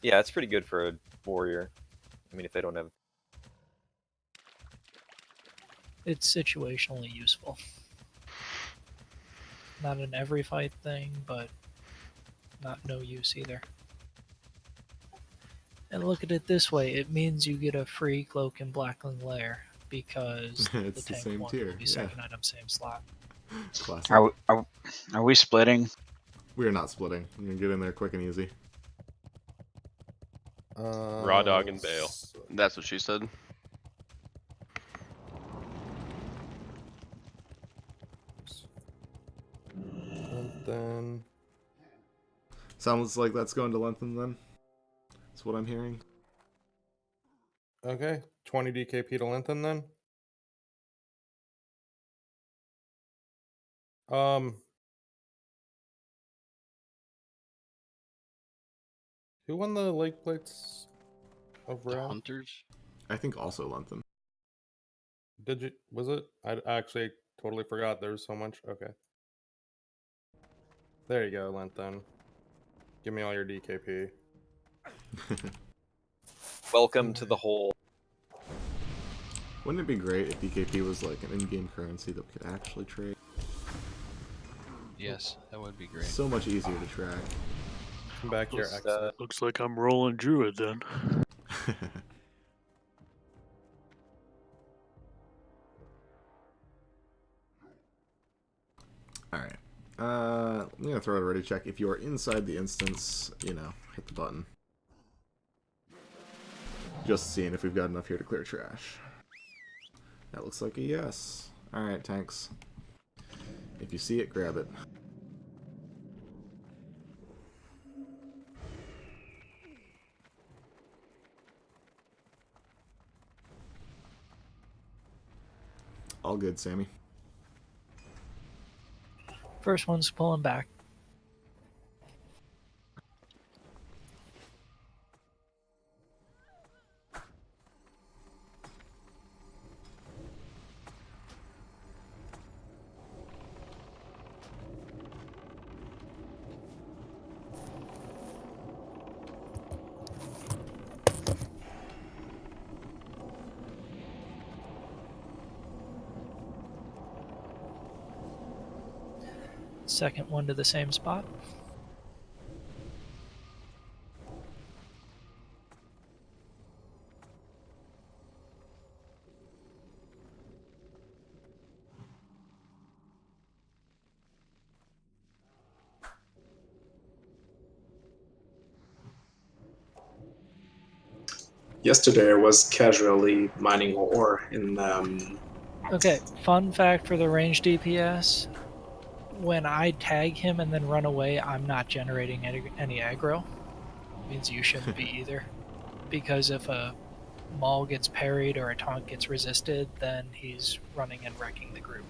Yeah, it's pretty good for a warrior. I mean, if they don't have. It's situationally useful. Not an every fight thing, but not no use either. And look at it this way, it means you get a free Cloak and Blackling Lair, because It's the the tank same one tier, will be yeah. second item, same slot. Classic. Are we splitting? We are not splitting. I'm gonna get in there quick and easy. Raw dog and bail. That's what she said. and then Sounds like that's going to Lengthen then. That's what I'm hearing. okay, 20 DKP to Lengthen then. Who won the Lake Plates of The Realm? hunters? I think also Lengthen. Did you? Was it? I actually totally forgot. There was so much. Okay. There you go, Lengthen. Give me all your DKP. Welcome to the hole. Wouldn't it be great if DKP was like an in-game currency that we could actually trade? Yes, that would be great. So much easier to track. Come back here, exit. Looks like I'm rolling Druid then. Alright. I'm gonna throw out a ready check. If you are inside the instance, you know, hit the button. Just seeing if we've got enough here to clear trash. That looks like a yes. Alright, tanks. If you see it, grab it. All good, Sammy. First one's pulling back. Second one to the same spot. Yesterday I was casually mining ore in Okay, fun fact for the range DPS. When I tag him and then run away, I'm not generating any aggro. Means you shouldn't be either. Because if a maul gets parried or a taunt gets resisted, then he's running and wrecking the group.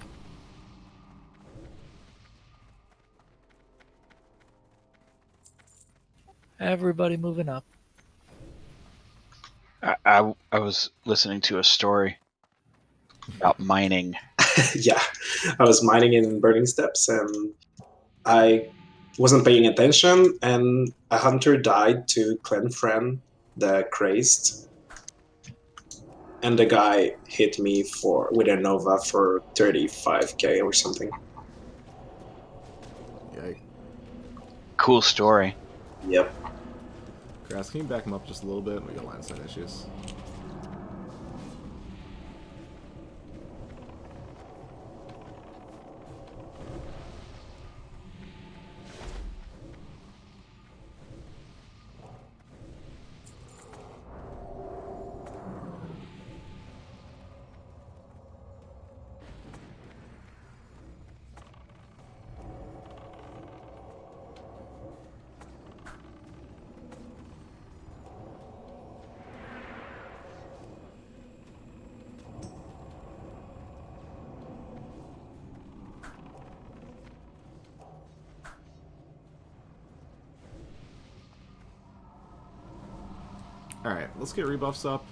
Everybody moving up. I was listening to a story about mining. Yeah, I was mining in Burning Steps and I wasn't paying attention, and a hunter died to Clenfren, the crazed, and the guy hit me with a Nova for 35k or something. Yikes. Cool story. Yep. Grass, can you back him up just a little bit? We got line side issues. Alright, let's get rebuffs up.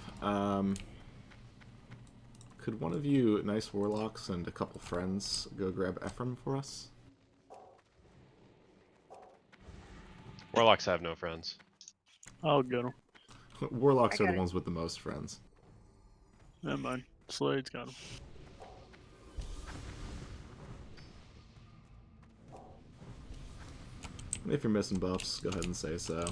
Could one of you nice warlocks and a couple friends go grab Ephraim for us? Warlocks have no friends. I'll get them. Warlocks are the ones with the most friends. Never mind. Slade's got them. If you're missing buffs, go ahead and say so.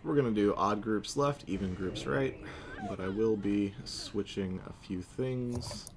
We're going to do odd groups left, even groups right, but I will be switching a few things.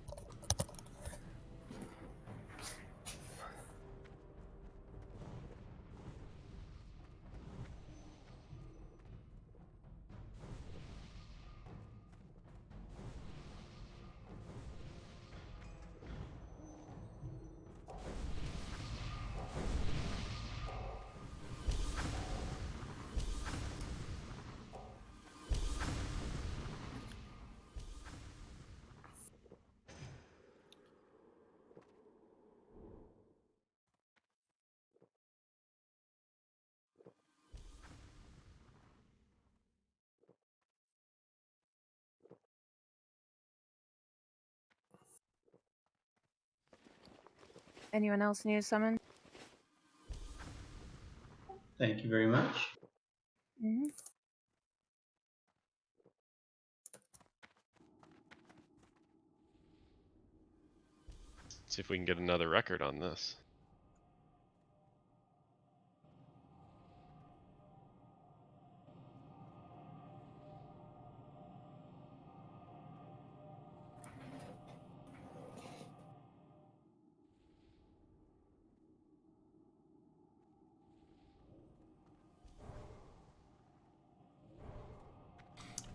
Anyone else need a summon? Thank you very much. Mm-hmm. See if we can get another record on this.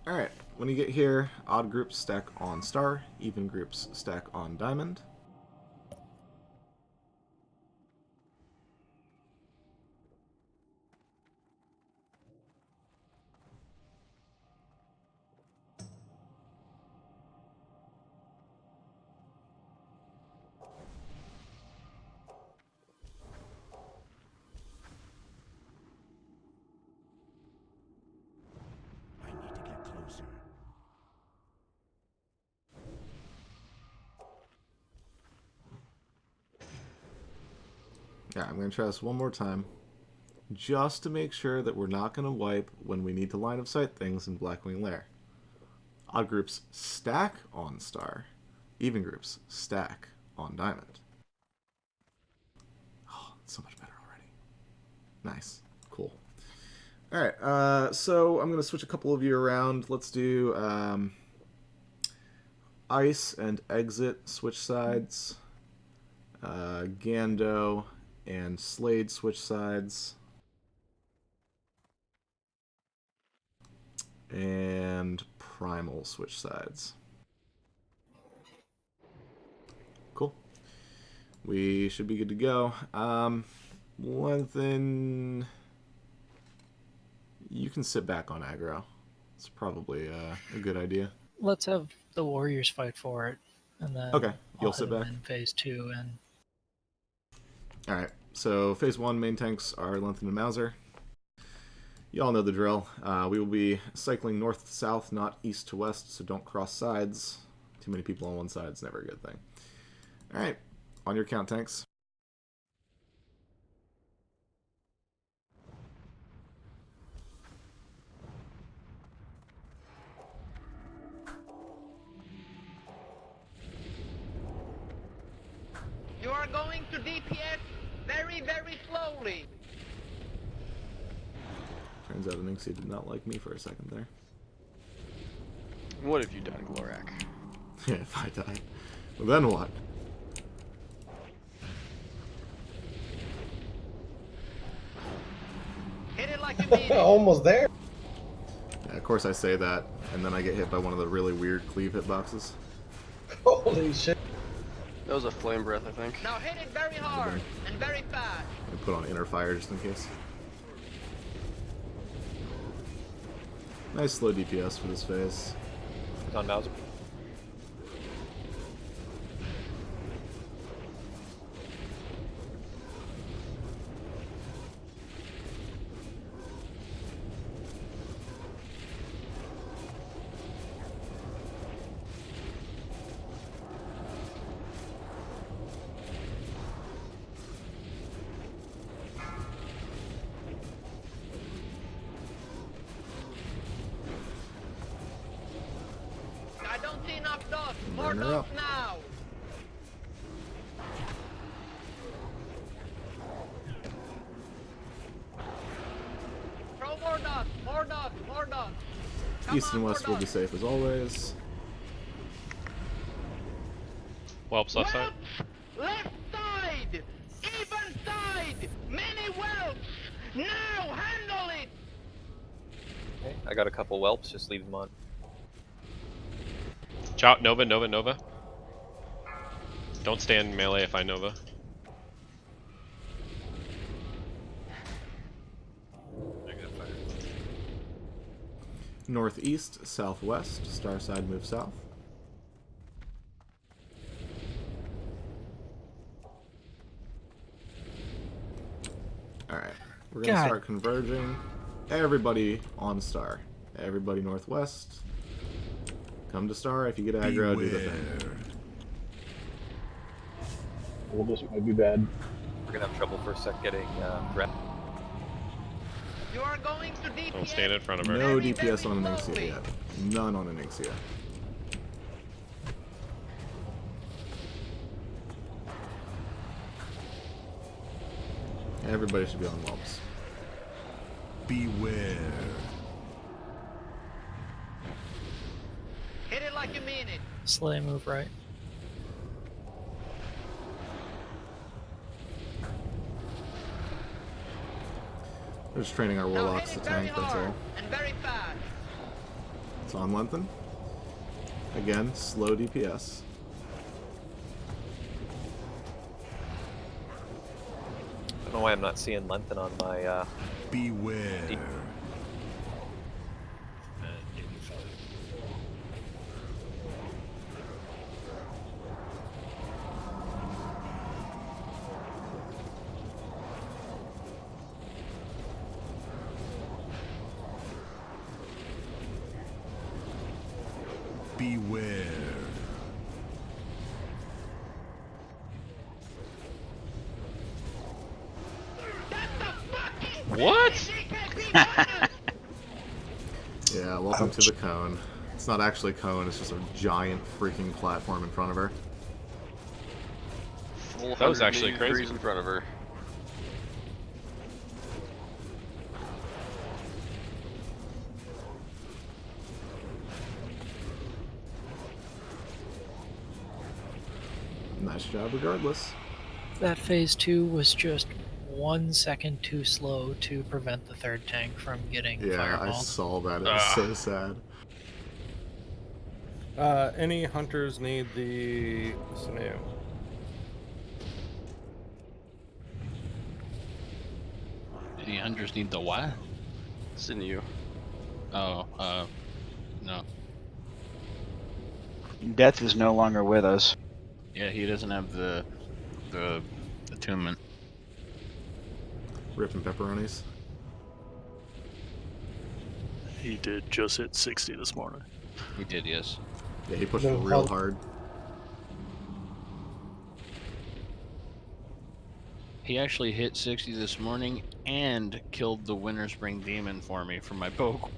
Alright, when you get here, odd groups stack on star, even groups stack on diamond. Yeah, I'm going to try this one more time, just to make sure that we're not going to wipe when we need to line of sight things in Blackwing Lair. Odd groups stack on star, even groups stack on diamond. Oh, it's so much better already. Nice. Cool. Alright, so I'm going to switch a couple of you around. Let's do ice and exit switch sides. Gando and Slade switch sides. And Primal switch sides. Cool. We should be good to go. One thing... You can sit back on aggro. It's probably a good idea. Let's have the warriors fight for it. And then Okay, I'll you'll hit sit him back. in phase 2 and All right. So phase 1 main tanks are Lenthen and Mauser. You all know the drill. We will be cycling north to south, not east to west, so don't cross sides. Too many people on one side is never a good thing. All right, on your count, tanks. You are going to DPS very, very slowly. Turns out Onyxia did not like me for a second there. What have you done, Glorak? Yeah, if I die. Well, then what? Hit it like you mean it. Almost there. Yeah, of course I say that, and then I get hit by one of the really weird cleave hitboxes. Holy shit. That was a flame breath, I think. Now hit it very hard and very fast. I put on inner fire just in case. Nice slow DPS for this phase. On Mauser. I don't see enough dust. More Burn her dust up. now. Throw more dust. More dust. More dust. East and west will be safe as always. Whelps left side. Left side. Even side. Many whelps. Now handle it. Okay, I got a couple whelps. Just leave them on. Chow, Nova, Nova, Nova. Don't stand melee if I Nova. Northeast, southwest, star side move south. Alright, we're gonna God. start converging. Everybody on star. Everybody northwest. Come to star. If you get aggro, do the thing. Well, this might be bad. We're gonna have trouble for a sec getting Brett. You are going to DPS. Don't stand in front of her. No DPS on Onyxia yet. None on Onyxia. Everybody should be on whelps. Beware. Hit it like you mean it. Slay move right. We're just training our warlocks to tank, that's all. And very fast. It's on Lenthen. Again, slow DPS. I don't know why I'm not seeing Lenthen on my. Beware. Beware. What? Yeah, welcome to the cone. It's not actually a cone, it's just a giant freaking platform in front of her. Full That was 180 actually crazy. degrees in front of her. Nice job regardless. That phase 2 was just 1 second too slow to prevent the third tank from getting Yeah, I fireballed. saw that. It was so sad. Any hunters need the sinew? Any hunters need the what? Sinew. Oh, no. Death is no longer with us. Yeah, he doesn't have the attunement. Ripping pepperonis. He did just hit 60 this morning. He did, yes. Yeah, he pushed it real hard. He actually hit 60 this morning and killed the Winterspring Demon for me from my poke.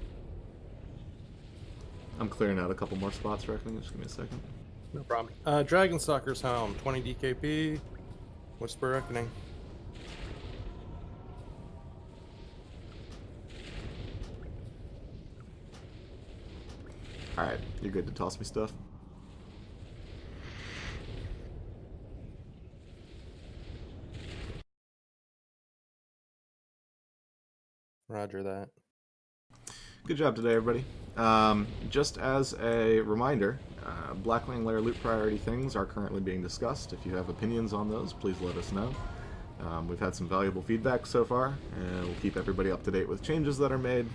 I'm clearing out a couple more spots, reckoning. Just give me a second. No problem. Dragon Stalker's home, 20 DKP. Whisper Reckoning. Alright, you're good to toss me stuff. Roger that. Good job today, everybody. Just as a reminder, Blackwing Lair loot priority things are currently being discussed. If you have opinions on those, please let us know. We've had some valuable feedback so far, and we'll keep everybody up to date with changes that are made.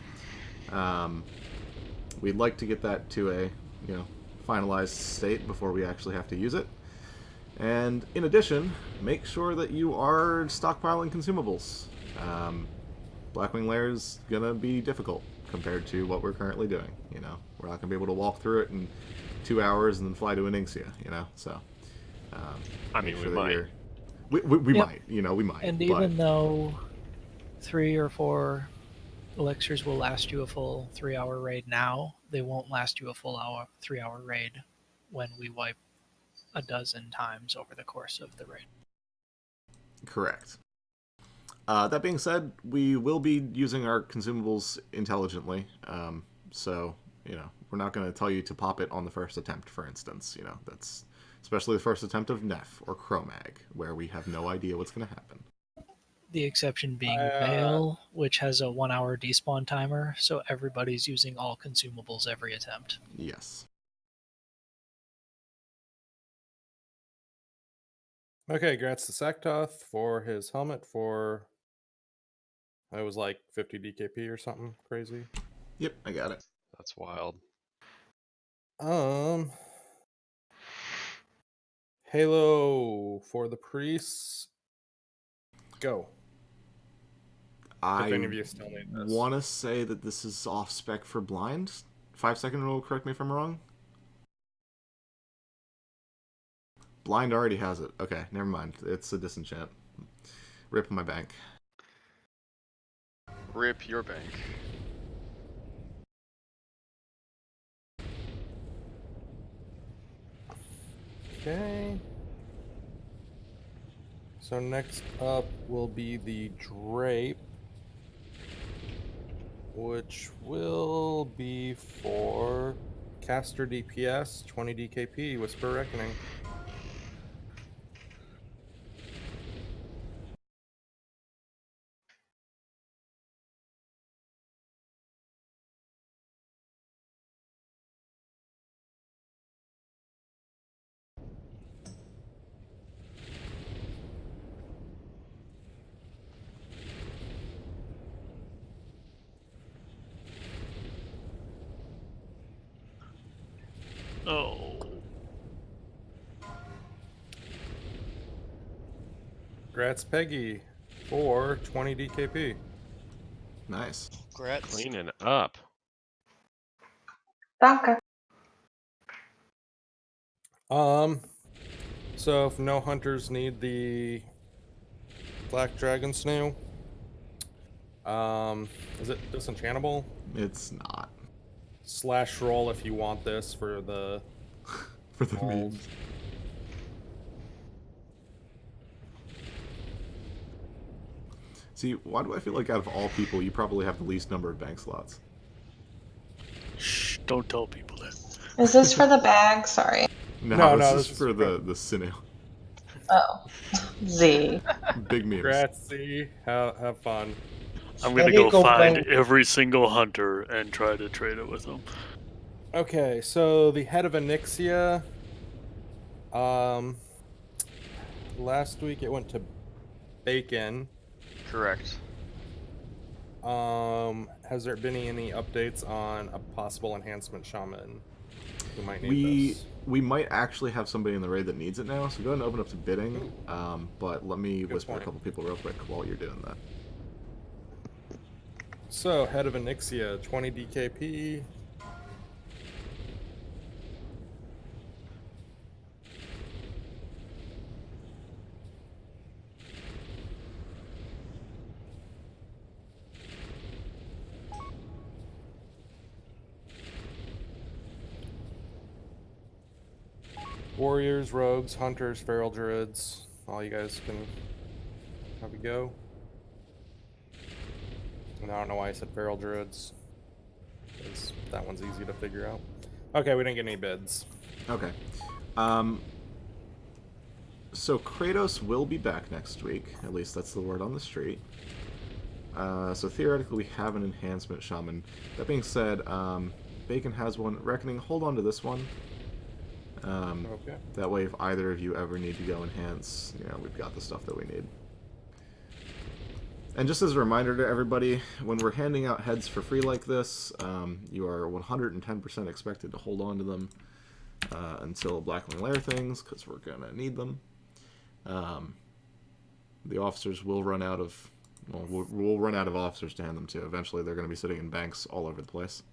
We'd like to get that to a finalized state before we actually have to use it. And in addition, make sure that you are stockpiling consumables. Blackwing Lair is gonna be difficult compared to what we're currently doing. We're not gonna be able to walk through it in 2 hours and then fly to Onyxia. So I mean, make we sure that might. we Yep. might. We might. And but even though 3 or 4 elixirs will last you a full 3-hour raid now, they won't last you a full 3-hour raid when we wipe a dozen times over the course of the raid. Correct. That being said, we will be using our consumables intelligently. So, we're not going to tell you to pop it on the first attempt, for instance. That's especially the first attempt of Neff or Chromag, where we have no idea what's going to happen. The exception being Veil, which has a 1-hour despawn timer, so everybody's using all consumables every attempt. Yes. Okay, grats to Saktoth for his helmet for... It was like 50 DKP or something crazy. Yep, I got it. That's wild. Halo for the priests. Go. If any of you still need this. want to say that this is off spec for blind. 5-second rule, correct me if I'm wrong. Blind already has it. Okay, never mind. It's a disenchant. Rip my bank. Rip your bank. Okay. So next up will be the Drape, which will be for caster DPS, 20 DKP, Whisper Reckoning. Oh. Grats Peggy for 20 DKP. Nice. Grats. Cleaning up. Danke. So if no hunters need the Black Dragon Snail, is it disenchantable? It's not. / roll if you want this for the for the memes. See, why do I feel like out of all people, you probably have the least number of bank slots? Shh, don't tell people that. Is this for the bag? Sorry. No, this is for the Sineo. Oh. Z. Big memes. Grats, Z. Have fun. I'm gonna go find every single hunter and try to trade it with them. Okay, so the head of Onyxia, last week it went to Bacon. Correct. Has there been any updates on a possible enhancement shaman? who might need this. We might actually have somebody in the raid that needs it now, so go ahead and open up to bidding. But let me whisper point. a couple people real quick while you're doing that. So, head of Onyxia, 20 DKP. Warriors, rogues, hunters, feral druids. All you guys can have a go. And I don't know why I said feral druids, because that one's easy to figure out. Okay, we didn't get any bids. Okay. So Kratos will be back next week. At least that's the word on the street. So theoretically, we have an enhancement shaman. That being said, Bacon has one. Reckoning, hold on to this one. Okay. That way, if either of you ever need to go enhance, you know, we've got the stuff that we need. And just as a reminder to everybody, when we're handing out heads for free like this, you are 110% expected to hold on to them until Blackwing Lair things, because we're going to need them. The officers will run out of... Well, we'll run out of officers to hand them to. Eventually, they're going to be sitting in banks all over the place.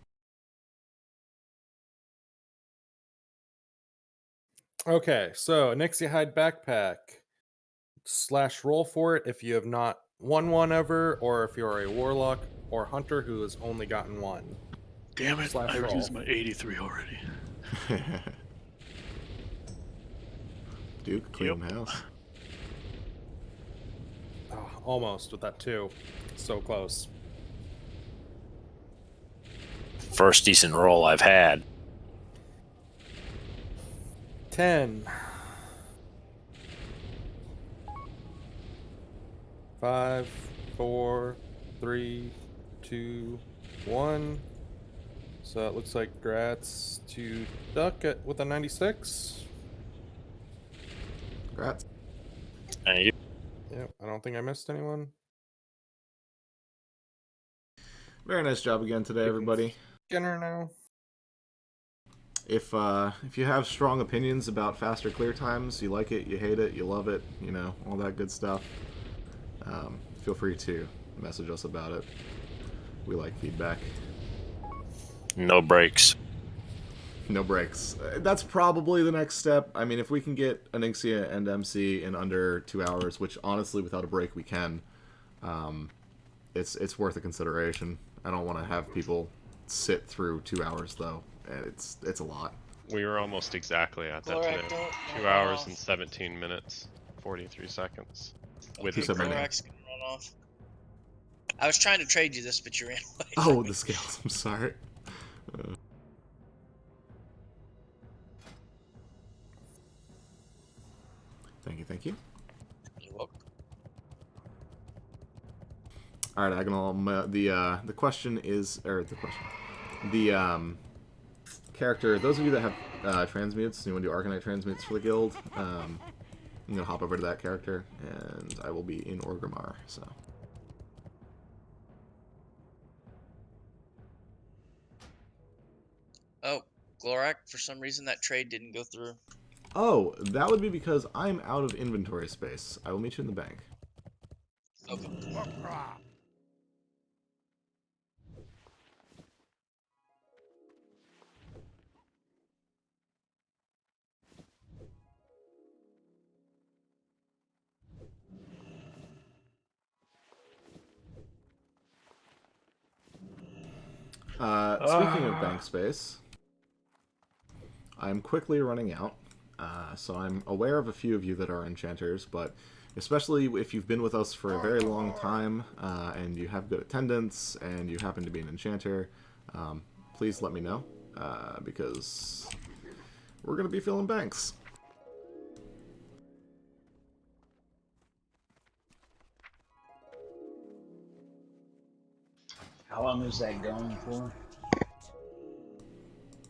Okay, so Nixie Hide Backpack. / roll for it if you have not won one ever, or if you're a warlock or hunter who has only gotten one. Damn it, I roll. used my 83 already. Duke, clean house. Oh, almost with that 2. So close. First decent roll I've had. 10. 5, 4, 3, 2, 1. So it looks like Gratz to Duck with a 96. Gratz. Thank you. Yep, I don't think I missed anyone. Very nice job again today, everybody. Skinner now. If you have strong opinions about faster clear times, you like it, you hate it, you love it, you know, all that good stuff, feel free to message us about it. We like feedback. No breaks. No breaks. That's probably the next step. I mean, if we can get Onyxia and MC in under 2 hours, which honestly, without a break, we can, it's worth a consideration. I don't want to have people sit through 2 hours, though. It's a lot. We were almost exactly at that today. 2 hours and 17 minutes, 43 seconds. With the Glorax can run off. I was trying to trade you this, but you ran away. Oh, the scales. I'm sorry. Thank you, thank you. You're welcome. All right, Agonal. The question is, or the question, the character. Those of you that have transmutes, you want to do Arcanite transmutes for the guild. I'm gonna hop over to that character, and I will be in Orgrimmar. So. Oh, Glorak, for some reason that trade didn't go through. Oh, that would be because I'm out of inventory space. I will meet you in the bank. Okay. Speaking of bank space, I'm quickly running out. So I'm aware of a few of you that are enchanters, but especially if you've been with us for a very long time and you have good attendance and you happen to be an enchanter, please let me know because we're going to be filling banks. How long is that going for?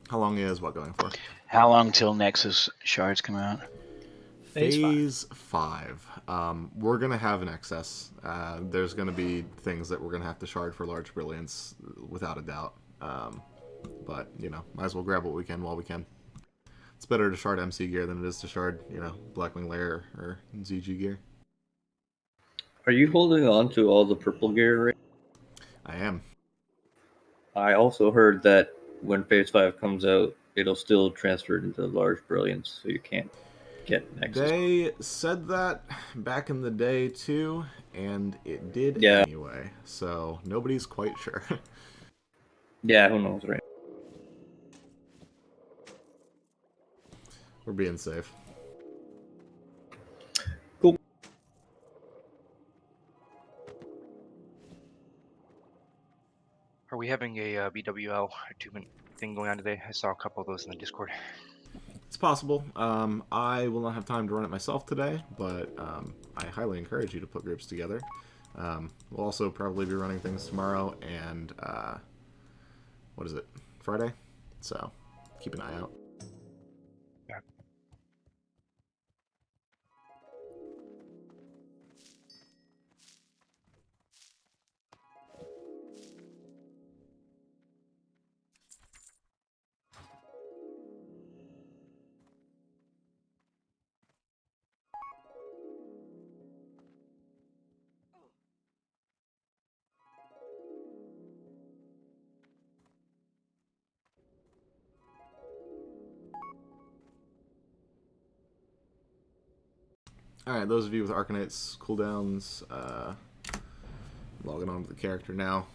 How long is what going for? How long till Nexus shards come out? Phase 5. We're going to have an excess. There's going to be things that we're going to have to shard for large brilliance, without a doubt. But, you know, might as well grab what we can while we can. It's better to shard MC gear than it is to shard, you know, Blackwing Lair or ZG gear. Are you holding on to all the purple gear? Right? I am. I also heard that when Phase 5 comes out, it'll still transfer into Large Brilliance, so you can't get Nexus. They said that back in the day too, and it did Yeah. anyway. So nobody's quite sure. Yeah, who knows, right? We're being safe. Cool. Are we having a BWL attunement thing going on today? I saw a couple of those in the Discord. It's possible. I will not have time to run it myself today, but I highly encourage you to put groups together. We'll also probably be running things tomorrow and what is it? Friday? So keep an eye out. Yeah. Alright, those of you with Arcanite's cooldowns, logging on to the character now.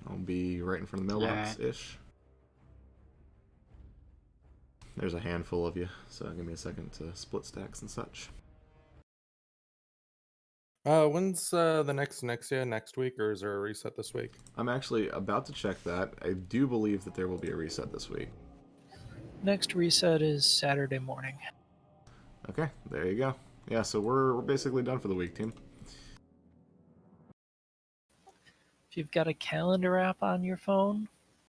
I'll be right in front of the mailbox-ish. There's a handful of you, so give me a second to split stacks and such. When's the next Nexia next week, or is there a reset this week? I'm actually about to check that. I do believe that there will be a reset this week. Next reset is Saturday morning. Okay, there you go. Yeah, so we're basically done for the week, team. If you've got a calendar app on your phone,